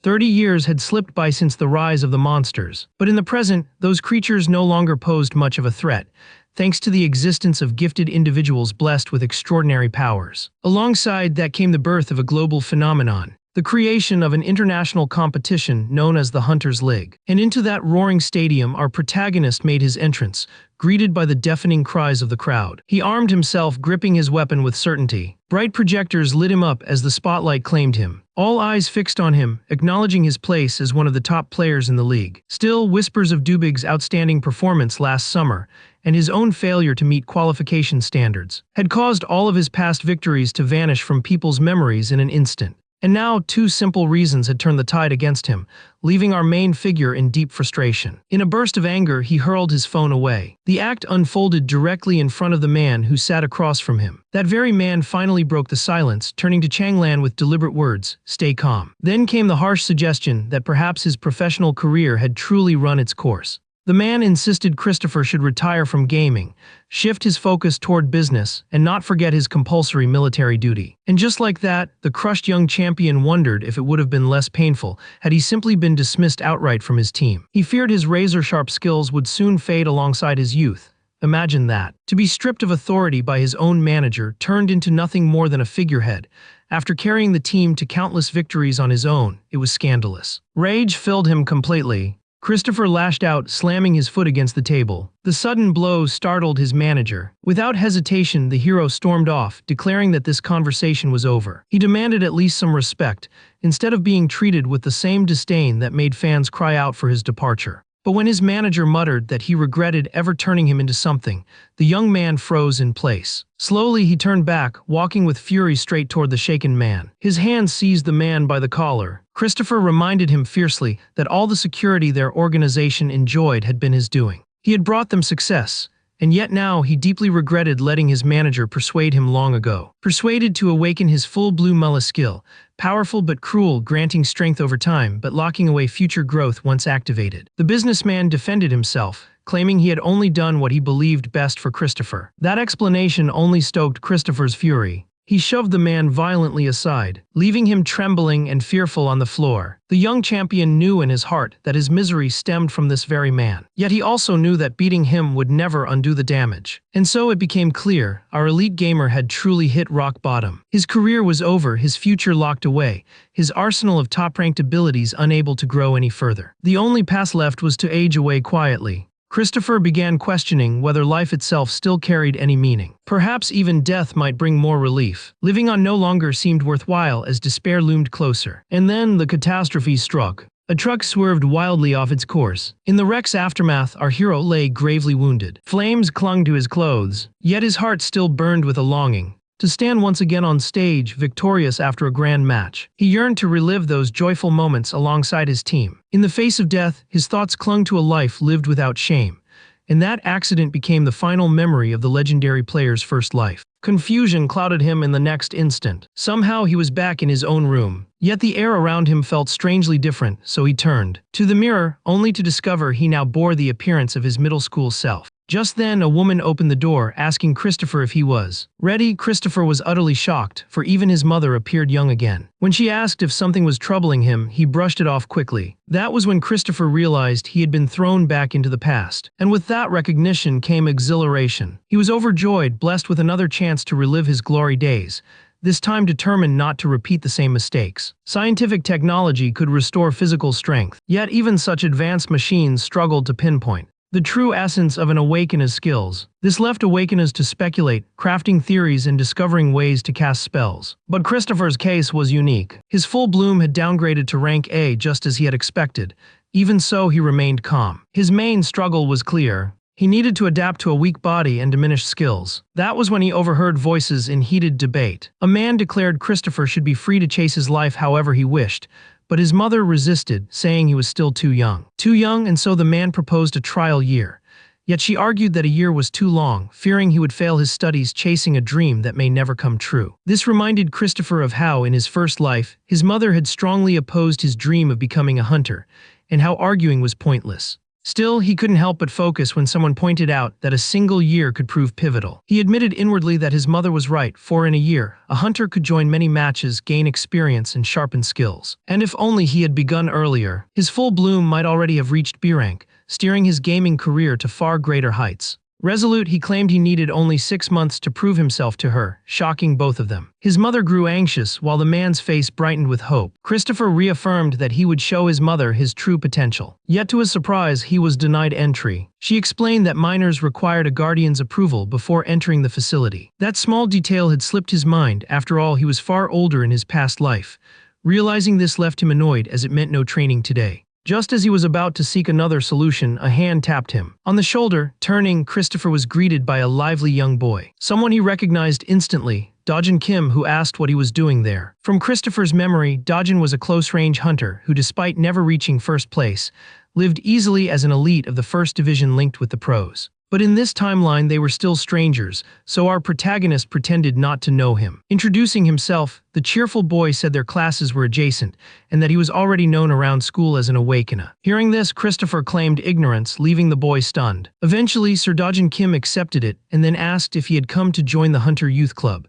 30 years had slipped by since the rise of the monsters, but in the present, those creatures no longer posed much of a threat, thanks to the existence of gifted individuals blessed with extraordinary powers. Alongside that came the birth of a global phenomenon, the creation of an international competition known as the Hunters League. And into that roaring stadium our protagonist made his entrance, greeted by the deafening cries of the crowd. He armed himself, gripping his weapon with certainty. Bright projectors lit him up as the spotlight claimed him. All eyes fixed on him, acknowledging his place as one of the top players in the league. Still, whispers of Dubig's outstanding performance last summer and his own failure to meet qualification standards had caused all of his past victories to vanish from people's memories in an instant. And now, two simple reasons had turned the tide against him, leaving our main figure in deep frustration. In a burst of anger, he hurled his phone away. The act unfolded directly in front of the man who sat across from him. That very man finally broke the silence, turning to Changlan with deliberate words, "Stay calm." Then came the harsh suggestion that perhaps his professional career had truly run its course. The man insisted Christopher should retire from gaming, shift his focus toward business, and not forget his compulsory military duty. And just like that, the crushed young champion wondered if it would have been less painful had he simply been dismissed outright from his team. He feared his razor-sharp skills would soon fade alongside his youth. Imagine that. To be stripped of authority by his own manager, turned into nothing more than a figurehead. After carrying the team to countless victories on his own, it was scandalous. Rage filled him completely. Christopher lashed out, slamming his foot against the table. The sudden blow startled his manager. Without hesitation, the hero stormed off, declaring that this conversation was over. He demanded at least some respect, instead of being treated with the same disdain that made fans cry out for his departure. But when his manager muttered that he regretted ever turning him into something, the young man froze in place. Slowly he turned back, walking with fury straight toward the shaken man. His hand seized the man by the collar. Christopher reminded him fiercely that all the security their organization enjoyed had been his doing. He had brought them success, and yet now he deeply regretted letting his manager persuade him long ago. Persuaded to awaken his full blue mullah skill, powerful but cruel, granting strength over time but locking away future growth once activated. The businessman defended himself, claiming he had only done what he believed best for Christopher. That explanation only stoked Christopher's fury. He shoved the man violently aside, leaving him trembling and fearful on the floor. The young champion knew in his heart that his misery stemmed from this very man. Yet he also knew that beating him would never undo the damage. And so it became clear, our elite gamer had truly hit rock bottom. His career was over, his future locked away, his arsenal of top-ranked abilities unable to grow any further. The only path left was to age away quietly. Christopher began questioning whether life itself still carried any meaning. Perhaps even death might bring more relief. Living on no longer seemed worthwhile as despair loomed closer. And then the catastrophe struck. A truck swerved wildly off its course. In the wreck's aftermath, our hero lay gravely wounded. Flames clung to his clothes, yet his heart still burned with a longing to stand once again on stage, victorious after a grand match. He yearned to relive those joyful moments alongside his team. In the face of death, his thoughts clung to a life lived without shame, and that accident became the final memory of the legendary player's first life. Confusion clouded him in the next instant. Somehow he was back in his own room, yet the air around him felt strangely different, so he turned to the mirror, only to discover he now bore the appearance of his middle school self. Just then, a woman opened the door, asking Christopher if he was ready. Christopher was utterly shocked, for even his mother appeared young again. When she asked if something was troubling him, he brushed it off quickly. That was when Christopher realized he had been thrown back into the past. And with that recognition came exhilaration. He was overjoyed, blessed with another chance to relive his glory days, this time determined not to repeat the same mistakes. Scientific technology could restore physical strength, yet even such advanced machines struggled to pinpoint the true essence of an Awakener's skills. This left Awakeners to speculate, crafting theories and discovering ways to cast spells. But Christopher's case was unique. His full bloom had downgraded to rank A just as he had expected. Even so, he remained calm. His main struggle was clear. He needed to adapt to a weak body and diminished skills. That was when he overheard voices in heated debate. A man declared Christopher should be free to chase his life however he wished, but his mother resisted, saying he was still too young. Too young, and so the man proposed a trial year. Yet she argued that a year was too long, fearing he would fail his studies chasing a dream that may never come true. This reminded Christopher of how, in his first life, his mother had strongly opposed his dream of becoming a hunter, and how arguing was pointless. Still, he couldn't help but focus when someone pointed out that a single year could prove pivotal. He admitted inwardly that his mother was right, for in a year, a hunter could join many matches, gain experience, and sharpen skills. And if only he had begun earlier, his full bloom might already have reached B rank, steering his gaming career to far greater heights. Resolute, he claimed he needed only 6 months to prove himself to her, shocking both of them. His mother grew anxious while the man's face brightened with hope. Christopher reaffirmed that he would show his mother his true potential. Yet to his surprise, he was denied entry. She explained that minors required a guardian's approval before entering the facility. That small detail had slipped his mind. After all, he was far older in his past life. Realizing this left him annoyed, as it meant no training today. Just as he was about to seek another solution, a hand tapped him on the shoulder. Turning, Christopher was greeted by a lively young boy, someone he recognized instantly, Dojin Kim, who asked what he was doing there. From Christopher's memory, Dojin was a close-range hunter who, despite never reaching first place, lived easily as an elite of the first division linked with the pros. But in this timeline they were still strangers, so our protagonist pretended not to know him. Introducing himself, the cheerful boy said their classes were adjacent, and that he was already known around school as an awakener. Hearing this, Christopher claimed ignorance, leaving the boy stunned. Eventually, Sir Dojin Kim accepted it, and then asked if he had come to join the Hunter Youth Club.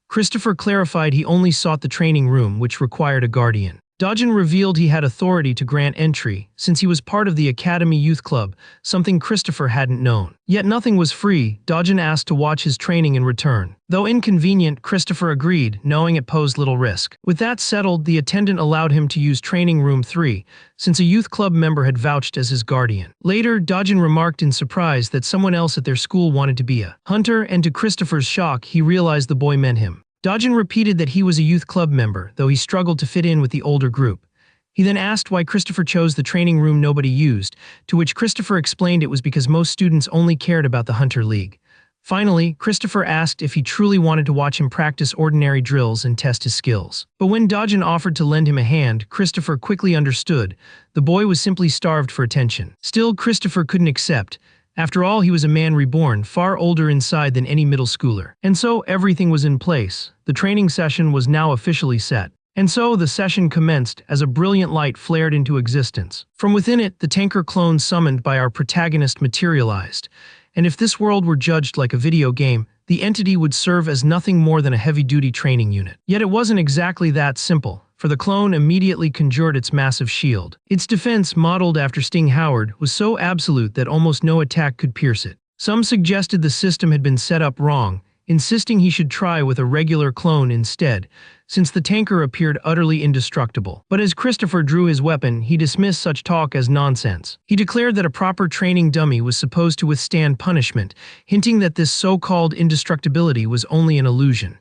Christopher clarified he only sought the training room, which required a guardian. Dojin revealed he had authority to grant entry, since he was part of the Academy Youth Club, something Christopher hadn't known. Yet nothing was free. Dojin asked to watch his training in return. Though inconvenient, Christopher agreed, knowing it posed little risk. With that settled, the attendant allowed him to use Training Room 3, since a youth club member had vouched as his guardian. Later, Dojin remarked in surprise that someone else at their school wanted to be a hunter, and to Christopher's shock, he realized the boy meant him. Dojin repeated that he was a youth club member, though he struggled to fit in with the older group. He then asked why Christopher chose the training room nobody used, to which Christopher explained it was because most students only cared about the Hunter League. Finally, Christopher asked if he truly wanted to watch him practice ordinary drills and test his skills. But when Dojin offered to lend him a hand, Christopher quickly understood. The boy was simply starved for attention. Still, Christopher couldn't accept. After all, he was a man reborn, far older inside than any middle schooler. And so everything was in place. The training session was now officially set. And so the session commenced as a brilliant light flared into existence. From within it, the tanker clone summoned by our protagonist materialized. And if this world were judged like a video game, the entity would serve as nothing more than a heavy-duty training unit. Yet it wasn't exactly that simple, for the clone immediately conjured its massive shield. Its defense, modeled after Sting Howard, was so absolute that almost no attack could pierce it. Some suggested the system had been set up wrong, insisting he should try with a regular clone instead, since the tanker appeared utterly indestructible. But as Christopher drew his weapon, he dismissed such talk as nonsense. He declared that a proper training dummy was supposed to withstand punishment, hinting that this so-called indestructibility was only an illusion.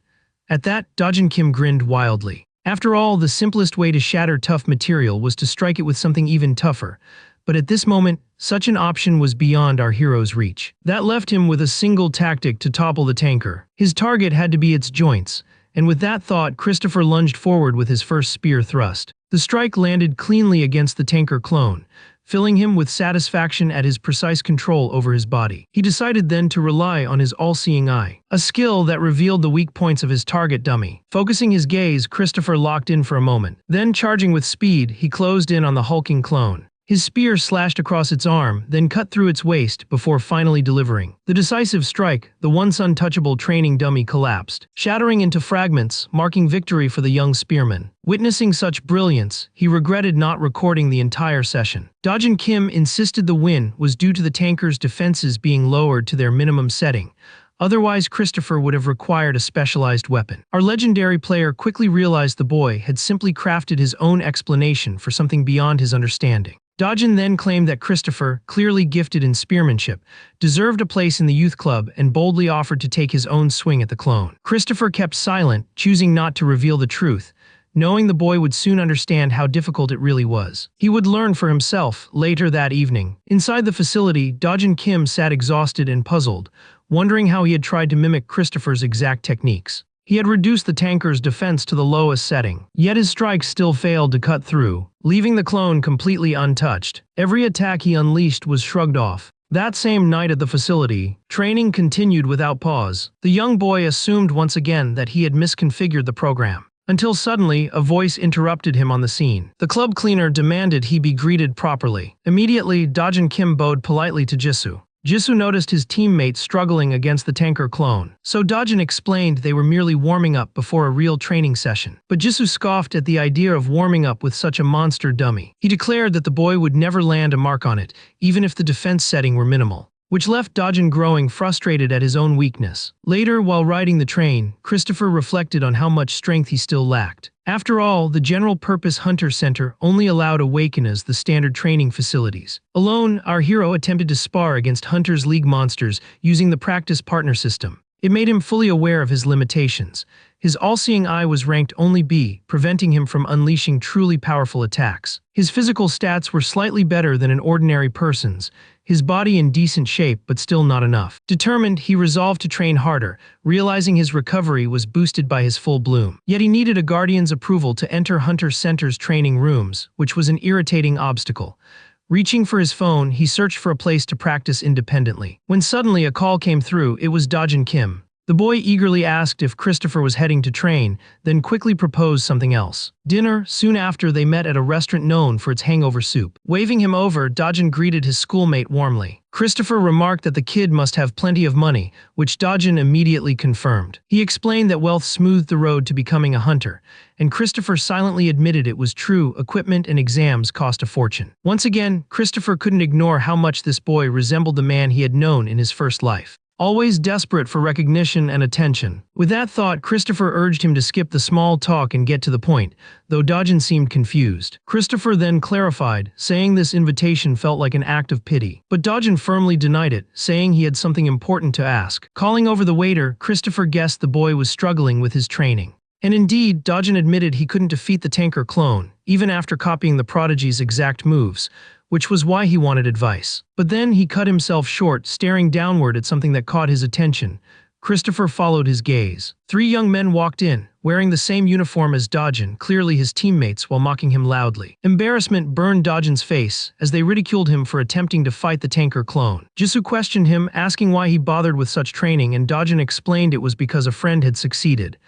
At that, Dojin Kim grinned wildly. After all, the simplest way to shatter tough material was to strike it with something even tougher. But at this moment, such an option was beyond our hero's reach. That left him with a single tactic to topple the tanker. His target had to be its joints, and with that thought, Christopher lunged forward with his first spear thrust. The strike landed cleanly against the tanker clone, filling him with satisfaction at his precise control over his body. He decided then to rely on his all-seeing eye, a skill that revealed the weak points of his target dummy. Focusing his gaze, Christopher locked in for a moment. Then, charging with speed, he closed in on the hulking clone. His spear slashed across its arm, then cut through its waist before finally delivering the decisive strike. The once untouchable training dummy collapsed, shattering into fragments, marking victory for the young spearman. Witnessing such brilliance, he regretted not recording the entire session. Dojin Kim insisted the win was due to the tanker's defenses being lowered to their minimum setting. Otherwise, Christopher would have required a specialized weapon. Our legendary player quickly realized the boy had simply crafted his own explanation for something beyond his understanding. Dojin then claimed that Christopher, clearly gifted in spearmanship, deserved a place in the youth club and boldly offered to take his own swing at the clone. Christopher kept silent, choosing not to reveal the truth, knowing the boy would soon understand how difficult it really was. He would learn for himself later that evening. Inside the facility, Dojin Kim sat exhausted and puzzled, wondering how he had tried to mimic Christopher's exact techniques. He had reduced the tanker's defense to the lowest setting, yet his strikes still failed to cut through, leaving the clone completely untouched. Every attack he unleashed was shrugged off. That same night at the facility, training continued without pause. The young boy assumed once again that he had misconfigured the program. until suddenly a voice interrupted him on the scene. The club cleaner demanded he be greeted properly. Immediately, Dojin Kim bowed politely to Jisoo. Jisoo noticed his teammate struggling against the tanker clone, so Dojin explained they were merely warming up before a real training session. But Jisoo scoffed at the idea of warming up with such a monster dummy. He declared that the boy would never land a mark on it, even if the defense setting were minimal, which left Dojin growing frustrated at his own weakness. Later, while riding the train, Christopher reflected on how much strength he still lacked. After all, the General-Purpose Hunter Center only allowed Awakeners the standard training facilities. Alone, our hero attempted to spar against Hunters League monsters using the practice partner system. It made him fully aware of his limitations. His all-seeing eye was ranked only B, preventing him from unleashing truly powerful attacks. His physical stats were slightly better than an ordinary person's, his body in decent shape but still not enough. Determined, he resolved to train harder, realizing his recovery was boosted by his full bloom. Yet he needed a guardian's approval to enter Hunter Center's training rooms, which was an irritating obstacle. Reaching for his phone, he searched for a place to practice independently. When suddenly a call came through, it was Dojin Kim. The boy eagerly asked if Christopher was heading to train, then quickly proposed something else. Dinner. Soon after, they met at a restaurant known for its hangover soup. Waving him over, Dojin greeted his schoolmate warmly. Christopher remarked that the kid must have plenty of money, which Dojin immediately confirmed. He explained that wealth smoothed the road to becoming a hunter, and Christopher silently admitted it was true. Equipment and exams cost a fortune. Once again, Christopher couldn't ignore how much this boy resembled the man he had known in his first life, always desperate for recognition and attention. With that thought, Christopher urged him to skip the small talk and get to the point, though Dojin seemed confused. Christopher then clarified, saying this invitation felt like an act of pity. But Dojin firmly denied it, saying he had something important to ask. Calling over the waiter, Christopher guessed the boy was struggling with his training. And indeed, Dojin admitted he couldn't defeat the tanker clone, even after copying the prodigy's exact moves, which was why he wanted advice. But then he cut himself short, staring downward at something that caught his attention. Christopher followed his gaze. 3 young men walked in, wearing the same uniform as Dojin, clearly his teammates, while mocking him loudly. Embarrassment burned Dojin's face as they ridiculed him for attempting to fight the tanker clone. Jisoo questioned him, asking why he bothered with such training, and Dojin explained it was because a friend had succeeded.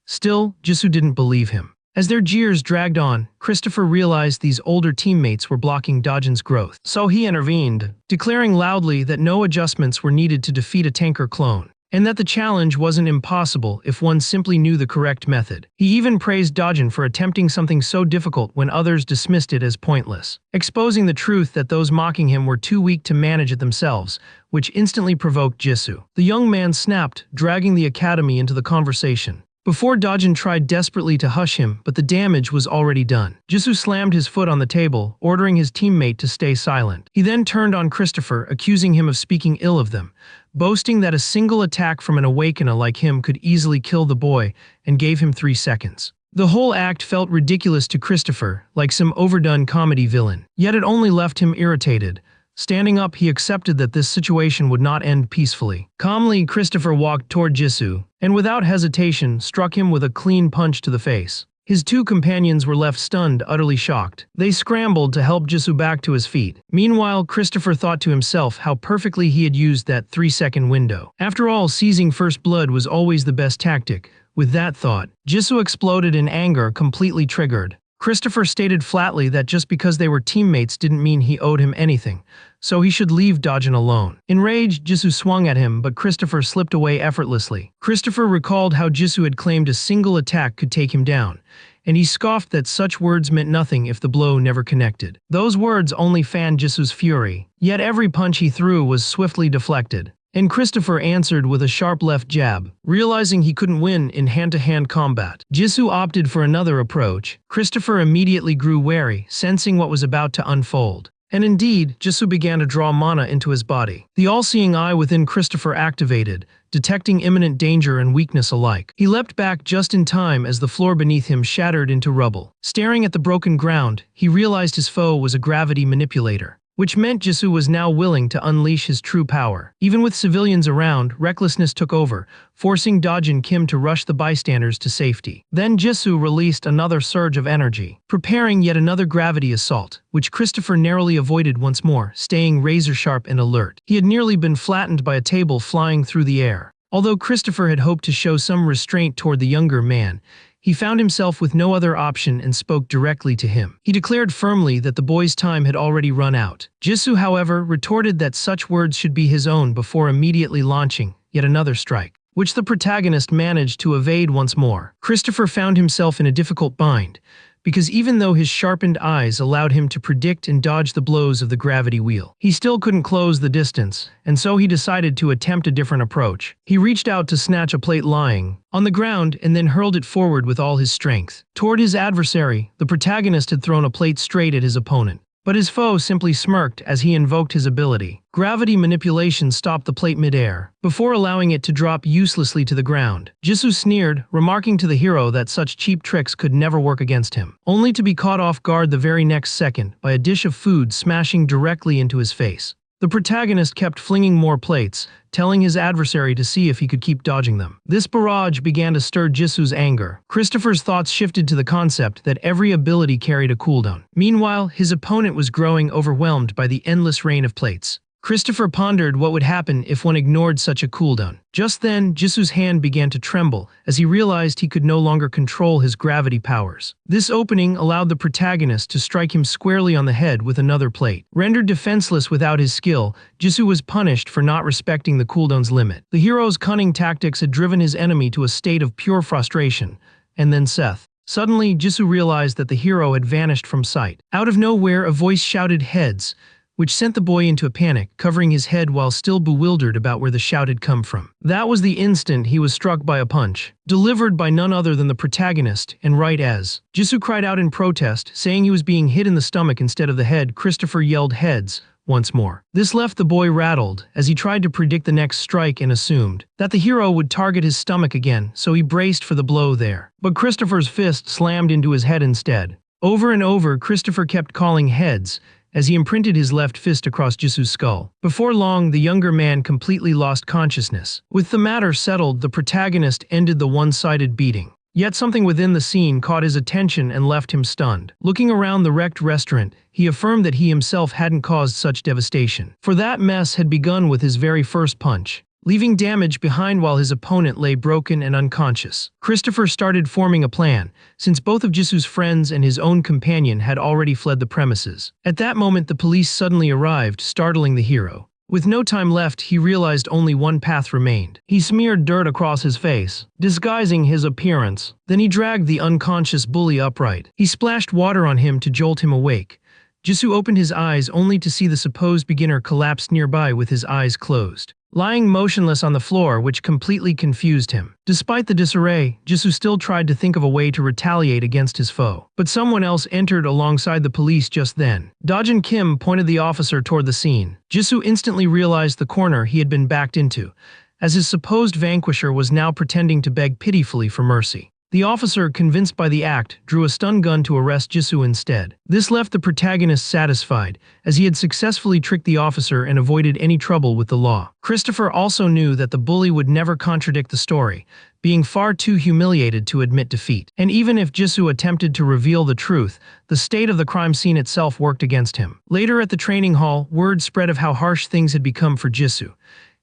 Still, Jisoo didn't believe him. As their jeers dragged on, Christopher realized these older teammates were blocking Dojin's growth. So he intervened, declaring loudly that no adjustments were needed to defeat a tanker clone, and that the challenge wasn't impossible if one simply knew the correct method. He even praised Dojin for attempting something so difficult when others dismissed it as pointless, exposing the truth that those mocking him were too weak to manage it themselves, which instantly provoked Jisoo. The young man snapped, dragging the academy into the conversation. Before Dojin tried desperately to hush him, but the damage was already done. Jisoo slammed his foot on the table, ordering his teammate to stay silent. He then turned on Christopher, accusing him of speaking ill of them, boasting that a single attack from an awakener like him could easily kill the boy, and gave him 3 seconds. The whole act felt ridiculous to Christopher, like some overdone comedy villain. Yet it only left him irritated. Standing up, he accepted that this situation would not end peacefully. Calmly, Christopher walked toward Jisoo, and without hesitation, struck him with a clean punch to the face. His 2 companions were left stunned, utterly shocked. They scrambled to help Jisoo back to his feet. Meanwhile, Christopher thought to himself how perfectly he had used that 3-second window. After all, seizing first blood was always the best tactic. With that thought, Jisoo exploded in anger, completely triggered. Christopher stated flatly that just because they were teammates didn't mean he owed him anything, so he should leave Dojin alone. Enraged, Jisoo swung at him, but Christopher slipped away effortlessly. Christopher recalled how Jisoo had claimed a single attack could take him down, and he scoffed that such words meant nothing if the blow never connected. Those words only fanned Jisoo's fury, yet every punch he threw was swiftly deflected. And Christopher answered with a sharp left jab, realizing he couldn't win in hand-to-hand combat. Jisoo opted for another approach. Christopher immediately grew wary, sensing what was about to unfold. And indeed, Jisoo began to draw mana into his body. The all-seeing eye within Christopher activated, detecting imminent danger and weakness alike. He leapt back just in time as the floor beneath him shattered into rubble. Staring at the broken ground, he realized his foe was a gravity manipulator, which meant Jisoo was now willing to unleash his true power. Even with civilians around, recklessness took over, forcing Dojin Kim to rush the bystanders to safety. Then Jisoo released another surge of energy, preparing yet another gravity assault, which Christopher narrowly avoided once more, staying razor-sharp and alert. He had nearly been flattened by a table flying through the air. Although Christopher had hoped to show some restraint toward the younger man, he found himself with no other option and spoke directly to him. He declared firmly that the boy's time had already run out. Jisoo, however, retorted that such words should be his own before immediately launching yet another strike, which the protagonist managed to evade once more. Christopher found himself in a difficult bind, because even though his sharpened eyes allowed him to predict and dodge the blows of the gravity wheel, he still couldn't close the distance, and so he decided to attempt a different approach. He reached out to snatch a plate lying on the ground and then hurled it forward with all his strength. Toward his adversary, the protagonist had thrown a plate straight at his opponent, but his foe simply smirked as he invoked his ability. Gravity manipulation stopped the plate midair, before allowing it to drop uselessly to the ground. Jisoo sneered, remarking to the hero that such cheap tricks could never work against him, only to be caught off guard the very next second by a dish of food smashing directly into his face. The protagonist kept flinging more plates, telling his adversary to see if he could keep dodging them. This barrage began to stir Jisoo's anger. Christopher's thoughts shifted to the concept that every ability carried a cooldown. Meanwhile, his opponent was growing overwhelmed by the endless rain of plates. Christopher pondered what would happen if one ignored such a cooldown. Just then, Jisoo's hand began to tremble as he realized he could no longer control his gravity powers. This opening allowed the protagonist to strike him squarely on the head with another plate. Rendered defenseless without his skill, Jisoo was punished for not respecting the cooldown's limit. The hero's cunning tactics had driven his enemy to a state of pure frustration. And then Seth. Suddenly, Jisoo realized that the hero had vanished from sight. Out of nowhere, a voice shouted "Heads," which sent the boy into a panic, covering his head while still bewildered about where the shout had come from. That was the instant he was struck by a punch, delivered by none other than the protagonist, and right as Jisoo cried out in protest, saying he was being hit in the stomach instead of the head, Christopher yelled "Heads" once more. This left the boy rattled as he tried to predict the next strike and assumed that the hero would target his stomach again, so he braced for the blow there. But Christopher's fist slammed into his head instead. Over and over, Christopher kept calling "Heads" as he imprinted his left fist across Jisoo's skull. Before long, the younger man completely lost consciousness. With the matter settled, the protagonist ended the one-sided beating. Yet something within the scene caught his attention and left him stunned. Looking around the wrecked restaurant, he affirmed that he himself hadn't caused such devastation, for that mess had begun with his very first punch, leaving damage behind while his opponent lay broken and unconscious. Christopher started forming a plan, since both of Jisoo's friends and his own companion had already fled the premises. At that moment, the police suddenly arrived, startling the hero. With no time left, he realized only one path remained. He smeared dirt across his face, disguising his appearance. Then he dragged the unconscious bully upright. He splashed water on him to jolt him awake. Jisoo opened his eyes only to see the supposed beginner collapse nearby with his eyes closed, lying motionless on the floor, which completely confused him. Despite the disarray, Jisoo still tried to think of a way to retaliate against his foe. But someone else entered alongside the police just then. Dojin Kim pointed the officer toward the scene. Jisoo instantly realized the corner he had been backed into, as his supposed vanquisher was now pretending to beg pitifully for mercy. The officer, convinced by the act, drew a stun gun to arrest Jisoo instead. This left the protagonist satisfied, as he had successfully tricked the officer and avoided any trouble with the law. Christopher also knew that the bully would never contradict the story, being far too humiliated to admit defeat. And even if Jisoo attempted to reveal the truth, the state of the crime scene itself worked against him. Later at the training hall, word spread of how harsh things had become for Jisoo.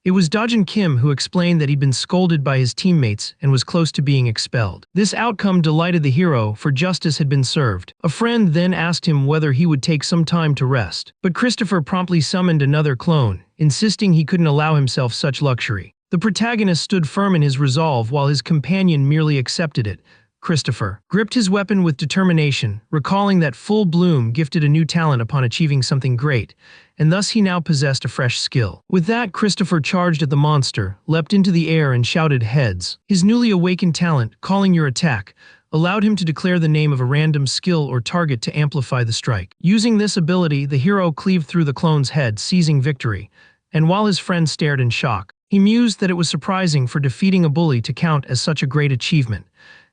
It was Dojin Kim who explained that he'd been scolded by his teammates and was close to being expelled. This outcome delighted the hero, for justice had been served. A friend then asked him whether he would take some time to rest, but Christopher promptly summoned another clone, insisting he couldn't allow himself such luxury. The protagonist stood firm in his resolve while his companion merely accepted it. Christopher gripped his weapon with determination, recalling that full bloom gifted a new talent upon achieving something great, and thus he now possessed a fresh skill. With that, Christopher charged at the monster, leapt into the air and shouted "Heads." His newly awakened talent, calling your attack, allowed him to declare the name of a random skill or target to amplify the strike. Using this ability, the hero cleaved through the clone's head, seizing victory, and while his friend stared in shock, he mused that it was surprising for defeating a bully to count as such a great achievement.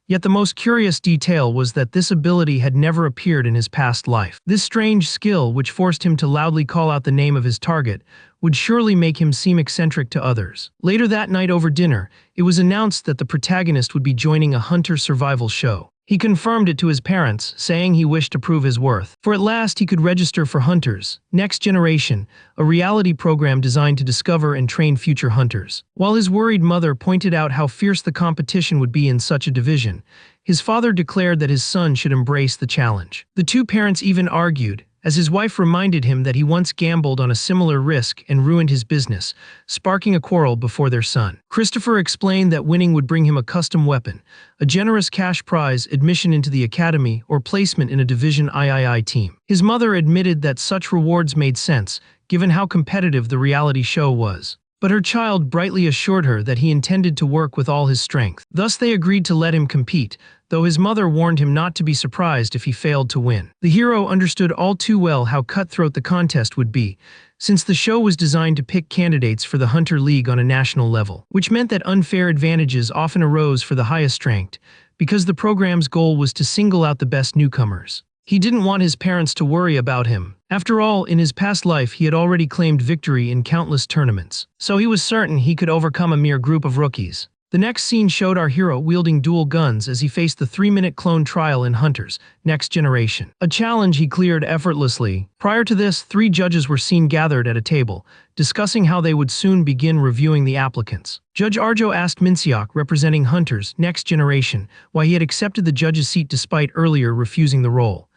Yet the most curious detail was that this ability had never appeared in his past life. This strange skill, which forced him to loudly call out the name of his target, would surely make him seem eccentric to others. Later that night over dinner, it was announced that the protagonist would be joining a hunter survival show. He confirmed it to his parents, saying he wished to prove his worth. For at last he could register for Hunters, Next Generation, a reality program designed to discover and train future hunters. While his worried mother pointed out how fierce the competition would be in such a division, his father declared that his son should embrace the challenge. The two parents even argued, as his wife reminded him that he once gambled on a similar risk and ruined his business, sparking a quarrel before their son. Christopher explained that winning would bring him a custom weapon, a generous cash prize, admission into the academy, or placement in a Division III team. His mother admitted that such rewards made sense, given how competitive the reality show was. But her child brightly assured her that he intended to work with all his strength. Thus they agreed to let him compete, though his mother warned him not to be surprised if he failed to win. The hero understood all too well how cutthroat the contest would be, since the show was designed to pick candidates for the Hunter League on a national level, which meant that unfair advantages often arose for the highest ranked, because the program's goal was to single out the best newcomers. He didn't want his parents to worry about him. After all, in his past life he had already claimed victory in countless tournaments, so he was certain he could overcome a mere group of rookies. The next scene showed our hero wielding dual guns as he faced the 3-minute clone trial in Hunters, Next Generation, a challenge he cleared effortlessly. Prior to this, 3 judges were seen gathered at a table, discussing how they would soon begin reviewing the applicants. Judge Arjo asked Minseok, representing Hunters, Next Generation, why he had accepted the judge's seat despite earlier refusing the role.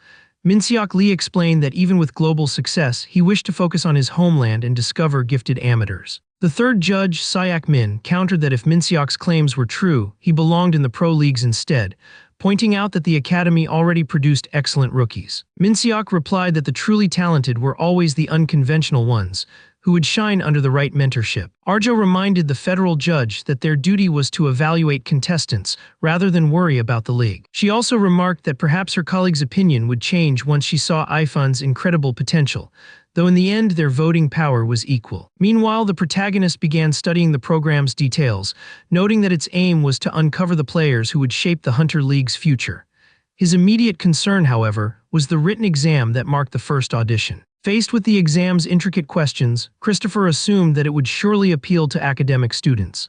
Minseok Lee explained that even with global success, he wished to focus on his homeland and discover gifted amateurs. The third judge, Syak Min, countered that if Minseok's claims were true, he belonged in the pro leagues instead, pointing out that the academy already produced excellent rookies. Minseok replied that the truly talented were always the unconventional ones, who would shine under the right mentorship. Arjo reminded the federal judge that their duty was to evaluate contestants rather than worry about the league. She also remarked that perhaps her colleague's opinion would change once she saw Ifun's incredible potential, though in the end their voting power was equal. Meanwhile, the protagonist began studying the program's details, noting that its aim was to uncover the players who would shape the Hunter League's future. His immediate concern, however, was the written exam that marked the first audition. Faced with the exam's intricate questions, Christopher assumed that it would surely appeal to academic students.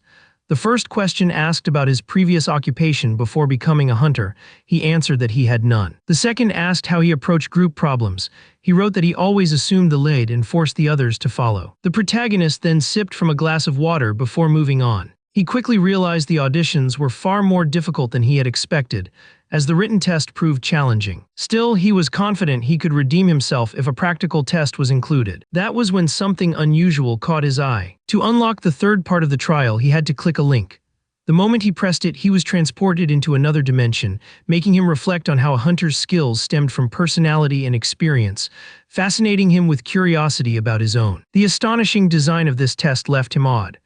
The first question asked about his previous occupation before becoming a hunter. He answered that he had none. The second asked how he approached group problems. He wrote that he always assumed the lead and forced the others to follow. The protagonist then sipped from a glass of water before moving on. He quickly realized the auditions were far more difficult than he had expected, as the written test proved challenging. Still, he was confident he could redeem himself if a practical test was included. That was when something unusual caught his eye. To unlock the third part of the trial, he had to click a link. The moment he pressed it, he was transported into another dimension, making him reflect on how a hunter's skills stemmed from personality and experience, fascinating him with curiosity about his own. The astonishing design of this test left him awed.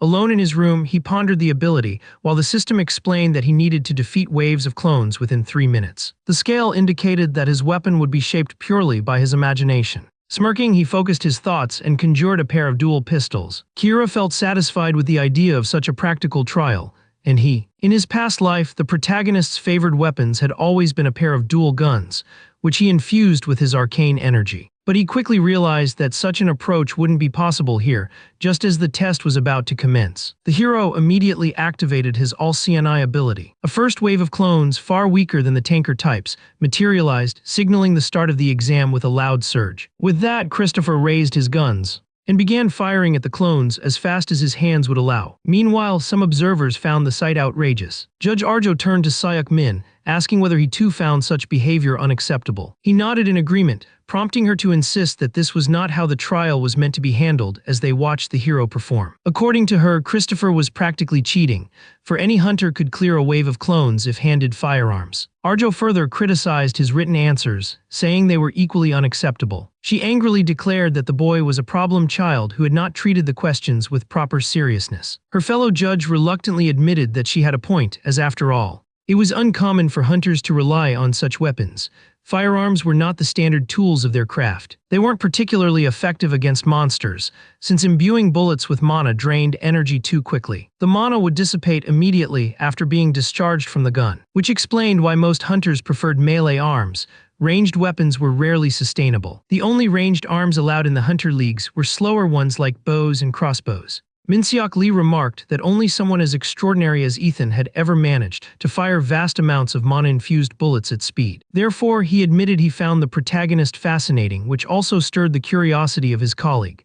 Alone in his room, he pondered the ability, while the system explained that he needed to defeat waves of clones within 3 minutes. The scale indicated that his weapon would be shaped purely by his imagination. Smirking, he focused his thoughts and conjured a pair of dual pistols. Kira felt satisfied with the idea of such a practical trial, and in his past life, the protagonist's favored weapons had always been a pair of dual guns, which he infused with his arcane energy. But he quickly realized that such an approach wouldn't be possible here, just as the test was about to commence. The hero immediately activated his All-CNI ability. A first wave of clones, far weaker than the tanker types, materialized, signaling the start of the exam with a loud surge. With that, Christopher raised his guns and began firing at the clones as fast as his hands would allow. Meanwhile, some observers found the sight outrageous. Judge Arjo turned to Syak Min, asking whether he too found such behavior unacceptable. He nodded in agreement, prompting her to insist that this was not how the trial was meant to be handled as they watched the hero perform. According to her, Christopher was practically cheating, for any hunter could clear a wave of clones if handed firearms. Arjo further criticized his written answers, saying they were equally unacceptable. She angrily declared that the boy was a problem child who had not treated the questions with proper seriousness. Her fellow judge reluctantly admitted that she had a point, as after all, it was uncommon for hunters to rely on such weapons. Firearms were not the standard tools of their craft. They weren't particularly effective against monsters, since imbuing bullets with mana drained energy too quickly. The mana would dissipate immediately after being discharged from the gun, which explained why most hunters preferred melee arms. Ranged weapons were rarely sustainable. The only ranged arms allowed in the hunter leagues were slower ones like bows and crossbows. Min-seok Lee remarked that only someone as extraordinary as Ethan had ever managed to fire vast amounts of mana-infused bullets at speed. Therefore, he admitted he found the protagonist fascinating, which also stirred the curiosity of his colleague.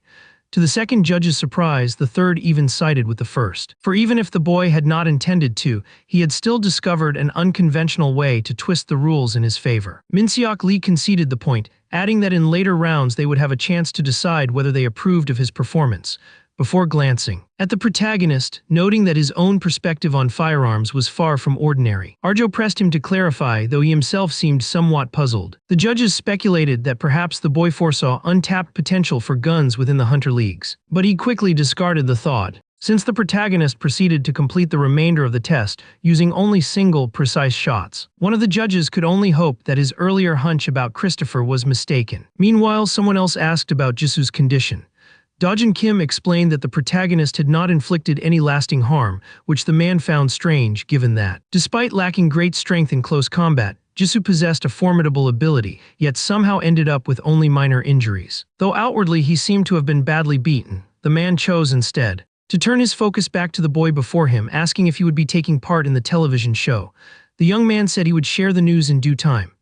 To the second judge's surprise, the third even sided with the first. For even if the boy had not intended to, he had still discovered an unconventional way to twist the rules in his favor. Min-seok Lee conceded the point, adding that in later rounds they would have a chance to decide whether they approved of his performance. Before glancing at the protagonist, noting that his own perspective on firearms was far from ordinary, Arjo pressed him to clarify, though he himself seemed somewhat puzzled. The judges speculated that perhaps the boy foresaw untapped potential for guns within the Hunter Leagues, but he quickly discarded the thought, since the protagonist proceeded to complete the remainder of the test using only single, precise shots. One of the judges could only hope that his earlier hunch about Christopher was mistaken. Meanwhile, someone else asked about Jisu's condition. Dojin Kim explained that the protagonist had not inflicted any lasting harm, which the man found strange given that, despite lacking great strength in close combat, Jisoo possessed a formidable ability, yet somehow ended up with only minor injuries. Though outwardly he seemed to have been badly beaten, the man chose instead to turn his focus back to the boy before him, asking if he would be taking part in the television show. The young man said he would share the news in due time.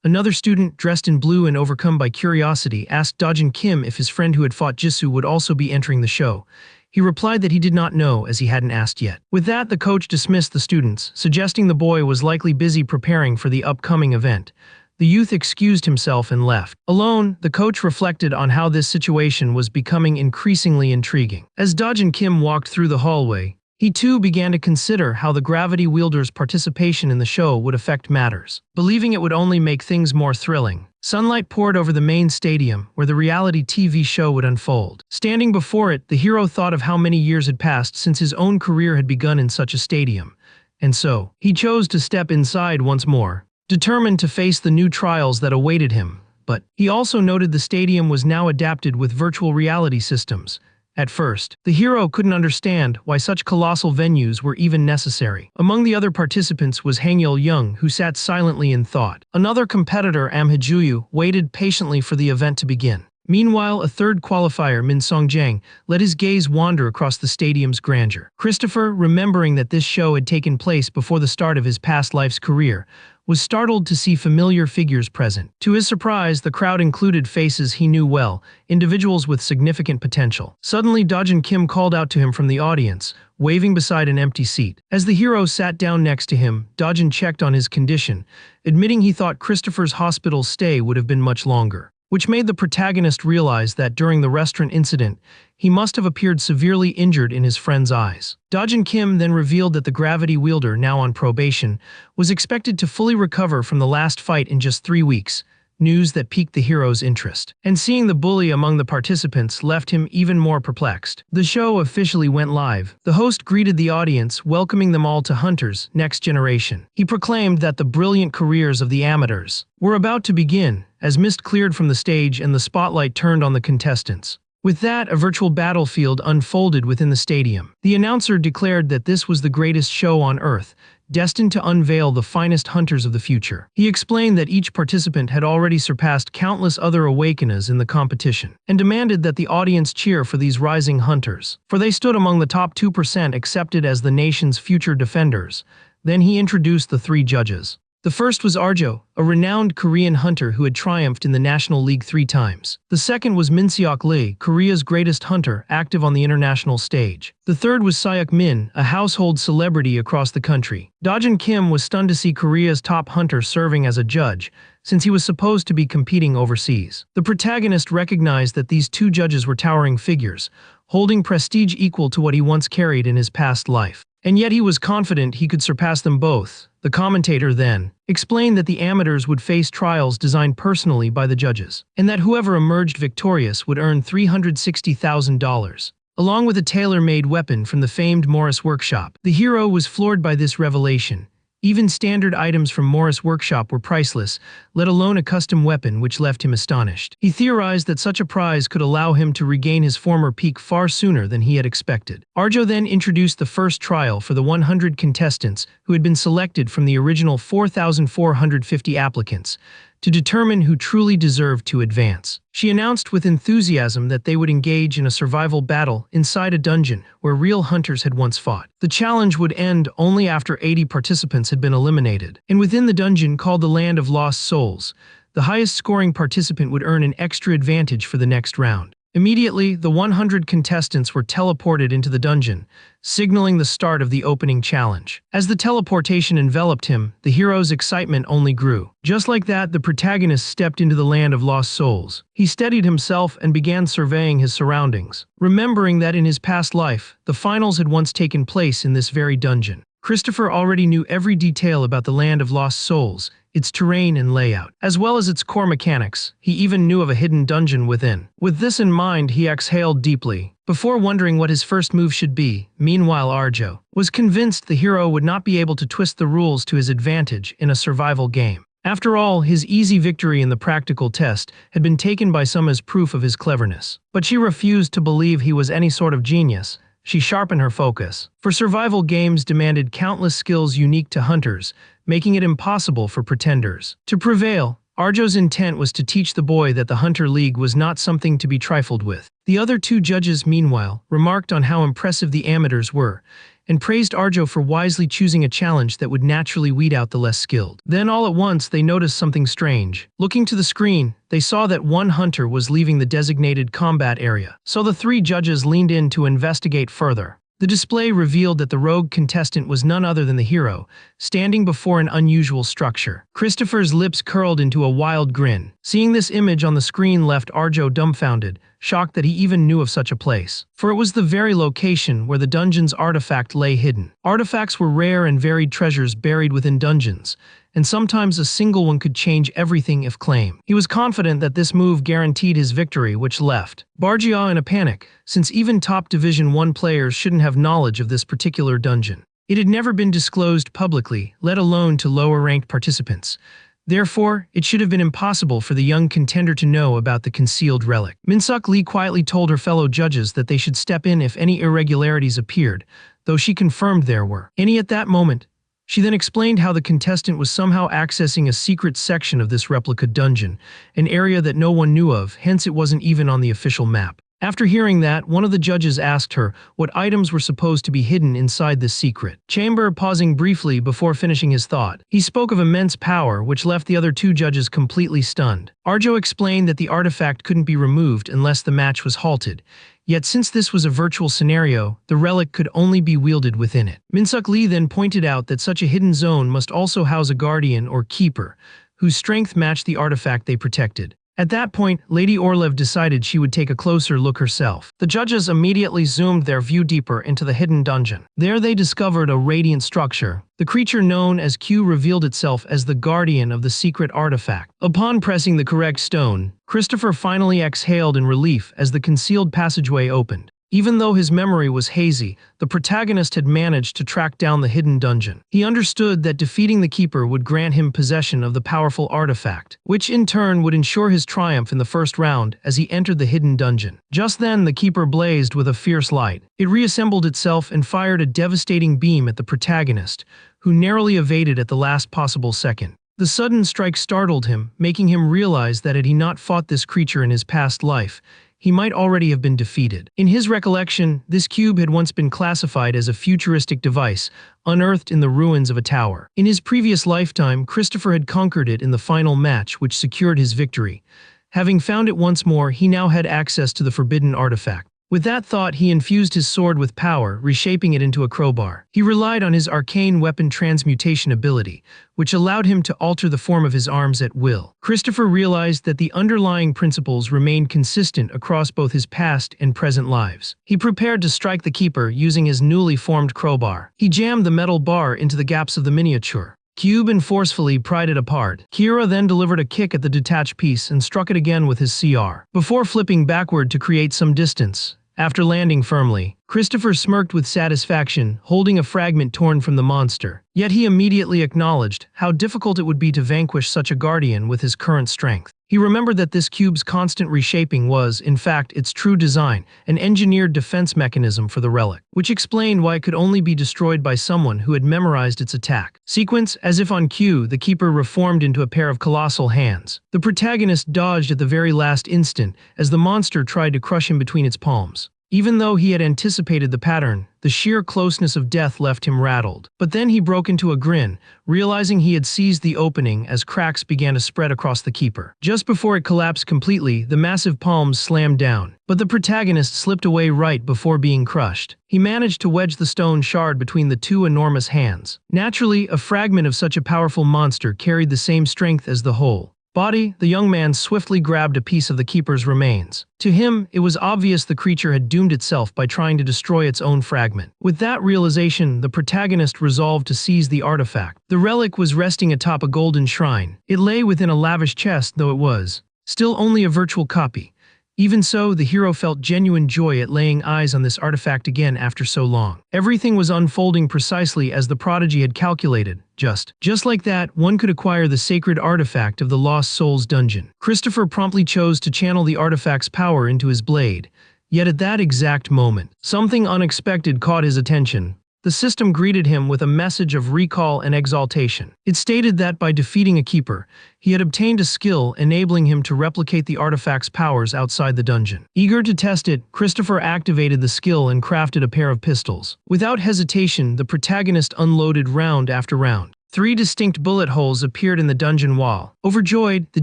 Another student, dressed in blue and overcome by curiosity, asked Dojin Kim if his friend who had fought Jisoo would also be entering the show. He replied that he did not know, as he hadn't asked yet. With that, the coach dismissed the students, suggesting the boy was likely busy preparing for the upcoming event. The youth excused himself and left. Alone, the coach reflected on how this situation was becoming increasingly intriguing. As Dojin Kim walked through the hallway, he too began to consider how the gravity wielder's participation in the show would affect matters. Believing it would only make things more thrilling, sunlight poured over the main stadium where the reality TV show would unfold. Standing before it, the hero thought of how many years had passed since his own career had begun in such a stadium. And so, he chose to step inside once more, determined to face the new trials that awaited him. But he also noted the stadium was now adapted with virtual reality systems. At first, the hero couldn't understand why such colossal venues were even necessary. Among the other participants was Hang Yul-young, who sat silently in thought. Another competitor, Am Hee-juyu, waited patiently for the event to begin. Meanwhile, a third qualifier, Min Song-jang, let his gaze wander across the stadium's grandeur. Christopher, remembering that this show had taken place before the start of his past life's career, was startled to see familiar figures present. To his surprise, the crowd included faces he knew well, individuals with significant potential. Suddenly, Dojin Kim called out to him from the audience, waving beside an empty seat. As the hero sat down next to him, Dojin checked on his condition, admitting he thought Christopher's hospital stay would have been much longer, which made the protagonist realize that during the restaurant incident, he must have appeared severely injured in his friend's eyes. Dojin Kim then revealed that the gravity wielder, now on probation, was expected to fully recover from the last fight in just 3 weeks, news that piqued the hero's interest. And seeing the bully among the participants left him even more perplexed. The show officially went live. The host greeted the audience, welcoming them all to Hunter's Next Generation. He proclaimed that the brilliant careers of the amateurs were about to begin, as mist cleared from the stage and the spotlight turned on the contestants. With that, a virtual battlefield unfolded within the stadium. The announcer declared that this was the greatest show on Earth, destined to unveil the finest hunters of the future. He explained that each participant had already surpassed countless other awakeners in the competition, and demanded that the audience cheer for these rising hunters, for they stood among the top 2% accepted as the nation's future defenders. Then he introduced the 3 judges. The first was Arjo, a renowned Korean hunter who had triumphed in the National League 3 times. The second was Min-seok Lee, Korea's greatest hunter, active on the international stage. The third was Seok Min, a household celebrity across the country. Dojin Kim was stunned to see Korea's top hunter serving as a judge, since he was supposed to be competing overseas. The protagonist recognized that these 2 judges were towering figures, holding prestige equal to what he once carried in his past life. And yet he was confident he could surpass them both. The commentator then explained that the amateurs would face trials designed personally by the judges, and that whoever emerged victorious would earn $360,000, along with a tailor-made weapon from the famed Morris Workshop. The hero was floored by this revelation. Even standard items from Morris Workshop were priceless, let alone a custom weapon, which left him astonished. He theorized that such a prize could allow him to regain his former peak far sooner than he had expected. Arjo then introduced the first trial for the 100 contestants who had been selected from the original 4,450 applicants. to determine who truly deserved to advance. She announced with enthusiasm that they would engage in a survival battle inside a dungeon where real hunters had once fought. The challenge would end only after 80 participants had been eliminated, and within the dungeon called the Land of Lost Souls, the highest scoring participant would earn an extra advantage for the next round. Immediately, the 100 contestants were teleported into the dungeon, signaling the start of the opening challenge. As the teleportation enveloped him, the hero's excitement only grew. Just like that, the protagonist stepped into the Land of Lost Souls. He steadied himself and began surveying his surroundings, remembering that in his past life, the finals had once taken place in this very dungeon. Christopher already knew every detail about the Land of Lost Souls, its terrain and layout, as well as its core mechanics. He even knew of a hidden dungeon within. With this in mind, he exhaled deeply, before wondering what his first move should be. Meanwhile, Arjo was convinced the hero would not be able to twist the rules to his advantage in a survival game. After all, his easy victory in the practical test had been taken by some as proof of his cleverness. But she refused to believe he was any sort of genius. She sharpened her focus. For survival games demanded countless skills unique to hunters, making it impossible for pretenders to prevail. Arjo's intent was to teach the boy that the Hunter League was not something to be trifled with. The other two judges, meanwhile, remarked on how impressive the amateurs were, and praised Arjo for wisely choosing a challenge that would naturally weed out the less skilled. Then all at once they noticed something strange. Looking to the screen, they saw that one hunter was leaving the designated combat area. So the three judges leaned in to investigate further. The display revealed that the rogue contestant was none other than the hero, standing before an unusual structure. Christopher's lips curled into a wild grin. Seeing this image on the screen left Arjo dumbfounded, shocked that he even knew of such a place. For it was the very location where the dungeon's artifact lay hidden. Artifacts were rare and varied treasures buried within dungeons, and sometimes a single one could change everything if claimed. He was confident that this move guaranteed his victory, which left Bargia in a panic, since even top Division 1 players shouldn't have knowledge of this particular dungeon. It had never been disclosed publicly, let alone to lower-ranked participants. Therefore, it should have been impossible for the young contender to know about the concealed relic. Min-Suk Lee quietly told her fellow judges that they should step in if any irregularities appeared, though she confirmed there were any at that moment. She then explained how the contestant was somehow accessing a secret section of this replica dungeon, an area that no one knew of, hence it wasn't even on the official map. After hearing that, one of the judges asked her what items were supposed to be hidden inside this secret chamber, pausing briefly before finishing his thought. He spoke of immense power, which left the other two judges completely stunned. Arjo explained that the artifact couldn't be removed unless the match was halted. Yet since this was a virtual scenario, the relic could only be wielded within it. Min-Suk Lee then pointed out that such a hidden zone must also house a guardian or keeper, whose strength matched the artifact they protected. At that point, Lady Orlev decided she would take a closer look herself. The judges immediately zoomed their view deeper into the hidden dungeon. There they discovered a radiant structure. The creature known as Q revealed itself as the guardian of the secret artifact. Upon pressing the correct stone, Christopher finally exhaled in relief as the concealed passageway opened. Even though his memory was hazy, the protagonist had managed to track down the hidden dungeon. He understood that defeating the keeper would grant him possession of the powerful artifact, which in turn would ensure his triumph in the first round as he entered the hidden dungeon. Just then, the keeper blazed with a fierce light. It reassembled itself and fired a devastating beam at the protagonist, who narrowly evaded at the last possible second. The sudden strike startled him, making him realize that had he not fought this creature in his past life, he might already have been defeated. In his recollection, this cube had once been classified as a futuristic device, unearthed in the ruins of a tower. In his previous lifetime, Christopher had conquered it in the final match, which secured his victory. Having found it once more, he now had access to the forbidden artifact. With that thought, he infused his sword with power, reshaping it into a crowbar. He relied on his arcane weapon transmutation ability, which allowed him to alter the form of his arms at will. Christopher realized that the underlying principles remained consistent across both his past and present lives. He prepared to strike the keeper using his newly formed crowbar. He jammed the metal bar into the gaps of the miniature cube and forcefully pried it apart. Kira then delivered a kick at the detached piece and struck it again with his CR, before flipping backward to create some distance. After landing firmly, Christopher smirked with satisfaction, holding a fragment torn from the monster. Yet he immediately acknowledged how difficult it would be to vanquish such a guardian with his current strength. He remembered that this cube's constant reshaping was, in fact, its true design, an engineered defense mechanism for the relic, which explained why it could only be destroyed by someone who had memorized its attack sequence. As if on cue, the keeper reformed into a pair of colossal hands. The protagonist dodged at the very last instant as the monster tried to crush him between its palms. Even though he had anticipated the pattern, the sheer closeness of death left him rattled. But then he broke into a grin, realizing he had seized the opening as cracks began to spread across the keeper. Just before it collapsed completely, the massive palms slammed down, but the protagonist slipped away right before being crushed. He managed to wedge the stone shard between the two enormous hands. Naturally, a fragment of such a powerful monster carried the same strength as the whole body. The young man swiftly grabbed a piece of the keeper's remains. To him, it was obvious the creature had doomed itself by trying to destroy its own fragment. With that realization, the protagonist resolved to seize the artifact. The relic was resting atop a golden shrine. It lay within a lavish chest, though it was still only a virtual copy. Even so, the hero felt genuine joy at laying eyes on this artifact again after so long. Everything was unfolding precisely as the prodigy had calculated. Just like that, one could acquire the sacred artifact of the Lost Souls dungeon. Christopher promptly chose to channel the artifact's power into his blade. Yet at that exact moment, something unexpected caught his attention. The system greeted him with a message of recall and exaltation. It stated that by defeating a keeper, he had obtained a skill enabling him to replicate the artifact's powers outside the dungeon. Eager to test it, Christopher activated the skill and crafted a pair of pistols. Without hesitation, the protagonist unloaded round after round. 3 distinct bullet holes appeared in the dungeon wall. Overjoyed, the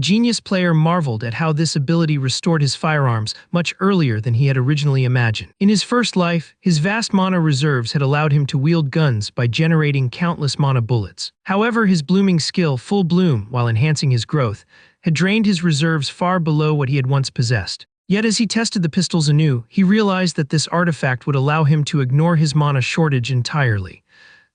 genius player marveled at how this ability restored his firearms much earlier than he had originally imagined. In his first life, his vast mana reserves had allowed him to wield guns by generating countless mana bullets. However, his blooming skill, Full Bloom, while enhancing his growth, had drained his reserves far below what he had once possessed. Yet as he tested the pistols anew, he realized that this artifact would allow him to ignore his mana shortage entirely.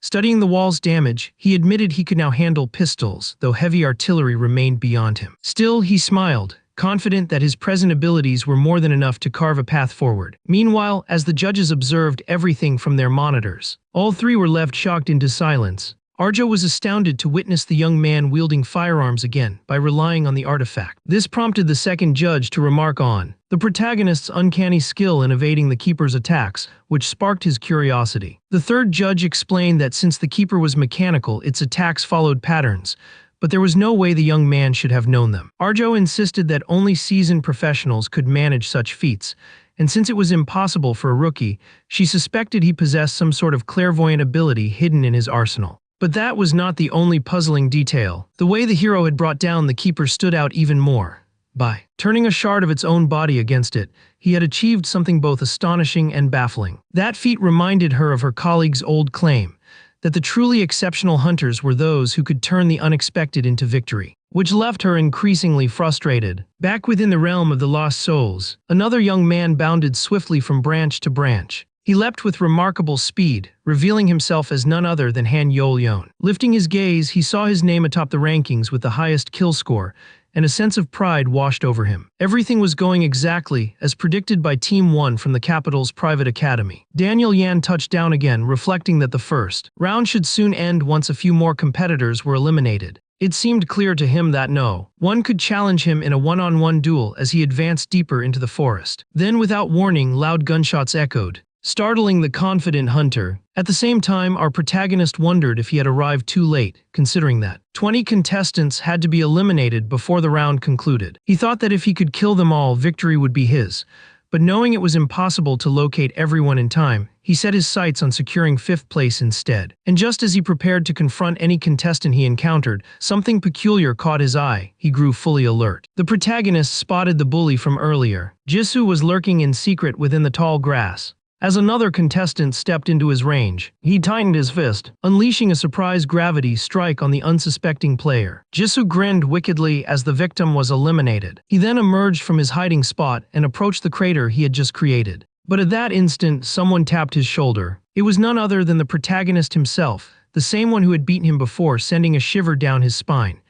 Studying the wall's damage, he admitted he could now handle pistols, though heavy artillery remained beyond him. Still, he smiled, confident that his present abilities were more than enough to carve a path forward. Meanwhile, as the judges observed everything from their monitors, all 3 were left shocked into silence. Arjo was astounded to witness the young man wielding firearms again by relying on the artifact. This prompted the second judge to remark on the protagonist's uncanny skill in evading the keeper's attacks, which sparked his curiosity. The third judge explained that since the keeper was mechanical, its attacks followed patterns, but there was no way the young man should have known them. Arjo insisted that only seasoned professionals could manage such feats, and since it was impossible for a rookie, she suspected he possessed some sort of clairvoyant ability hidden in his arsenal. But that was not the only puzzling detail. The way the hero had brought down the keeper stood out even more. By turning a shard of its own body against it, he had achieved something both astonishing and baffling. That feat reminded her of her colleague's old claim, that the truly exceptional hunters were those who could turn the unexpected into victory, which left her increasingly frustrated. Back within the realm of the Lost Souls, another young man bounded swiftly from branch to branch. He leapt with remarkable speed, revealing himself as none other than Han Yol-yeon. Lifting his gaze, he saw his name atop the rankings with the highest kill score, and a sense of pride washed over him. Everything was going exactly as predicted by Team 1 from the capital's private academy. Daniel Yan touched down again, reflecting that the first round should soon end once a few more competitors were eliminated. It seemed clear to him that no one could challenge him in a one-on-one duel as he advanced deeper into the forest. Then, without warning, loud gunshots echoed, startling the confident hunter. At the same time, our protagonist wondered if he had arrived too late, considering that 20 contestants had to be eliminated before the round concluded. He thought that if he could kill them all, victory would be his. But knowing it was impossible to locate everyone in time, he set his sights on securing 5th place instead. And just as he prepared to confront any contestant he encountered, something peculiar caught his eye. He grew fully alert. The protagonist spotted the bully from earlier. Jisoo was lurking in secret within the tall grass. As another contestant stepped into his range, he tightened his fist, unleashing a surprise gravity strike on the unsuspecting player. Jisoo grinned wickedly as the victim was eliminated. He then emerged from his hiding spot and approached the crater he had just created. But at that instant, someone tapped his shoulder. It was none other than the protagonist himself, the same one who had beaten him before, sending a shiver down his spine.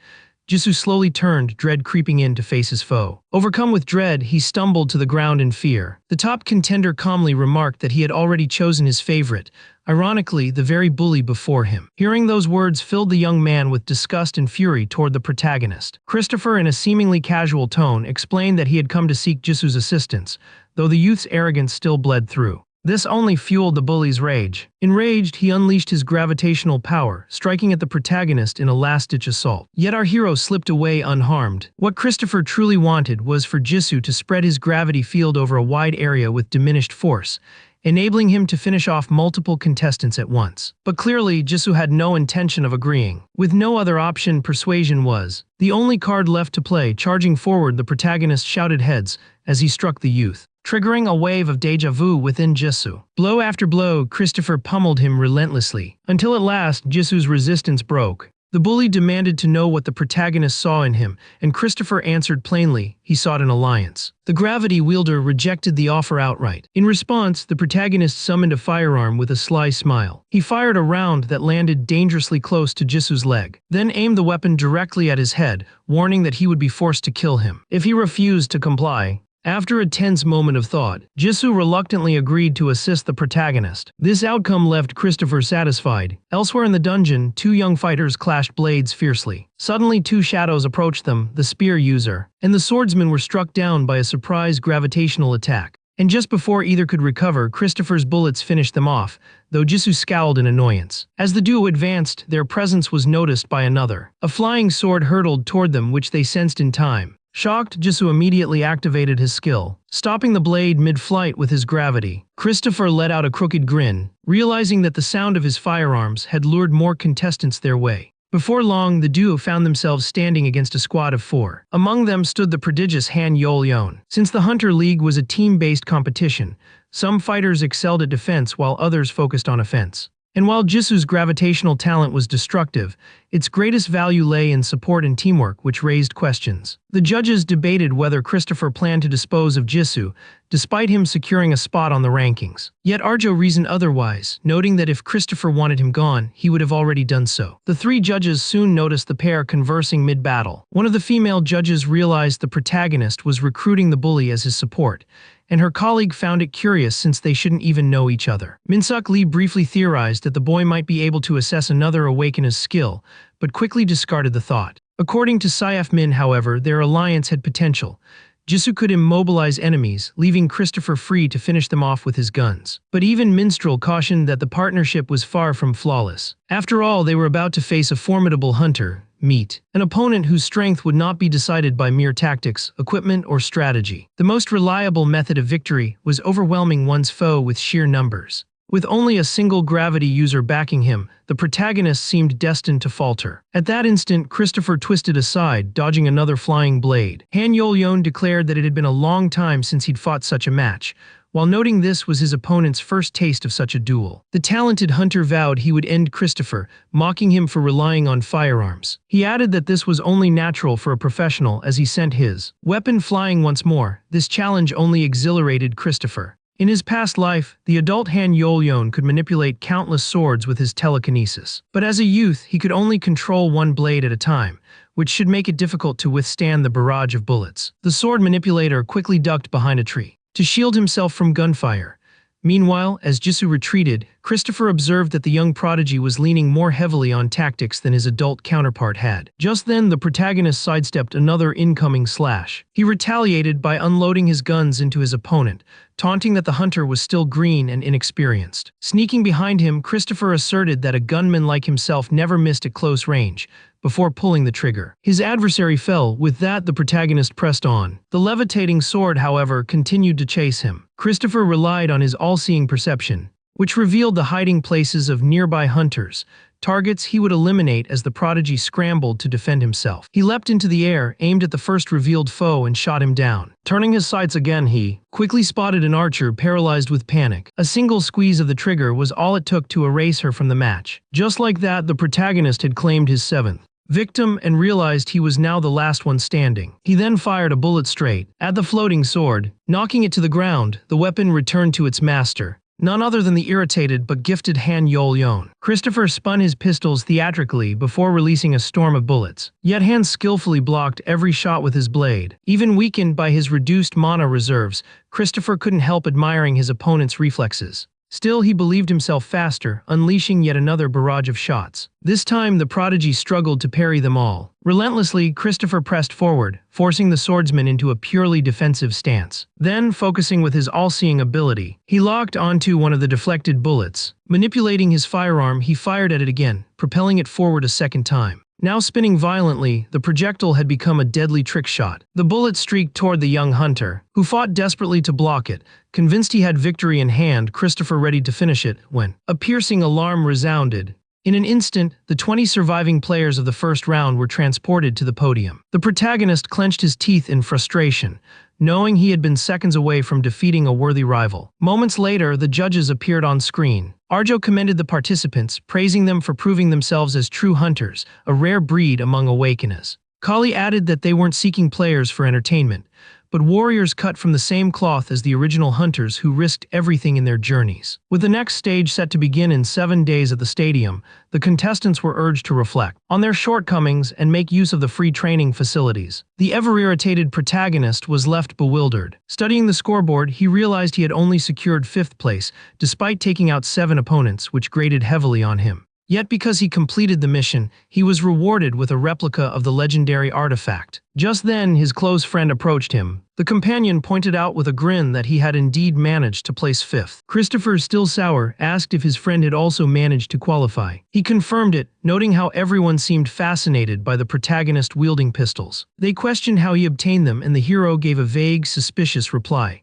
Jisoo slowly turned, dread creeping in to face his foe. Overcome with dread, he stumbled to the ground in fear. The top contender calmly remarked that he had already chosen his favorite, ironically, the very bully before him. Hearing those words filled the young man with disgust and fury toward the protagonist. Christopher, in a seemingly casual tone, explained that he had come to seek Jisoo's assistance, though the youth's arrogance still bled through. This only fueled the bully's rage. Enraged, he unleashed his gravitational power, striking at the protagonist in a last-ditch assault. Yet our hero slipped away unharmed. What Christopher truly wanted was for Jisoo to spread his gravity field over a wide area with diminished force, enabling him to finish off multiple contestants at once. But clearly, Jisoo had no intention of agreeing. With no other option, persuasion was the only card left to play. Charging forward, the protagonist shouted heads as he struck the youth, triggering a wave of deja vu within Jisoo. Blow after blow, Christopher pummeled him relentlessly, until at last Jisoo's resistance broke. The bully demanded to know what the protagonist saw in him, and Christopher answered plainly, he sought an alliance. The gravity wielder rejected the offer outright. In response, the protagonist summoned a firearm with a sly smile. He fired a round that landed dangerously close to Jisoo's leg, then aimed the weapon directly at his head, warning that he would be forced to kill him if he refused to comply. After a tense moment of thought, Jisoo reluctantly agreed to assist the protagonist. This outcome left Christopher satisfied. Elsewhere in the dungeon, two young fighters clashed blades fiercely. Suddenly, two shadows approached them, the spear user and the swordsman were struck down by a surprise gravitational attack. And just before either could recover, Christopher's bullets finished them off, though Jisoo scowled in annoyance. As the duo advanced, their presence was noticed by another. A flying sword hurtled toward them, which they sensed in time. Shocked, Jisoo immediately activated his skill, stopping the blade mid-flight with his gravity. Christopher let out a crooked grin, realizing that the sound of his firearms had lured more contestants their way. Before long, the duo found themselves standing against a squad of 4. Among them stood the prodigious Han Yol-yeon. Since the Hunter League was a team-based competition, some fighters excelled at defense while others focused on offense. And while Jisoo's gravitational talent was destructive, its greatest value lay in support and teamwork, which raised questions. The judges debated whether Christopher planned to dispose of Jisoo, despite him securing a spot on the rankings. Yet Arjo reasoned otherwise, noting that if Christopher wanted him gone, he would have already done so. The 3 judges soon noticed the pair conversing mid-battle. One of the female judges realized the protagonist was recruiting the bully as his support, and her colleague found it curious since they shouldn't even know each other. Min-suk Lee briefly theorized that the boy might be able to assess another awakener's skill, but quickly discarded the thought. According to Saif Min, however, their alliance had potential. Jisoo could immobilize enemies, leaving Christopher free to finish them off with his guns. But even Minstrel cautioned that the partnership was far from flawless. After all, they were about to face a formidable hunter, Meat, an opponent whose strength would not be decided by mere tactics, equipment, or strategy. The most reliable method of victory was overwhelming one's foe with sheer numbers. With only a single gravity user backing him, the protagonist seemed destined to falter. At that instant, Christopher twisted aside, dodging another flying blade. Han Yol-yeon declared that it had been a long time since he'd fought such a match, while noting this was his opponent's first taste of such a duel. The talented hunter vowed he would end Christopher, mocking him for relying on firearms. He added that this was only natural for a professional as he sent his weapon flying once more. This challenge only exhilarated Christopher. In his past life, the adult Han Yol-yeon could manipulate countless swords with his telekinesis. But as a youth, he could only control one blade at a time, which should make it difficult to withstand the barrage of bullets. The sword manipulator quickly ducked behind a tree to shield himself from gunfire. Meanwhile, as Jisoo retreated, Christopher observed that the young prodigy was leaning more heavily on tactics than his adult counterpart had. Just then, the protagonist sidestepped another incoming slash. He retaliated by unloading his guns into his opponent, taunting that the hunter was still green and inexperienced. Sneaking behind him, Christopher asserted that a gunman like himself never missed at close range, before pulling the trigger. His adversary fell. With that, the protagonist pressed on. The levitating sword, however, continued to chase him. Christopher relied on his all-seeing perception, which revealed the hiding places of nearby hunters, targets he would eliminate as the prodigy scrambled to defend himself. He leapt into the air, aimed at the first revealed foe, and shot him down. Turning his sights again, he quickly spotted an archer paralyzed with panic. A single squeeze of the trigger was all it took to erase her from the match. Just like that, the protagonist had claimed his 7th victim and realized he was now the last one standing. He then fired a bullet straight at the floating sword, knocking it to the ground. The weapon returned to its master, none other than the irritated but gifted Han Yol-yeon. Christopher spun his pistols theatrically before releasing a storm of bullets. Yet Han skillfully blocked every shot with his blade. Even weakened by his reduced mana reserves, Christopher couldn't help admiring his opponent's reflexes. Still, he believed himself faster, unleashing yet another barrage of shots. This time, the prodigy struggled to parry them all. Relentlessly, Christopher pressed forward, forcing the swordsman into a purely defensive stance. Then, focusing with his all-seeing ability, he locked onto one of the deflected bullets. Manipulating his firearm, he fired at it again, propelling it forward a second time. Now spinning violently, the projectile had become a deadly trick shot. The bullet streaked toward the young hunter, who fought desperately to block it. Convinced he had victory in hand, Christopher readied to finish it when a piercing alarm resounded. In an instant, the 20 surviving players of the first round were transported to the podium. The protagonist clenched his teeth in frustration, knowing he had been seconds away from defeating a worthy rival. Moments later, the judges appeared on screen. Arjo commended the participants, praising them for proving themselves as true hunters, a rare breed among awakeners. Kali added that they weren't seeking players for entertainment, but warriors cut from the same cloth as the original hunters who risked everything in their journeys. With the next stage set to begin in 7 days at the stadium, the contestants were urged to reflect on their shortcomings and make use of the free training facilities. The ever-irritated protagonist was left bewildered. Studying the scoreboard, he realized he had only secured 5th place, despite taking out 7 opponents, which grated heavily on him. Yet because he completed the mission, he was rewarded with a replica of the legendary artifact. Just then, his close friend approached him. The companion pointed out with a grin that he had indeed managed to place 5th. Christopher, still sour, asked if his friend had also managed to qualify. He confirmed it, noting how everyone seemed fascinated by the protagonist wielding pistols. They questioned how he obtained them, and the hero gave a vague, suspicious reply.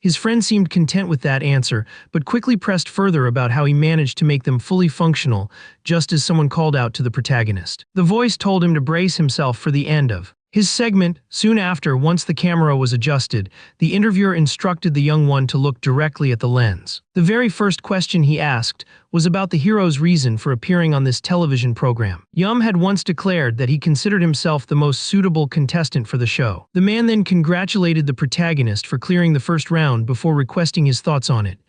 His friend seemed content with that answer, but quickly pressed further about how he managed to make them fully functional, just as someone called out to the protagonist. The voice told him to brace himself for the end of his segment. Soon after, once the camera was adjusted, the interviewer instructed the young one to look directly at the lens. The very first question he asked was about the hero's reason for appearing on this television program. Yum had once declared that he considered himself the most suitable contestant for the show. The man then congratulated the protagonist for clearing the first round before requesting his thoughts on it.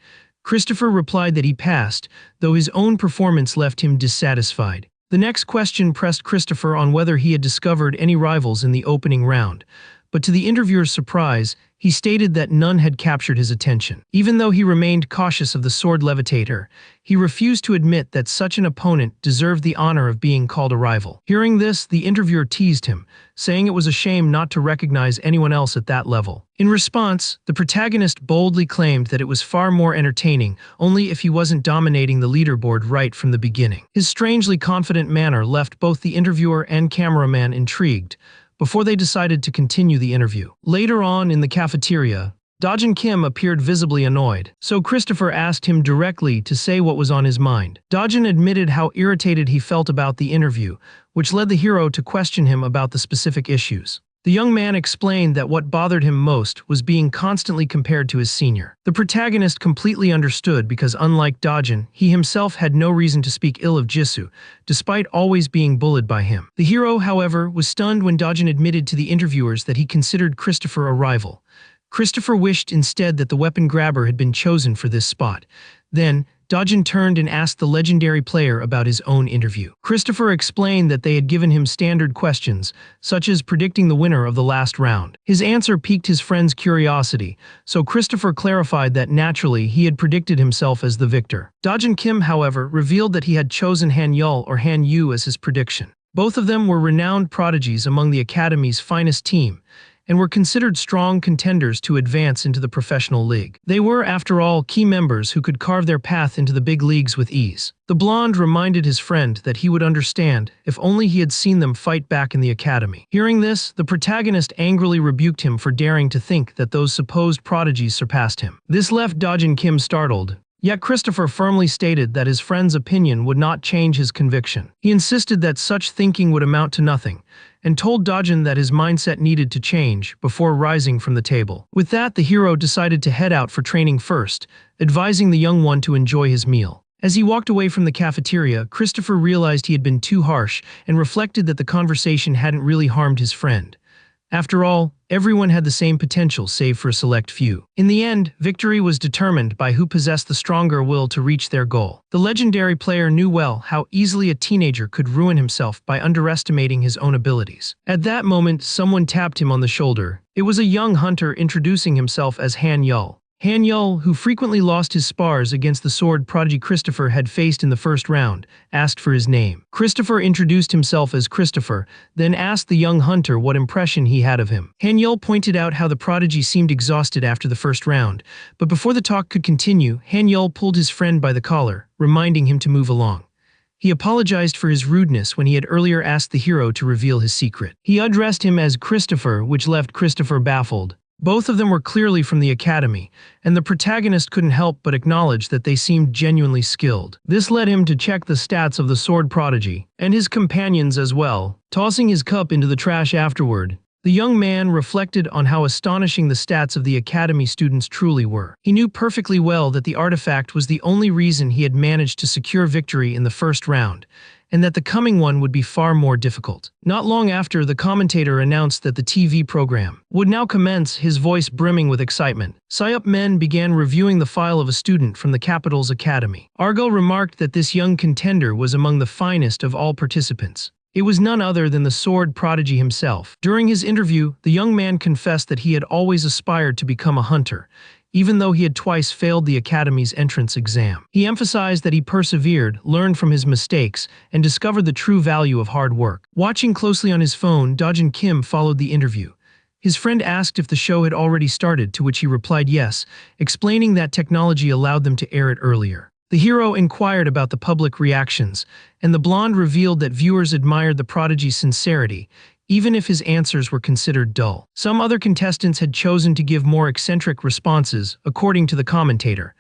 Christopher replied that he passed, though his own performance left him dissatisfied. The next question pressed Christopher on whether he had discovered any rivals in the opening round, but to the interviewer's surprise, he stated that none had captured his attention. Even though he remained cautious of the sword levitator, he refused to admit that such an opponent deserved the honor of being called a rival. Hearing this, the interviewer teased him, saying it was a shame not to recognize anyone else at that level. In response, the protagonist boldly claimed that it was far more entertaining, only if he wasn't dominating the leaderboard right from the beginning. His strangely confident manner left both the interviewer and cameraman intrigued, before they decided to continue the interview. Later on in the cafeteria, Dojin Kim appeared visibly annoyed, so Christopher asked him directly to say what was on his mind. Dojin admitted how irritated he felt about the interview, which led the hero to question him about the specific issues. The young man explained that what bothered him most was being constantly compared to his senior. The protagonist completely understood because, unlike Dojin, he himself had no reason to speak ill of Jisoo, despite always being bullied by him. The hero, however, was stunned when Dojin admitted to the interviewers that he considered Christopher a rival. Christopher wished instead that the weapon grabber had been chosen for this spot. Then, Dojin turned and asked the legendary player about his own interview. Christopher explained that they had given him standard questions, such as predicting the winner of the last round. His answer piqued his friend's curiosity, so Christopher clarified that naturally he had predicted himself as the victor. Dojin Kim, however, revealed that he had chosen Han Yul or Han Yu as his prediction. Both of them were renowned prodigies among the Academy's finest team, and were considered strong contenders to advance into the professional league. They were, after all, key members who could carve their path into the big leagues with ease. The blonde reminded his friend that he would understand if only he had seen them fight back in the academy. Hearing this, the protagonist angrily rebuked him for daring to think that those supposed prodigies surpassed him. This left Dojin Kim startled. Yet Christopher firmly stated that his friend's opinion would not change his conviction. He insisted that such thinking would amount to nothing, and told Dojin that his mindset needed to change before rising from the table. With that, the hero decided to head out for training first, advising the young one to enjoy his meal. As he walked away from the cafeteria, Christopher realized he had been too harsh and reflected that the conversation hadn't really harmed his friend. After all, everyone had the same potential save for a select few. In the end, victory was determined by who possessed the stronger will to reach their goal. The legendary player knew well how easily a teenager could ruin himself by underestimating his own abilities. At that moment, someone tapped him on the shoulder. It was a young hunter introducing himself as Han Yul. Han Yul, who frequently lost his spars against the sword prodigy Christopher had faced in the first round, asked for his name. Christopher introduced himself as Christopher, then asked the young hunter what impression he had of him. Han Yul pointed out how the prodigy seemed exhausted after the first round, but before the talk could continue, Han Yul pulled his friend by the collar, reminding him to move along. He apologized for his rudeness when he had earlier asked the hero to reveal his secret. He addressed him as Christopher, which left Christopher baffled. Both of them were clearly from the academy, and the protagonist couldn't help but acknowledge that they seemed genuinely skilled. This led him to check the stats of the sword prodigy, and his companions as well. Tossing his cup into the trash afterward, the young man reflected on how astonishing the stats of the academy students truly were. He knew perfectly well that the artifact was the only reason he had managed to secure victory in the first round, and that the coming one would be far more difficult. Not long after, the commentator announced that the TV program would now commence, his voice brimming with excitement. Psy-Up men began reviewing the file of a student from the capital's academy. Argo remarked that this young contender was among the finest of all participants. It was none other than the sword prodigy himself. During his interview, the young man confessed that he had always aspired to become a hunter, even though he had twice failed the Academy's entrance exam. He emphasized that he persevered, learned from his mistakes, and discovered the true value of hard work. Watching closely on his phone, Dojin Kim followed the interview. His friend asked if the show had already started, to which he replied yes, explaining that technology allowed them to air it earlier. The hero inquired about the public reactions, and the blonde revealed that viewers admired the prodigy's sincerity, even if his answers were considered dull. Some other contestants had chosen to give more eccentric responses, according to the commentator.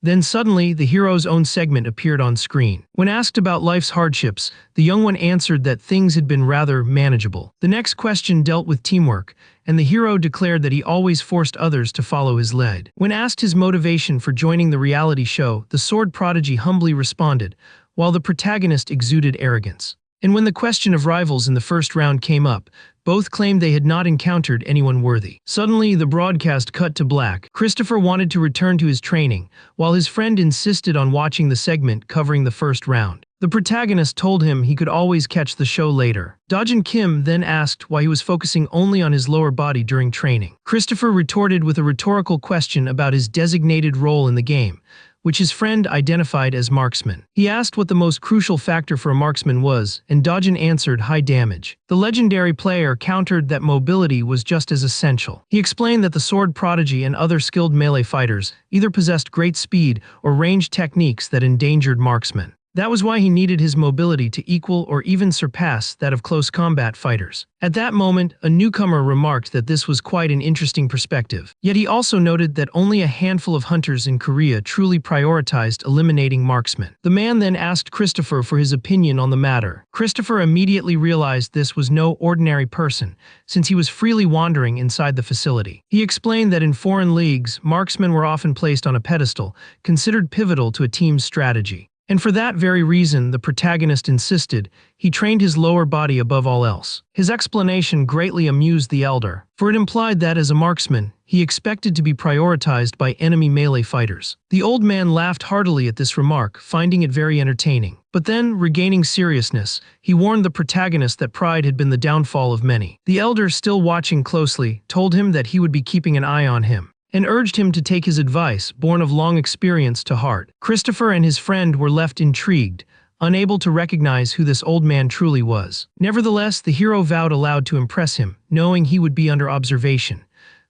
Then suddenly, the hero's own segment appeared on screen. When asked about life's hardships, the young one answered that things had been rather manageable. The next question dealt with teamwork, and the hero declared that he always forced others to follow his lead. When asked his motivation for joining the reality show, the sword prodigy humbly responded, while the protagonist exuded arrogance. And when the question of rivals in the first round came up, both claimed they had not encountered anyone worthy. Suddenly, the broadcast cut to black. Christopher wanted to return to his training, while his friend insisted on watching the segment covering the first round. The protagonist told him he could always catch the show later. Dojin Kim then asked why he was focusing only on his lower body during training. Christopher retorted with a rhetorical question about his designated role in the game, which his friend identified as marksman. He asked what the most crucial factor for a marksman was, and Dojin answered high damage. The legendary player countered that mobility was just as essential. He explained that the sword prodigy and other skilled melee fighters either possessed great speed or ranged techniques that endangered marksmen. That was why he needed his mobility to equal or even surpass that of close combat fighters. At that moment, a newcomer remarked that this was quite an interesting perspective. Yet he also noted that only a handful of hunters in Korea truly prioritized eliminating marksmen. The man then asked Christopher for his opinion on the matter. Christopher immediately realized this was no ordinary person, since he was freely wandering inside the facility. He explained that in foreign leagues, marksmen were often placed on a pedestal, considered pivotal to a team's strategy. And for that very reason, the protagonist insisted, he trained his lower body above all else. His explanation greatly amused the elder, for it implied that as a marksman, he expected to be prioritized by enemy melee fighters. The old man laughed heartily at this remark, finding it very entertaining. But then, regaining seriousness, he warned the protagonist that pride had been the downfall of many. The elder, still watching closely, told him that he would be keeping an eye on him, and urged him to take his advice, born of long experience, to heart. Christopher and his friend were left intrigued, unable to recognize who this old man truly was. Nevertheless, the hero vowed aloud to impress him, knowing he would be under observation.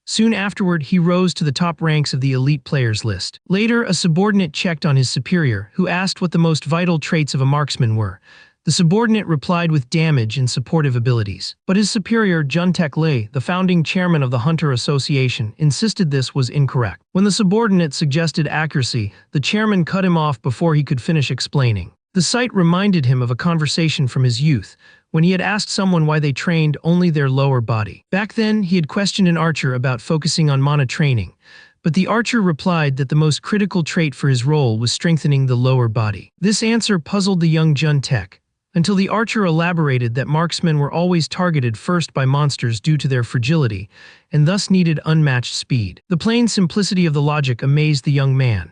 Soon afterward, he rose to the top ranks of the elite players list. Later, a subordinate checked on his superior, who asked what the most vital traits of a marksman were. The subordinate replied with damage and supportive abilities. But his superior, Juntek Lee, the founding chairman of the Hunter Association, insisted this was incorrect. When the subordinate suggested accuracy, the chairman cut him off before he could finish explaining. The sight reminded him of a conversation from his youth, when he had asked someone why they trained only their lower body. Back then, he had questioned an archer about focusing on mana training, but the archer replied that the most critical trait for his role was strengthening the lower body. This answer puzzled the young Juntek, until the archer elaborated that marksmen were always targeted first by monsters due to their fragility, and thus needed unmatched speed. The plain simplicity of the logic amazed the young man.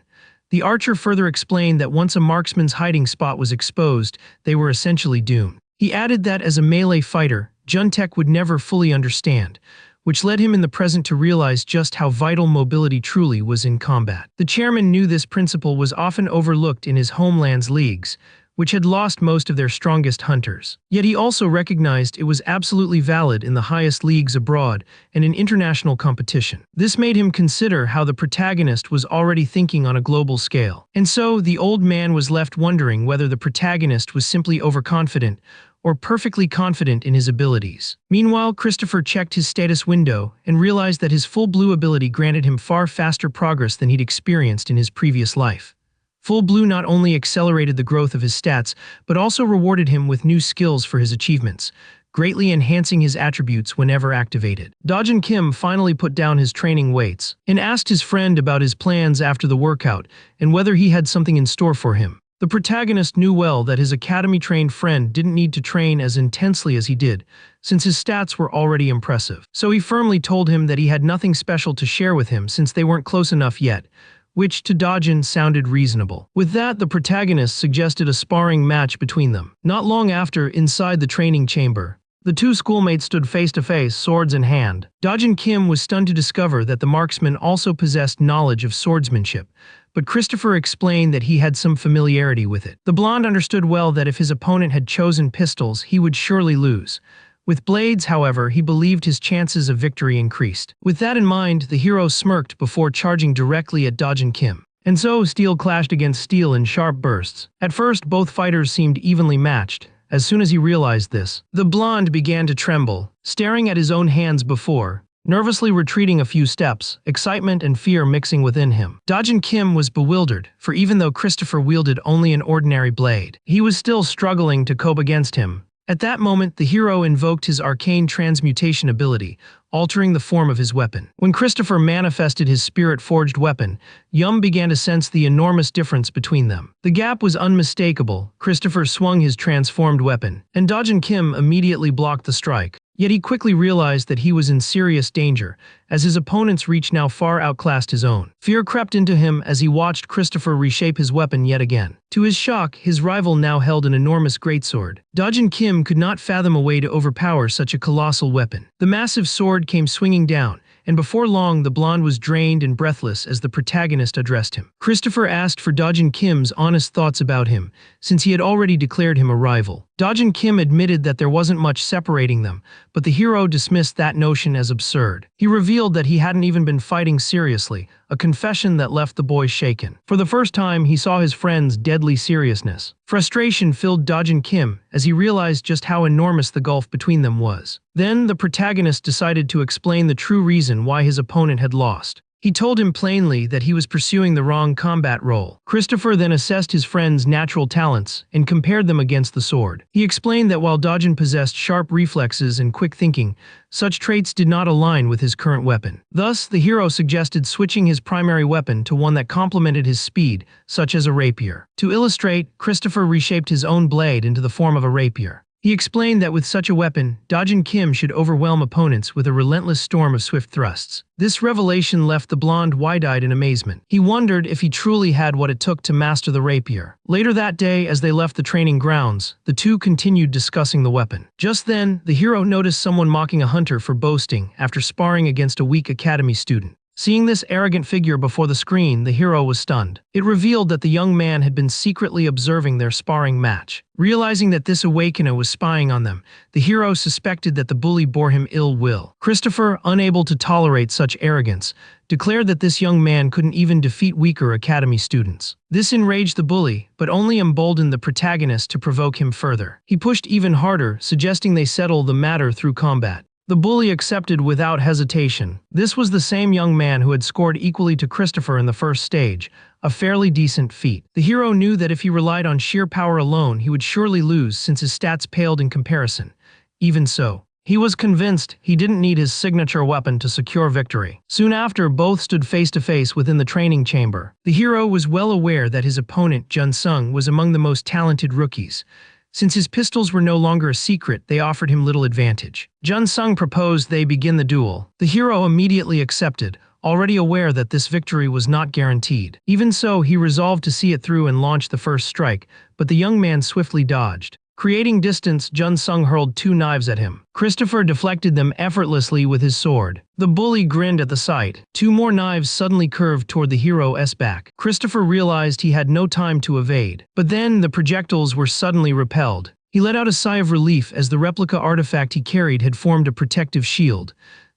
The archer further explained that once a marksman's hiding spot was exposed, they were essentially doomed. He added that as a melee fighter, Juntek would never fully understand, which led him in the present to realize just how vital mobility truly was in combat. The chairman knew this principle was often overlooked in his homeland's leagues, which had lost most of their strongest hunters. Yet he also recognized it was absolutely valid in the highest leagues abroad and in international competition. This made him consider how the protagonist was already thinking on a global scale. And so, the old man was left wondering whether the protagonist was simply overconfident or perfectly confident in his abilities. Meanwhile, Christopher checked his status window and realized that his full blue ability granted him far faster progress than he'd experienced in his previous life. Full blue not only accelerated the growth of his stats, but also rewarded him with new skills for his achievements, greatly enhancing his attributes whenever activated. Dojin Kim finally put down his training weights and asked his friend about his plans after the workout and whether he had something in store for him. The protagonist knew well that his academy-trained friend didn't need to train as intensely as he did, since his stats were already impressive. So he firmly told him that he had nothing special to share with him since they weren't close enough yet, which to Dojin sounded reasonable. With that, the protagonist suggested a sparring match between them. Not long after, inside the training chamber, the two schoolmates stood face to face, swords in hand. Dojin Kim was stunned to discover that the marksman also possessed knowledge of swordsmanship, but Christopher explained that he had some familiarity with it. The blonde understood well that if his opponent had chosen pistols, he would surely lose. With blades, however, he believed his chances of victory increased. With that in mind, the hero smirked before charging directly at Dojin Kim. And so, steel clashed against steel in sharp bursts. At first, both fighters seemed evenly matched. As soon as he realized this, the blonde began to tremble, staring at his own hands before, nervously retreating a few steps, excitement and fear mixing within him. Dojin Kim was bewildered, for even though Christopher wielded only an ordinary blade, he was still struggling to cope against him. At that moment, the hero invoked his arcane transmutation ability, altering the form of his weapon. When Christopher manifested his spirit-forged weapon, Yum began to sense the enormous difference between them. The gap was unmistakable. Christopher swung his transformed weapon, and Dojin Kim immediately blocked the strike. Yet he quickly realized that he was in serious danger, as his opponent's reach now far outclassed his own. Fear crept into him as he watched Christopher reshape his weapon yet again. To his shock, his rival now held an enormous greatsword. Dojin Kim could not fathom a way to overpower such a colossal weapon. The massive sword came swinging down, and before long the blonde was drained and breathless as the protagonist addressed him. Christopher asked for Dojin Kim's honest thoughts about him, since he had already declared him a rival. Dojin Kim admitted that there wasn't much separating them, but the hero dismissed that notion as absurd. He revealed that he hadn't even been fighting seriously, a confession that left the boy shaken. For the first time, he saw his friend's deadly seriousness. Frustration filled Dojin Kim as he realized just how enormous the gulf between them was. Then, the protagonist decided to explain the true reason why his opponent had lost. He told him plainly that he was pursuing the wrong combat role. Christopher then assessed his friend's natural talents and compared them against the sword. He explained that while Dojin possessed sharp reflexes and quick thinking, such traits did not align with his current weapon. Thus, the hero suggested switching his primary weapon to one that complemented his speed, such as a rapier. To illustrate, Christopher reshaped his own blade into the form of a rapier. He explained that with such a weapon, Dojin Kim should overwhelm opponents with a relentless storm of swift thrusts. This revelation left the blonde wide-eyed in amazement. He wondered if he truly had what it took to master the rapier. Later that day, as they left the training grounds, the two continued discussing the weapon. Just then, the hero noticed someone mocking a hunter for boasting after sparring against a weak academy student. Seeing this arrogant figure before the screen, the hero was stunned. It revealed that the young man had been secretly observing their sparring match. Realizing that this awakener was spying on them, the hero suspected that the bully bore him ill will. Christopher, unable to tolerate such arrogance, declared that this young man couldn't even defeat weaker academy students. This enraged the bully, but only emboldened the protagonist to provoke him further. He pushed even harder, suggesting they settle the matter through combat. The bully accepted without hesitation. This was the same young man who had scored equally to Christopher in the first stage, a fairly decent feat. The hero knew that if he relied on sheer power alone, he would surely lose since his stats paled in comparison. Even so, he was convinced he didn't need his signature weapon to secure victory. Soon after, both stood face to face within the training chamber. The hero was well aware that his opponent, Jun Sung, was among the most talented rookies. Since his pistols were no longer a secret, they offered him little advantage. Jun Sung proposed they begin the duel. The hero immediately accepted, already aware that this victory was not guaranteed. Even so, he resolved to see it through and launch the first strike, but the young man swiftly dodged. Creating distance, Jun Sung hurled 2 knives at him. Christopher deflected them effortlessly with his sword. The bully grinned at the sight. 2 more knives suddenly curved toward the hero's back. Christopher realized he had no time to evade. But then the projectiles were suddenly repelled. He let out a sigh of relief as the replica artifact he carried had formed a protective shield.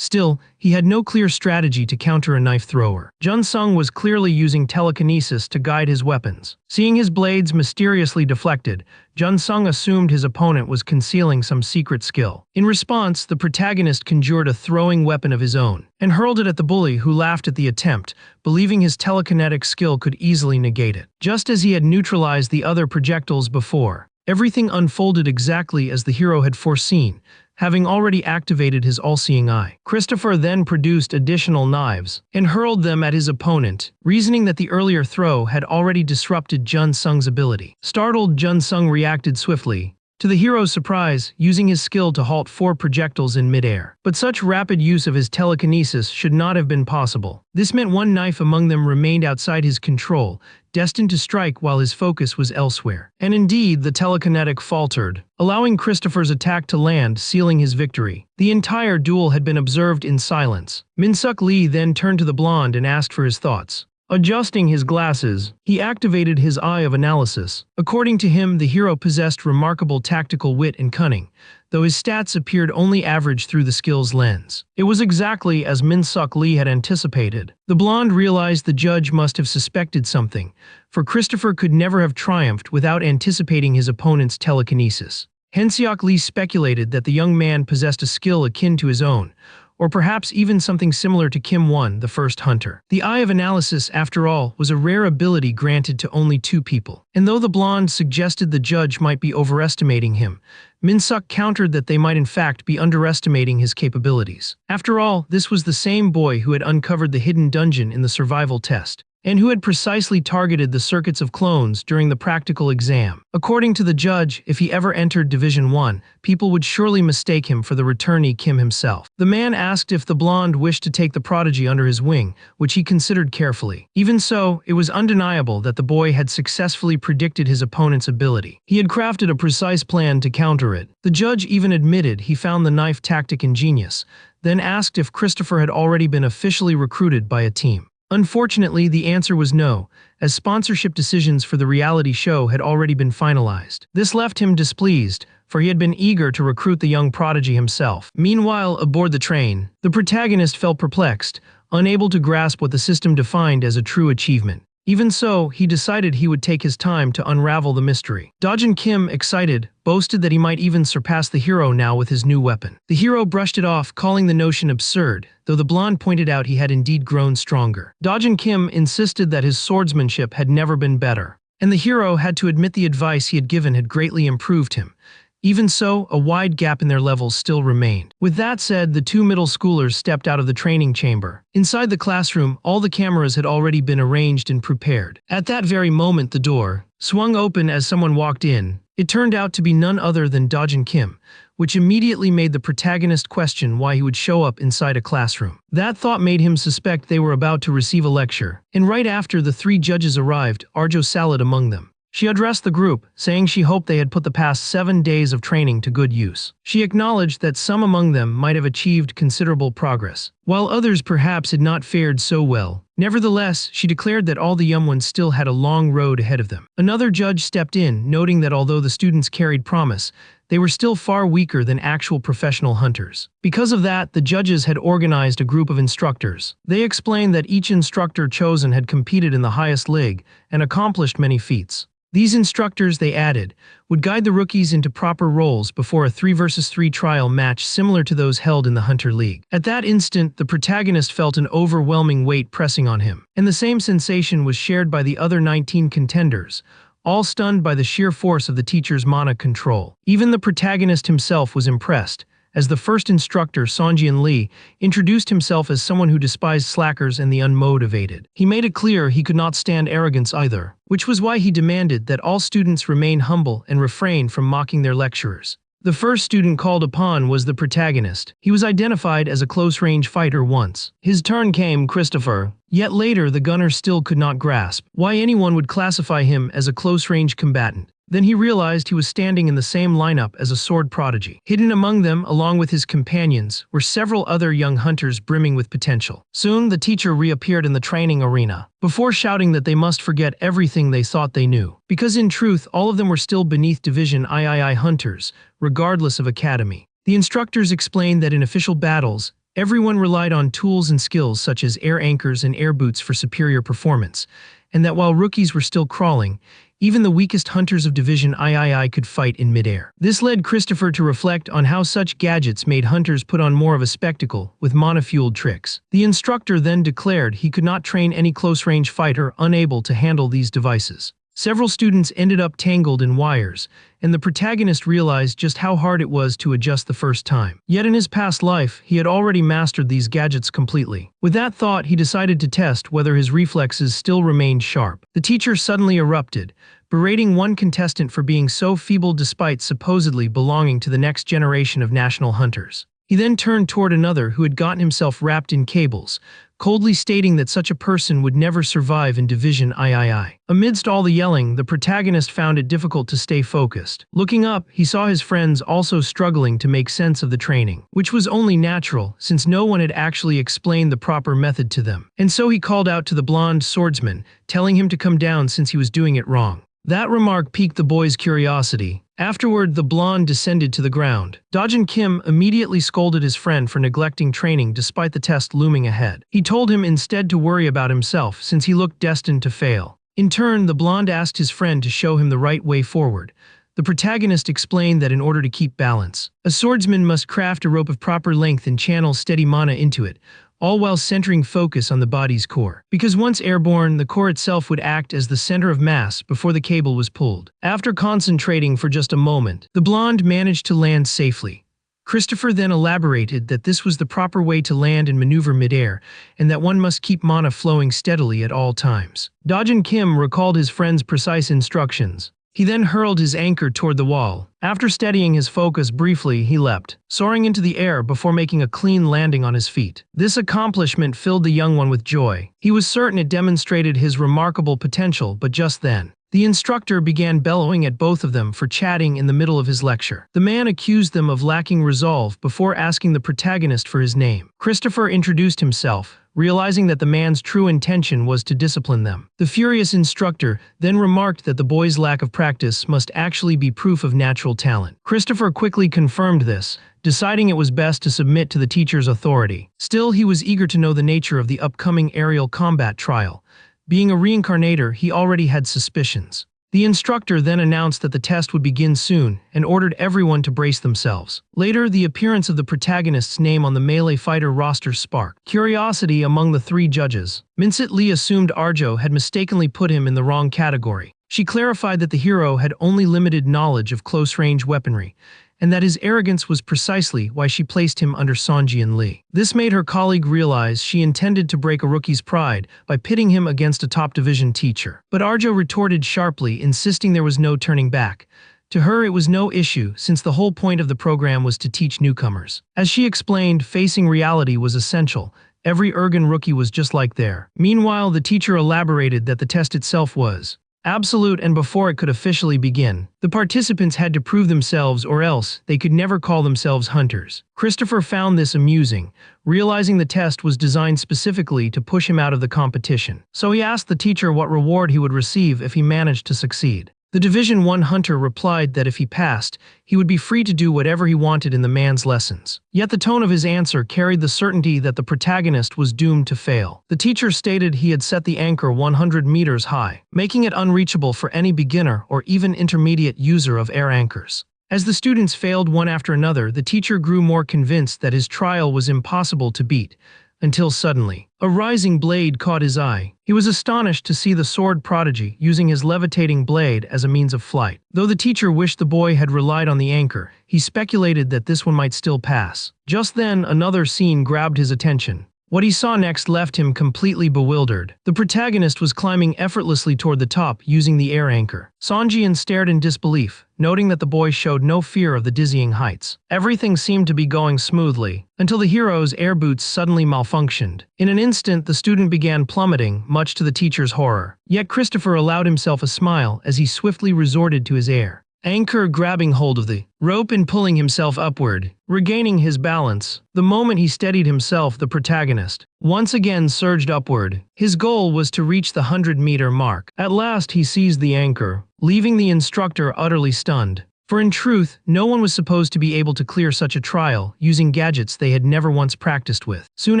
Still, he had no clear strategy to counter a knife thrower. Jun Sung was clearly using telekinesis to guide his weapons. Seeing his blades mysteriously deflected, Jun Sung assumed his opponent was concealing some secret skill. In response, the protagonist conjured a throwing weapon of his own and hurled it at the bully, who laughed at the attempt, believing his telekinetic skill could easily negate it. Just as he had neutralized the other projectiles before, everything unfolded exactly as the hero had foreseen, having already activated his all-seeing eye. Christopher then produced additional knives and hurled them at his opponent, reasoning that the earlier throw had already disrupted Jun Sung's ability. Startled, Jun Sung reacted swiftly, to the hero's surprise, using his skill to halt 4 projectiles in midair. But such rapid use of his telekinesis should not have been possible. This meant 1 knife among them remained outside his control, destined to strike while his focus was elsewhere. And indeed, the telekinetic faltered, allowing Christopher's attack to land, sealing his victory. The entire duel had been observed in silence. Min-suk Lee then turned to the blonde and asked for his thoughts. Adjusting his glasses, he activated his eye of analysis. According to him, the hero possessed remarkable tactical wit and cunning, though his stats appeared only average through the skill's lens. It was exactly as Min-suk Lee had anticipated. The blonde realized the judge must have suspected something, for Christopher could never have triumphed without anticipating his opponent's telekinesis. Hyun-seok Lee speculated that the young man possessed a skill akin to his own, or perhaps even something similar to Kim Won, the first hunter. The Eye of Analysis, after all, was a rare ability granted to only 2 people. And though the blonde suggested the judge might be overestimating him, Min-suk countered that they might in fact be underestimating his capabilities. After all, this was the same boy who had uncovered the hidden dungeon in the survival test, and who had precisely targeted the circuits of clones during the practical exam. According to the judge, if he ever entered Division 1, people would surely mistake him for the returnee Kim himself. The man asked if the blonde wished to take the prodigy under his wing, which he considered carefully. Even so, it was undeniable that the boy had successfully predicted his opponent's ability. He had crafted a precise plan to counter it. The judge even admitted he found the knife tactic ingenious, then asked if Christopher had already been officially recruited by a team. Unfortunately, the answer was no, as sponsorship decisions for the reality show had already been finalized. This left him displeased, for he had been eager to recruit the young prodigy himself. Meanwhile, aboard the train, the protagonist felt perplexed, unable to grasp what the system defined as a true achievement. Even so, he decided he would take his time to unravel the mystery. Dojin Kim, excited, boasted that he might even surpass the hero now with his new weapon. The hero brushed it off, calling the notion absurd, though the blonde pointed out he had indeed grown stronger. Dojin Kim insisted that his swordsmanship had never been better, and the hero had to admit the advice he had given had greatly improved him. Even so, a wide gap in their levels still remained. With that said, the 2 middle schoolers stepped out of the training chamber. Inside the classroom, all the cameras had already been arranged and prepared. At that very moment, the door swung open as someone walked in. It turned out to be none other than Dojin Kim, which immediately made the protagonist question why he would show up inside a classroom. That thought made him suspect they were about to receive a lecture. And right after the 3 judges arrived, Arjo Salad among them. She addressed the group, saying she hoped they had put the past 7 days of training to good use. She acknowledged that some among them might have achieved considerable progress, while others perhaps had not fared so well. Nevertheless, she declared that all the young ones still had a long road ahead of them. Another judge stepped in, noting that although the students carried promise, they were still far weaker than actual professional hunters. Because of that, the judges had organized a group of instructors. They explained that each instructor chosen had competed in the highest league and accomplished many feats. These instructors, they added, would guide the rookies into proper roles before a 3 versus 3 trial match similar to those held in the Hunter League. At that instant, the protagonist felt an overwhelming weight pressing on him, and the same sensation was shared by the other 19 contenders, all stunned by the sheer force of the teacher's mana control. Even the protagonist himself was impressed, as the first instructor, Sonjian Lee, introduced himself as someone who despised slackers and the unmotivated. He made it clear he could not stand arrogance either, which was why he demanded that all students remain humble and refrain from mocking their lecturers. The first student called upon was the protagonist. He was identified as a close-range fighter once. His turn came, Christopher. Yet later, the gunner still could not grasp why anyone would classify him as a close-range combatant. Then he realized he was standing in the same lineup as a sword prodigy. Hidden among them, along with his companions, were several other young hunters brimming with potential. Soon, the teacher reappeared in the training arena, before shouting that they must forget everything they thought they knew. Because in truth, all of them were still beneath Division III hunters, regardless of academy. The instructors explained that in official battles, everyone relied on tools and skills such as air anchors and air boots for superior performance, and that while rookies were still crawling, even the weakest hunters of Division III could fight in midair. This led Christopher to reflect on how such gadgets made hunters put on more of a spectacle with monofueled tricks. The instructor then declared he could not train any close-range fighter unable to handle these devices. Several students ended up tangled in wires, and the protagonist realized just how hard it was to adjust the first time. Yet in his past life, he had already mastered these gadgets completely. With that thought, he decided to test whether his reflexes still remained sharp. The teacher suddenly erupted, berating one contestant for being so feeble despite supposedly belonging to the next generation of national hunters. He then turned toward another who had gotten himself wrapped in cables, coldly stating that such a person would never survive in Division III. Amidst all the yelling, the protagonist found it difficult to stay focused. Looking up, he saw his friends also struggling to make sense of the training, which was only natural since no one had actually explained the proper method to them. And so he called out to the blonde swordsman, telling him to come down since he was doing it wrong. That remark piqued the boy's curiosity. Afterward, the blonde descended to the ground. Dojin Kim immediately scolded his friend for neglecting training despite the test looming ahead. He told him instead to worry about himself since he looked destined to fail. In turn, the blonde asked his friend to show him the right way forward. The protagonist explained that in order to keep balance, a swordsman must craft a rope of proper length and channel steady mana into it, all while centering focus on the body's core. Because once airborne, the core itself would act as the center of mass before the cable was pulled. After concentrating for just a moment, the blonde managed to land safely. Christopher then elaborated that this was the proper way to land and maneuver midair, and that one must keep mana flowing steadily at all times. Dojin Kim recalled his friend's precise instructions. He then hurled his anchor toward the wall. After steadying his focus briefly, he leapt, soaring into the air before making a clean landing on his feet. This accomplishment filled the young one with joy. He was certain it demonstrated his remarkable potential, but just then, the instructor began bellowing at both of them for chatting in the middle of his lecture. The man accused them of lacking resolve before asking the protagonist for his name. Christopher introduced himself, realizing that the man's true intention was to discipline them. The furious instructor then remarked that the boy's lack of practice must actually be proof of natural talent. Christopher quickly confirmed this, deciding it was best to submit to the teacher's authority. Still, he was eager to know the nature of the upcoming aerial combat trial. Being a reincarnator, he already had suspicions. The instructor then announced that the test would begin soon and ordered everyone to brace themselves. Later, the appearance of the protagonist's name on the melee fighter roster sparked curiosity among the three judges. Minsit Lee assumed Arjo had mistakenly put him in the wrong category. She clarified that the hero had only limited knowledge of close-range weaponry, and that his arrogance was precisely why she placed him under Sonjian Lee. This made her colleague realize she intended to break a rookie's pride by pitting him against a top-division teacher. But Arjo retorted sharply, insisting there was no turning back. To her, it was no issue, since the whole point of the program was to teach newcomers. As she explained, facing reality was essential. Every Ergen rookie was just like there. Meanwhile, the teacher elaborated that the test itself was absolute, and before it could officially begin, the participants had to prove themselves or else they could never call themselves hunters. Christopher found this amusing, realizing the test was designed specifically to push him out of the competition. So he asked the teacher what reward he would receive if he managed to succeed. The Division I hunter replied that if he passed, he would be free to do whatever he wanted in the man's lessons. Yet the tone of his answer carried the certainty that the protagonist was doomed to fail. The teacher stated he had set the anchor 100 meters high, making it unreachable for any beginner or even intermediate user of air anchors. As the students failed one after another, the teacher grew more convinced that his trial was impossible to beat. until suddenly, a rising blade caught his eye. He was astonished to see the sword prodigy using his levitating blade as a means of flight. Though the teacher wished the boy had relied on the anchor, he speculated that this one might still pass. Just then, another scene grabbed his attention. What he saw next left him completely bewildered. The protagonist was climbing effortlessly toward the top using the air anchor. Sanjian stared in disbelief, noting that the boy showed no fear of the dizzying heights. Everything seemed to be going smoothly, until the hero's air boots suddenly malfunctioned. In an instant, the student began plummeting, much to the teacher's horror. Yet Christopher allowed himself a smile as he swiftly resorted to his air anchor, grabbing hold of the rope and pulling himself upward, regaining his balance. The moment he steadied himself, the protagonist once again surged upward. His goal was to reach the 100-meter mark. At last, he seized the anchor, leaving the instructor utterly stunned. For in truth, no one was supposed to be able to clear such a trial using gadgets they had never once practiced with. Soon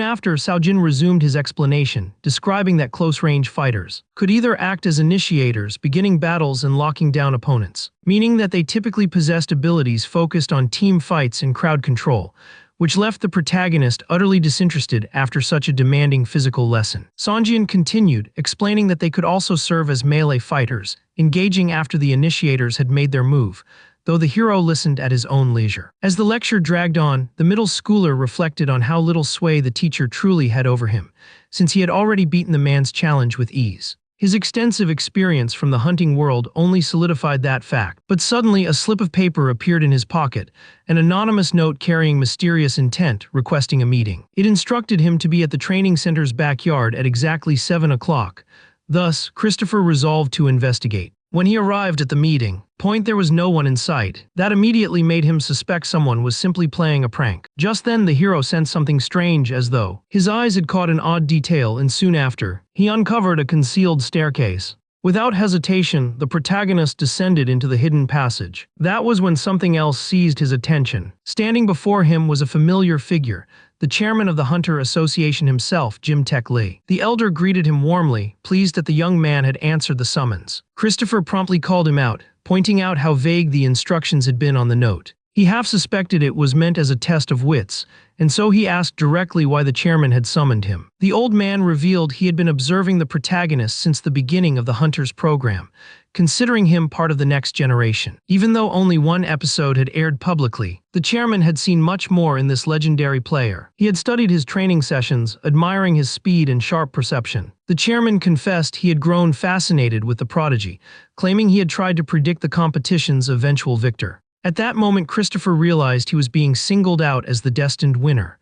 after, Saojin resumed his explanation, describing that close-range fighters could either act as initiators, beginning battles and locking down opponents, meaning that they typically possessed abilities focused on team fights and crowd control, which left the protagonist utterly disinterested after such a demanding physical lesson. Sanjian continued, explaining that they could also serve as melee fighters, engaging after the initiators had made their move, though the hero listened at his own leisure. As the lecture dragged on, the middle schooler reflected on how little sway the teacher truly had over him, since he had already beaten the man's challenge with ease. His extensive experience from the hunting world only solidified that fact. But suddenly, a slip of paper appeared in his pocket, an anonymous note carrying mysterious intent requesting a meeting. It instructed him to be at the training center's backyard at exactly 7 o'clock. Thus, Christopher resolved to investigate. When he arrived at the meeting point, there was no one in sight. That immediately made him suspect someone was simply playing a prank. Just then, the hero sensed something strange, as though his eyes had caught an odd detail, and soon after, he uncovered a concealed staircase. Without hesitation, the protagonist descended into the hidden passage. That was when something else seized his attention. Standing before him was a familiar figure, the chairman of the Hunter Association himself, Jim Tech Lee. The elder greeted him warmly, pleased that the young man had answered the summons. Christopher promptly called him out, pointing out how vague the instructions had been on the note. He half suspected it was meant as a test of wits, and so he asked directly why the chairman had summoned him. The old man revealed he had been observing the protagonist since the beginning of the Hunter's program, considering him part of the next generation. Even though only one episode had aired publicly, the chairman had seen much more in this legendary player. He had studied his training sessions, admiring his speed and sharp perception. The chairman confessed he had grown fascinated with the prodigy, claiming he had tried to predict the competition's eventual victor. At that moment, Christopher realized he was being singled out as the destined winner.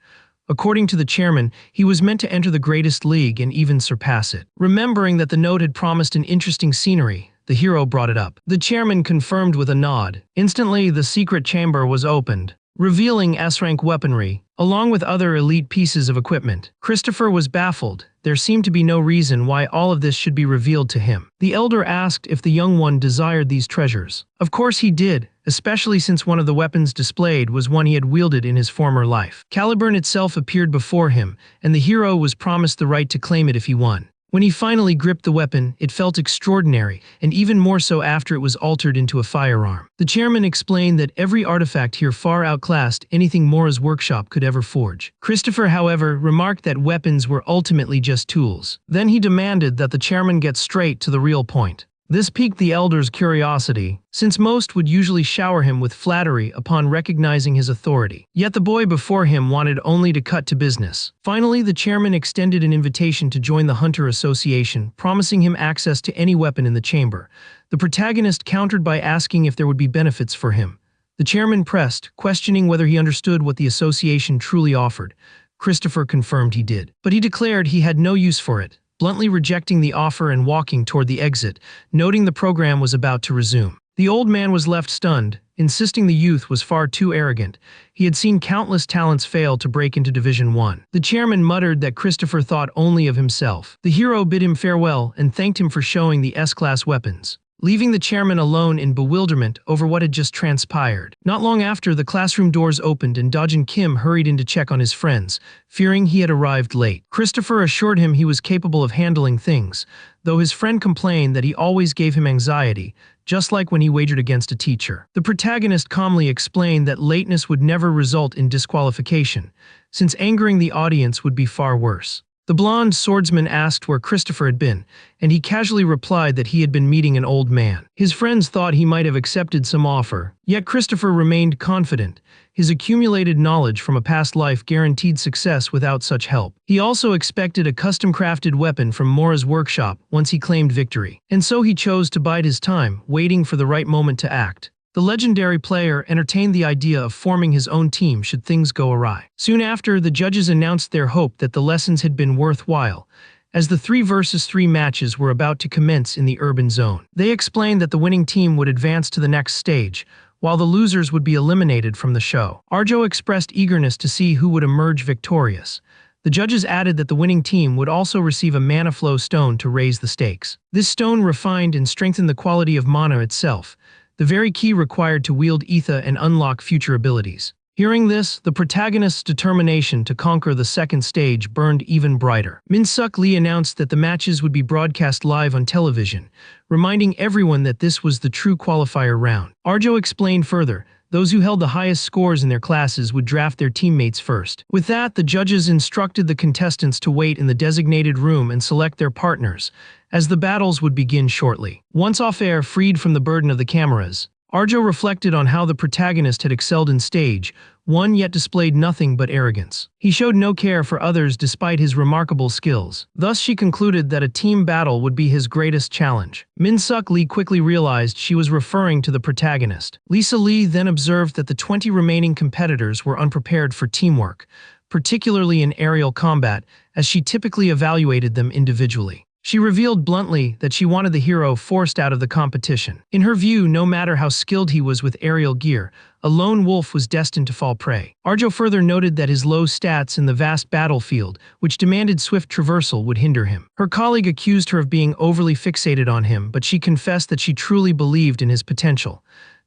According to the chairman, he was meant to enter the greatest league and even surpass it. Remembering that the note had promised an interesting scenery, the hero brought it up. The chairman confirmed with a nod. Instantly, the secret chamber was opened, revealing S-rank weaponry, along with other elite pieces of equipment. Christopher was baffled. There seemed to be no reason why all of this should be revealed to him. The elder asked if the young one desired these treasures. Of course he did, especially since one of the weapons displayed was one he had wielded in his former life. Caliburn itself appeared before him, and the hero was promised the right to claim it if he won. When he finally gripped the weapon, it felt extraordinary, and even more so after it was altered into a firearm. The chairman explained that every artifact here far outclassed anything Mora's workshop could ever forge. Christopher, however, remarked that weapons were ultimately just tools. Then he demanded that the chairman get straight to the real point. This piqued the elder's curiosity, since most would usually shower him with flattery upon recognizing his authority. Yet the boy before him wanted only to cut to business. Finally, the chairman extended an invitation to join the Hunter Association, promising him access to any weapon in the chamber. The protagonist countered by asking if there would be benefits for him. The chairman pressed, questioning whether he understood what the association truly offered. Christopher confirmed he did, but he declared he had no use for it, bluntly rejecting the offer and walking toward the exit, noting the program was about to resume. The old man was left stunned, insisting the youth was far too arrogant. He had seen countless talents fail to break into Division 1. The chairman muttered that Christopher thought only of himself. The hero bid him farewell and thanked him for showing the S-class weapons. leaving the chairman alone in bewilderment over what had just transpired. Not long after, the classroom doors opened and Dojin Kim hurried in to check on his friends, fearing he had arrived late. Christopher assured him he was capable of handling things, though his friend complained that he always gave him anxiety, just like when he wagered against a teacher. The protagonist calmly explained that lateness would never result in disqualification, since angering the audience would be far worse. The blonde swordsman asked where Christopher had been, and he casually replied that he had been meeting an old man. His friends thought he might have accepted some offer, yet Christopher remained confident. His accumulated knowledge from a past life guaranteed success without such help. He also expected a custom-crafted weapon from Mora's workshop once he claimed victory, and so he chose to bide his time, waiting for the right moment to act. The legendary player entertained the idea of forming his own team should things go awry. Soon after, the judges announced their hope that the lessons had been worthwhile, as the 3 versus 3 matches were about to commence in the urban zone. They explained that the winning team would advance to the next stage, while the losers would be eliminated from the show. Arjo expressed eagerness to see who would emerge victorious. The judges added that the winning team would also receive a mana flow stone to raise the stakes. This stone refined and strengthened the quality of mana itself, the very key required to wield Etha and unlock future abilities. Hearing this, the protagonist's determination to conquer the second stage burned even brighter. Min-suk Lee announced that the matches would be broadcast live on television, reminding everyone that this was the true qualifier round. Arjo explained further, those who held the highest scores in their classes would draft their teammates first. With that, the judges instructed the contestants to wait in the designated room and select their partners, as the battles would begin shortly. Once off-air, freed from the burden of the cameras, Arjo reflected on how the protagonist had excelled in stage 1 yet displayed nothing but arrogance. He showed no care for others despite his remarkable skills. Thus she concluded that a team battle would be his greatest challenge. Min-suk Lee quickly realized she was referring to the protagonist. Lisa Lee then observed that the 20 remaining competitors were unprepared for teamwork, particularly in aerial combat, as she typically evaluated them individually. She revealed bluntly that she wanted the hero forced out of the competition. In her view, no matter how skilled he was with aerial gear, a lone wolf was destined to fall prey. Arjo further noted that his low stats in the vast battlefield, which demanded swift traversal, would hinder him. Her colleague accused her of being overly fixated on him, but she confessed that she truly believed in his potential.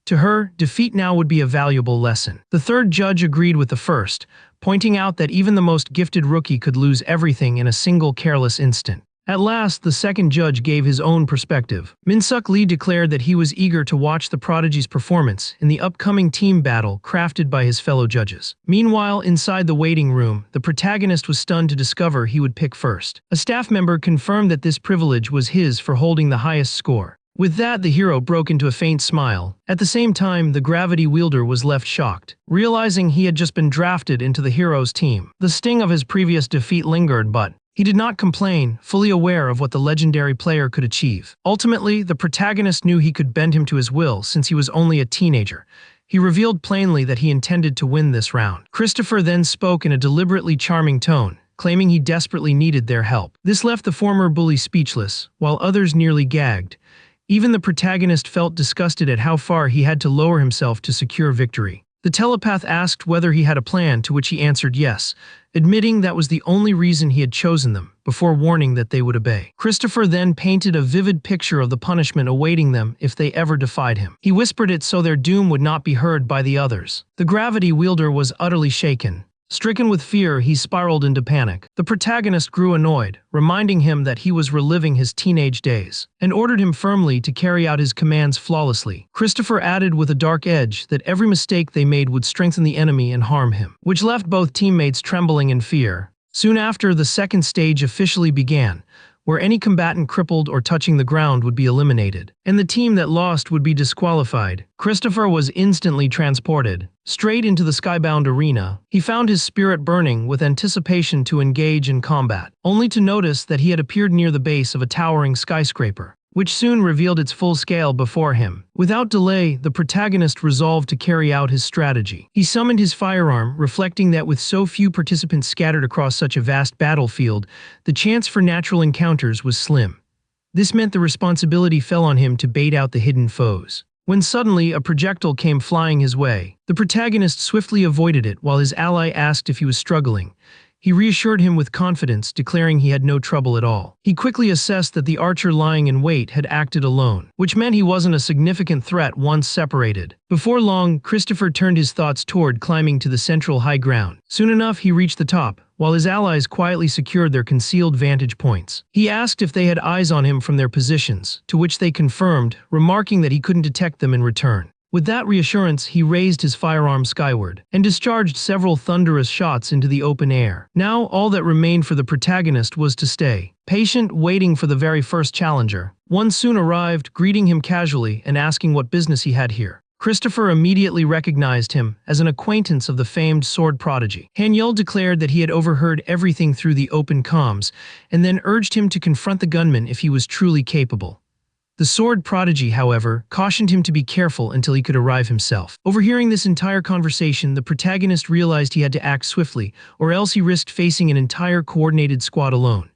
To her, defeat now would be a valuable lesson. The third judge agreed with the first, pointing out that even the most gifted rookie could lose everything in a single careless instant. At last, the second judge gave his own perspective. Min-suk Lee declared that he was eager to watch the prodigy's performance in the upcoming team battle crafted by his fellow judges. Meanwhile, inside the waiting room, the protagonist was stunned to discover he would pick first. A staff member confirmed that this privilege was his for holding the highest score. With that, the hero broke into a faint smile. At the same time, the gravity wielder was left shocked, realizing he had just been drafted into the hero's team. The sting of his previous defeat lingered, but he did not complain, fully aware of what the legendary player could achieve. Ultimately, the protagonist knew he could bend him to his will since he was only a teenager. He revealed plainly that he intended to win this round. Christopher then spoke in a deliberately charming tone, claiming he desperately needed their help. This left the former bully speechless, while others nearly gagged. Even the protagonist felt disgusted at how far he had to lower himself to secure victory. The telepath asked whether he had a plan, to which he answered yes, admitting that was the only reason he had chosen them, before warning that they would obey. Christopher then painted a vivid picture of the punishment awaiting them if they ever defied him. He whispered it so their doom would not be heard by the others. The gravity wielder was utterly shaken. Stricken with fear, he spiraled into panic. The protagonist grew annoyed, reminding him that he was reliving his teenage days, and ordered him firmly to carry out his commands flawlessly. Christopher added with a dark edge that every mistake they made would strengthen the enemy and harm him, which left both teammates trembling in fear. Soon after, the second stage officially began, where any combatant crippled or touching the ground would be eliminated, and the team that lost would be disqualified. Christopher was instantly transported straight into the skybound arena. He found his spirit burning with anticipation to engage in combat, only to notice that he had appeared near the base of a towering skyscraper, which soon revealed its full scale before him. Without delay, the protagonist resolved to carry out his strategy. He summoned his firearm, reflecting that with so few participants scattered across such a vast battlefield, the chance for natural encounters was slim. This meant the responsibility fell on him to bait out the hidden foes. When suddenly a projectile came flying his way, the protagonist swiftly avoided it while his ally asked if he was struggling. He reassured him with confidence, declaring he had no trouble at all. He quickly assessed that the archer lying in wait had acted alone, which meant he wasn't a significant threat once separated. Before long, Christopher turned his thoughts toward climbing to the central high ground. Soon enough, he reached the top, while his allies quietly secured their concealed vantage points. He asked if they had eyes on him from their positions, to which they confirmed, remarking that he couldn't detect them in return. With that reassurance, he raised his firearm skyward and discharged several thunderous shots into the open air. Now, all that remained for the protagonist was to stay patient, waiting for the very first challenger. One soon arrived, greeting him casually and asking what business he had here. Christopher immediately recognized him as an acquaintance of the famed sword prodigy. Han Yul declared that he had overheard everything through the open comms, and then urged him to confront the gunman if he was truly capable. The sword prodigy, however, cautioned him to be careful until he could arrive himself. Overhearing this entire conversation, the protagonist realized he had to act swiftly, or else he risked facing an entire coordinated squad alone.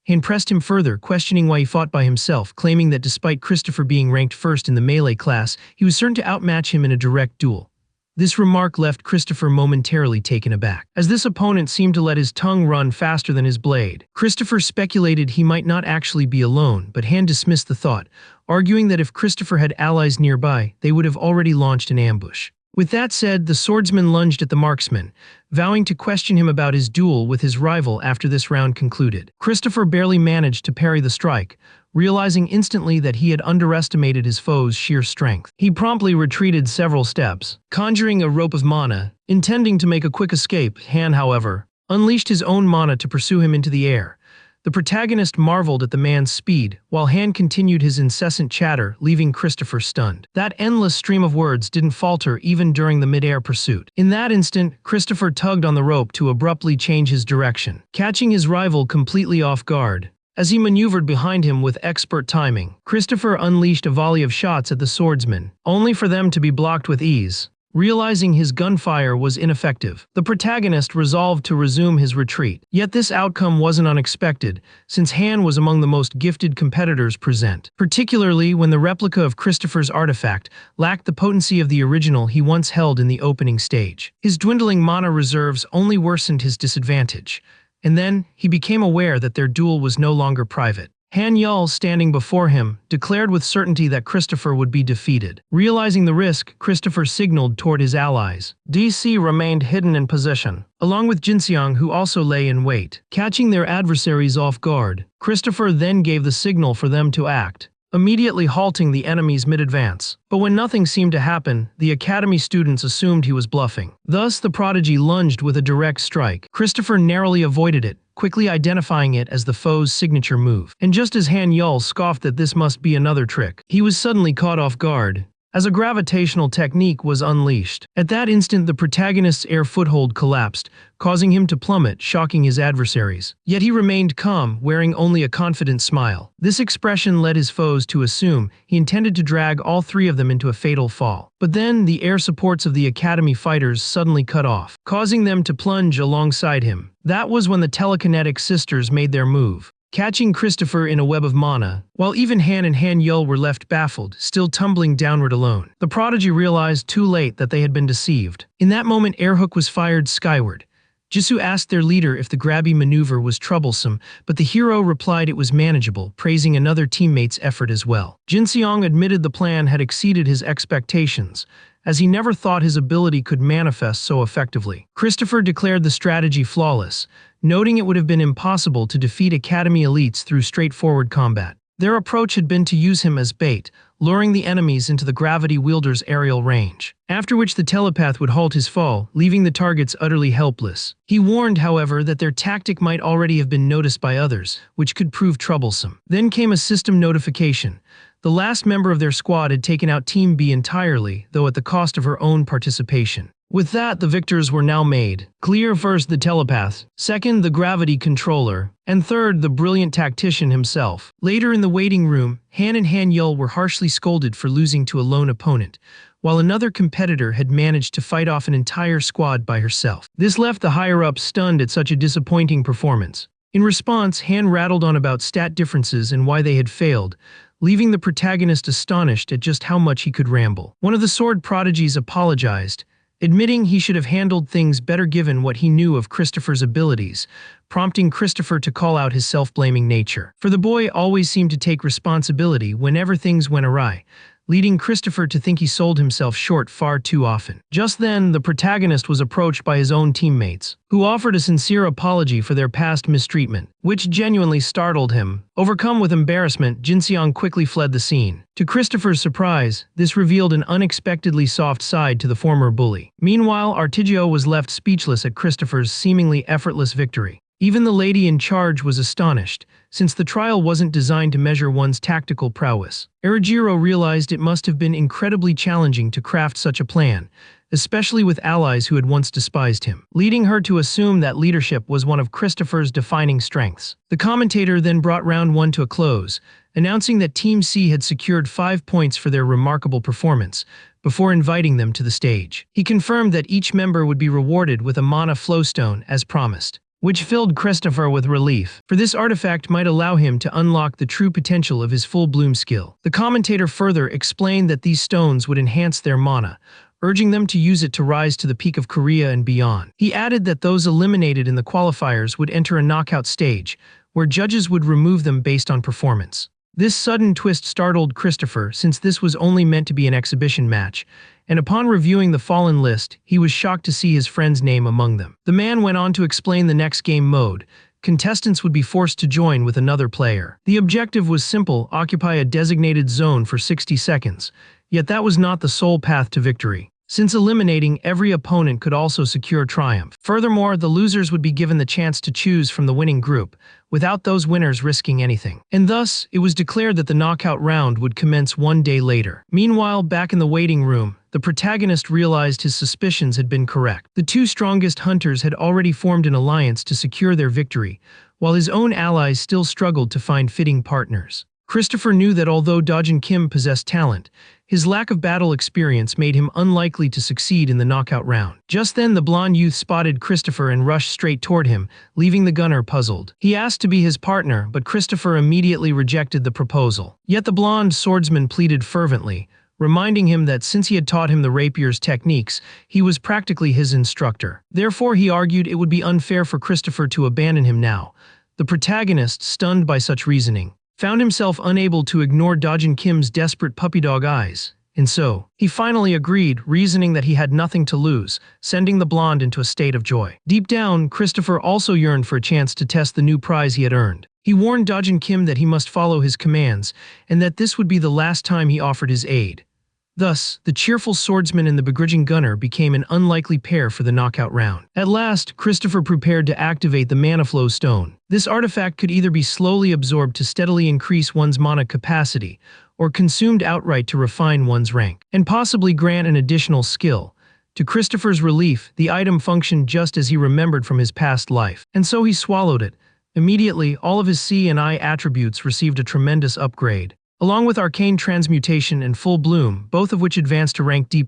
Han pressed him further, questioning why he fought by himself, claiming that despite Christopher being ranked first in the melee class, he was certain to outmatch him in a direct duel. This remark left Christopher momentarily taken aback, as this opponent seemed to let his tongue run faster than his blade. Christopher speculated he might not actually be alone, but Han dismissed the thought, arguing that if Christopher had allies nearby, they would have already launched an ambush. With that said, the swordsman lunged at the marksman, vowing to question him about his duel with his rival after this round concluded. Christopher barely managed to parry the strike, realizing instantly that he had underestimated his foe's sheer strength. He promptly retreated several steps, conjuring a rope of mana, intending to make a quick escape. Han, however, unleashed his own mana to pursue him into the air. The protagonist marveled at the man's speed, while Han continued his incessant chatter, leaving Christopher stunned. That endless stream of words didn't falter even during the mid-air pursuit. In that instant, Christopher tugged on the rope to abruptly change his direction, catching his rival completely off guard. As he maneuvered behind him with expert timing, Christopher unleashed a volley of shots at the swordsman, only for them to be blocked with ease. Realizing his gunfire was ineffective, the protagonist resolved to resume his retreat. Yet this outcome wasn't unexpected, since Han was among the most gifted competitors present, particularly when the replica of Christopher's artifact lacked the potency of the original he once held in the opening stage. His dwindling mana reserves only worsened his disadvantage, and then he became aware that their duel was no longer private. Han Yul, standing before him, declared with certainty that Christopher would be defeated. Realizing the risk, Christopher signaled toward his allies. DC remained hidden in position, along with Jinseong, who also lay in wait. Catching their adversaries off guard, Christopher then gave the signal for them to act, immediately halting the enemy's mid-advance. But when nothing seemed to happen, the Academy students assumed he was bluffing. Thus, the prodigy lunged with a direct strike. Christopher narrowly avoided it, quickly identifying it as the foe's signature move. And just as Han Yul scoffed that this must be another trick, he was suddenly caught off guard, as a gravitational technique was unleashed. At that instant, the protagonist's air foothold collapsed, causing him to plummet, shocking his adversaries. Yet he remained calm, wearing only a confident smile. This expression led his foes to assume he intended to drag all three of them into a fatal fall. But then, the air supports of the Academy fighters suddenly cut off, causing them to plunge alongside him. That was when the telekinetic sisters made their move, catching Christopher in a web of mana, while even Han and Han Yul were left baffled, still tumbling downward alone. The prodigy realized too late that they had been deceived. In that moment, Airhook was fired skyward. Jisoo asked their leader if the grabby maneuver was troublesome, but the hero replied it was manageable, praising another teammate's effort as well. Jinseong admitted the plan had exceeded his expectations, as he never thought his ability could manifest so effectively. Christopher declared the strategy flawless, noting it would have been impossible to defeat Academy elites through straightforward combat. Their approach had been to use him as bait, luring the enemies into the gravity wielder's aerial range, after which the telepath would halt his fall, leaving the targets utterly helpless. He warned, however, that their tactic might already have been noticed by others, which could prove troublesome. Then came a system notification. The last member of their squad had taken out Team B entirely, though at the cost of her own participation. With that, the victors were now made clear: first, the telepath; second, the gravity controller; and third, the brilliant tactician himself. Later in the waiting room, Han and Han Yul were harshly scolded for losing to a lone opponent, while another competitor had managed to fight off an entire squad by herself. This left the higher-ups stunned at such a disappointing performance. In response, Han rattled on about stat differences and why they had failed, leaving the protagonist astonished at just how much he could ramble. One of the sword prodigies apologized, admitting he should have handled things better given what he knew of Christopher's abilities, prompting Christopher to call out his self-blaming nature. For the boy always seemed to take responsibility whenever things went awry, leading Christopher to think he sold himself short far too often. Just then, the protagonist was approached by his own teammates, who offered a sincere apology for their past mistreatment, which genuinely startled him. Overcome with embarrassment, Jinseong quickly fled the scene. To Christopher's surprise, this revealed an unexpectedly soft side to the former bully. Meanwhile, Artigio was left speechless at Christopher's seemingly effortless victory. Even the lady in charge was astonished, since the trial wasn't designed to measure one's tactical prowess. Arigiro realized it must have been incredibly challenging to craft such a plan, especially with allies who had once despised him, leading her to assume that leadership was one of Christopher's defining strengths. The commentator then brought round 1 to a close, announcing that Team C had secured 5 points for their remarkable performance, before inviting them to the stage. He confirmed that each member would be rewarded with a mana flowstone as promised, which filled Christopher with relief, for this artifact might allow him to unlock the true potential of his full bloom skill. The commentator further explained that these stones would enhance their mana, urging them to use it to rise to the peak of Korea and beyond. He added that those eliminated in the qualifiers would enter a knockout stage, where judges would remove them based on performance. This sudden twist startled Christopher, since this was only meant to be an exhibition match, and upon reviewing the fallen list, he was shocked to see his friend's name among them. The man went on to explain the next game mode. Contestants would be forced to join with another player. The objective was simple: occupy a designated zone for 60 seconds. Yet that was not the sole path to victory, since eliminating every opponent could also secure triumph. Furthermore, the losers would be given the chance to choose from the winning group, without those winners risking anything. And thus, it was declared that the knockout round would commence 1 day later. Meanwhile, back in the waiting room, the protagonist realized his suspicions had been correct. The 2 strongest hunters had already formed an alliance to secure their victory, while his own allies still struggled to find fitting partners. Christopher knew that although Dojin Kim possessed talent, his lack of battle experience made him unlikely to succeed in the knockout round. Just then, the blonde youth spotted Christopher and rushed straight toward him, leaving the gunner puzzled. He asked to be his partner, but Christopher immediately rejected the proposal. Yet the blonde swordsman pleaded fervently, reminding him that since he had taught him the rapier's techniques, he was practically his instructor. Therefore, he argued it would be unfair for Christopher to abandon him now. The protagonist, stunned by such reasoning, found himself unable to ignore Dojin Kim's desperate puppy-dog eyes, and so, he finally agreed, reasoning that he had nothing to lose, sending the blonde into a state of joy. Deep down, Christopher also yearned for a chance to test the new prize he had earned. He warned Dojin Kim that he must follow his commands, and that this would be the last time he offered his aid. Thus, the cheerful swordsman and the begrudging gunner became an unlikely pair for the knockout round. At last, Christopher prepared to activate the Mana Flow Stone. This artifact could either be slowly absorbed to steadily increase one's mana capacity, or consumed outright to refine one's rank, and possibly grant an additional skill. To Christopher's relief, the item functioned just as he remembered from his past life, and so he swallowed it. Immediately, all of his C and I attributes received a tremendous upgrade, along with Arcane Transmutation and Full Bloom, both of which advanced to rank D+,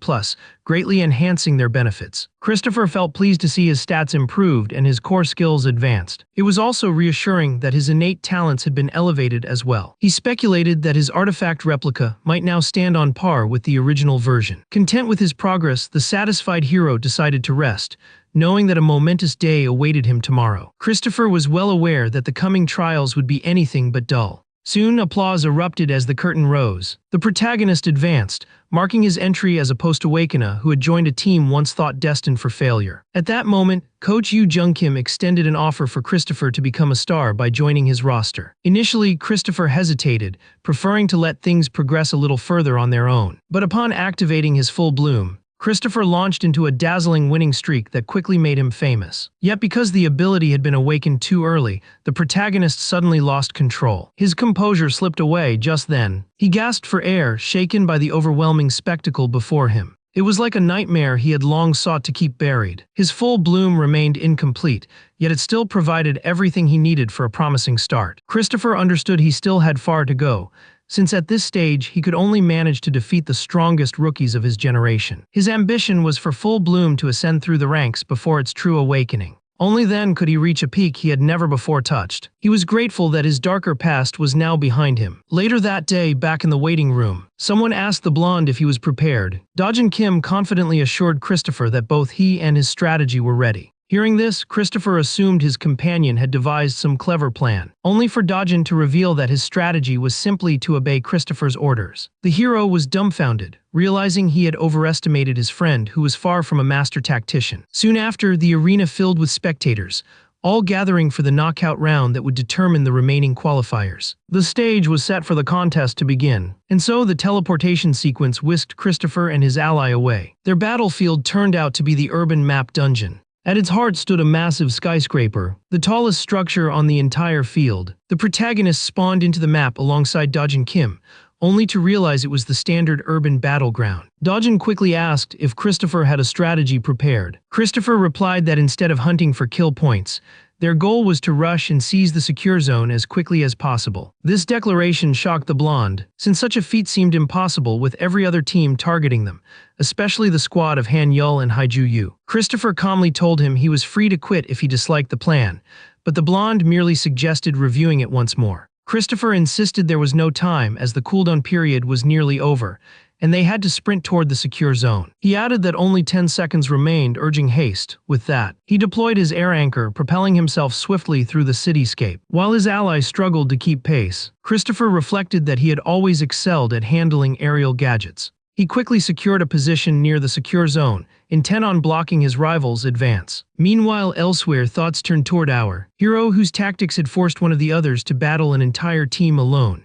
greatly enhancing their benefits. Christopher felt pleased to see his stats improved and his core skills advanced. It was also reassuring that his innate talents had been elevated as well. He speculated that his artifact replica might now stand on par with the original version. Content with his progress, the satisfied hero decided to rest, knowing that a momentous day awaited him tomorrow. Christopher was well aware that the coming trials would be anything but dull. Soon, applause erupted as the curtain rose. The protagonist advanced, marking his entry as a post-awakener who had joined a team once thought destined for failure. At that moment, Coach Yoo Jung Kim extended an offer for Christopher to become a star by joining his roster. Initially, Christopher hesitated, preferring to let things progress a little further on their own. But upon activating his full bloom, Christopher launched into a dazzling winning streak that quickly made him famous. Yet because the ability had been awakened too early, the protagonist suddenly lost control. His composure slipped away just then. He gasped for air, shaken by the overwhelming spectacle before him. It was like a nightmare he had long sought to keep buried. His full bloom remained incomplete, yet it still provided everything he needed for a promising start. Christopher understood he still had far to go, since at this stage he could only manage to defeat the strongest rookies of his generation. His ambition was for Full Bloom to ascend through the ranks before its true awakening. Only then could he reach a peak he had never before touched. He was grateful that his darker past was now behind him. Later that day, back in the waiting room, someone asked the blonde if he was prepared. Dojin Kim confidently assured Christopher that both he and his strategy were ready. Hearing this, Christopher assumed his companion had devised some clever plan, only for Dojin to reveal that his strategy was simply to obey Christopher's orders. The hero was dumbfounded, realizing he had overestimated his friend, who was far from a master tactician. Soon after, the arena filled with spectators, all gathering for the knockout round that would determine the remaining qualifiers. The stage was set for the contest to begin, and so the teleportation sequence whisked Christopher and his ally away. Their battlefield turned out to be the urban map dungeon. At its heart stood a massive skyscraper, the tallest structure on the entire field. The protagonist spawned into the map alongside Dojin Kim, only to realize it was the standard urban battleground. Dojin quickly asked if Christopher had a strategy prepared. Christopher replied that instead of hunting for kill points, their goal was to rush and seize the secure zone as quickly as possible. This declaration shocked the blonde, since such a feat seemed impossible with every other team targeting them, especially the squad of Han Yul and Haiju Yu. Christopher calmly told him he was free to quit if he disliked the plan, but the blonde merely suggested reviewing it once more. Christopher insisted there was no time as the cooldown period was nearly over, and they had to sprint toward the secure zone. He added that only 10 seconds remained, urging haste. With that, he deployed his air anchor, propelling himself swiftly through the cityscape. While his allies struggled to keep pace, Christopher reflected that he had always excelled at handling aerial gadgets. He quickly secured a position near the secure zone, intent on blocking his rival's advance. Meanwhile, elsewhere, thoughts turned toward our hero, whose tactics had forced one of the others to battle an entire team alone.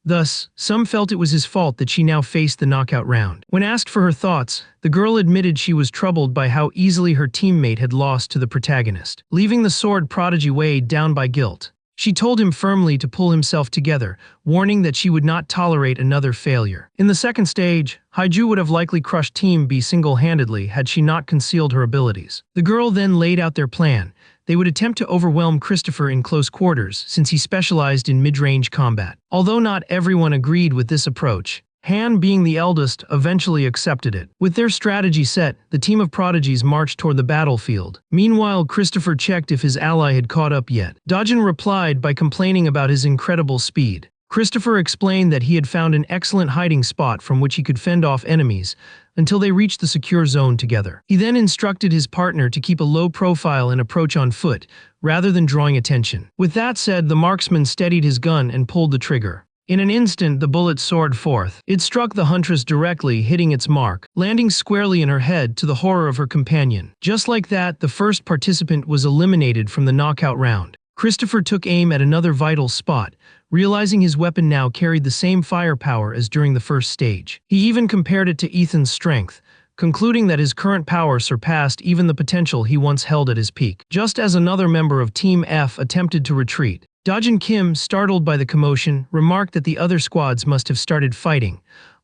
Thus, some felt it was his fault that she now faced the knockout round. When asked for her thoughts, the girl admitted she was troubled by how easily her teammate had lost to the protagonist, leaving the sword prodigy weighed down by guilt. She told him firmly to pull himself together, warning that she would not tolerate another failure. In the second stage, Haiju would have likely crushed Team B single-handedly had she not concealed her abilities. The girl then laid out their plan. They would attempt to overwhelm Christopher in close quarters, since he specialized in mid-range combat. Although not everyone agreed with this approach, Han, being the eldest, eventually accepted it. With their strategy set, the team of prodigies marched toward the battlefield. Meanwhile, Christopher checked if his ally had caught up yet. Dojin replied by complaining about his incredible speed. Christopher explained that he had found an excellent hiding spot from which he could fend off enemies until they reached the secure zone together. He then instructed his partner to keep a low profile and approach on foot, rather than drawing attention. With that said, the marksman steadied his gun and pulled the trigger. In an instant, the bullet soared forth. It struck the huntress directly, hitting its mark, landing squarely in her head to the horror of her companion. Just like that, the first participant was eliminated from the knockout round. Christopher took aim at another vital spot, realizing his weapon now carried the same firepower as during the first stage. He even compared it to Ethan's strength, concluding that his current power surpassed even the potential he once held at his peak. Just as another member of Team F attempted to retreat, Dojin Kim, startled by the commotion, remarked that the other squads must have started fighting,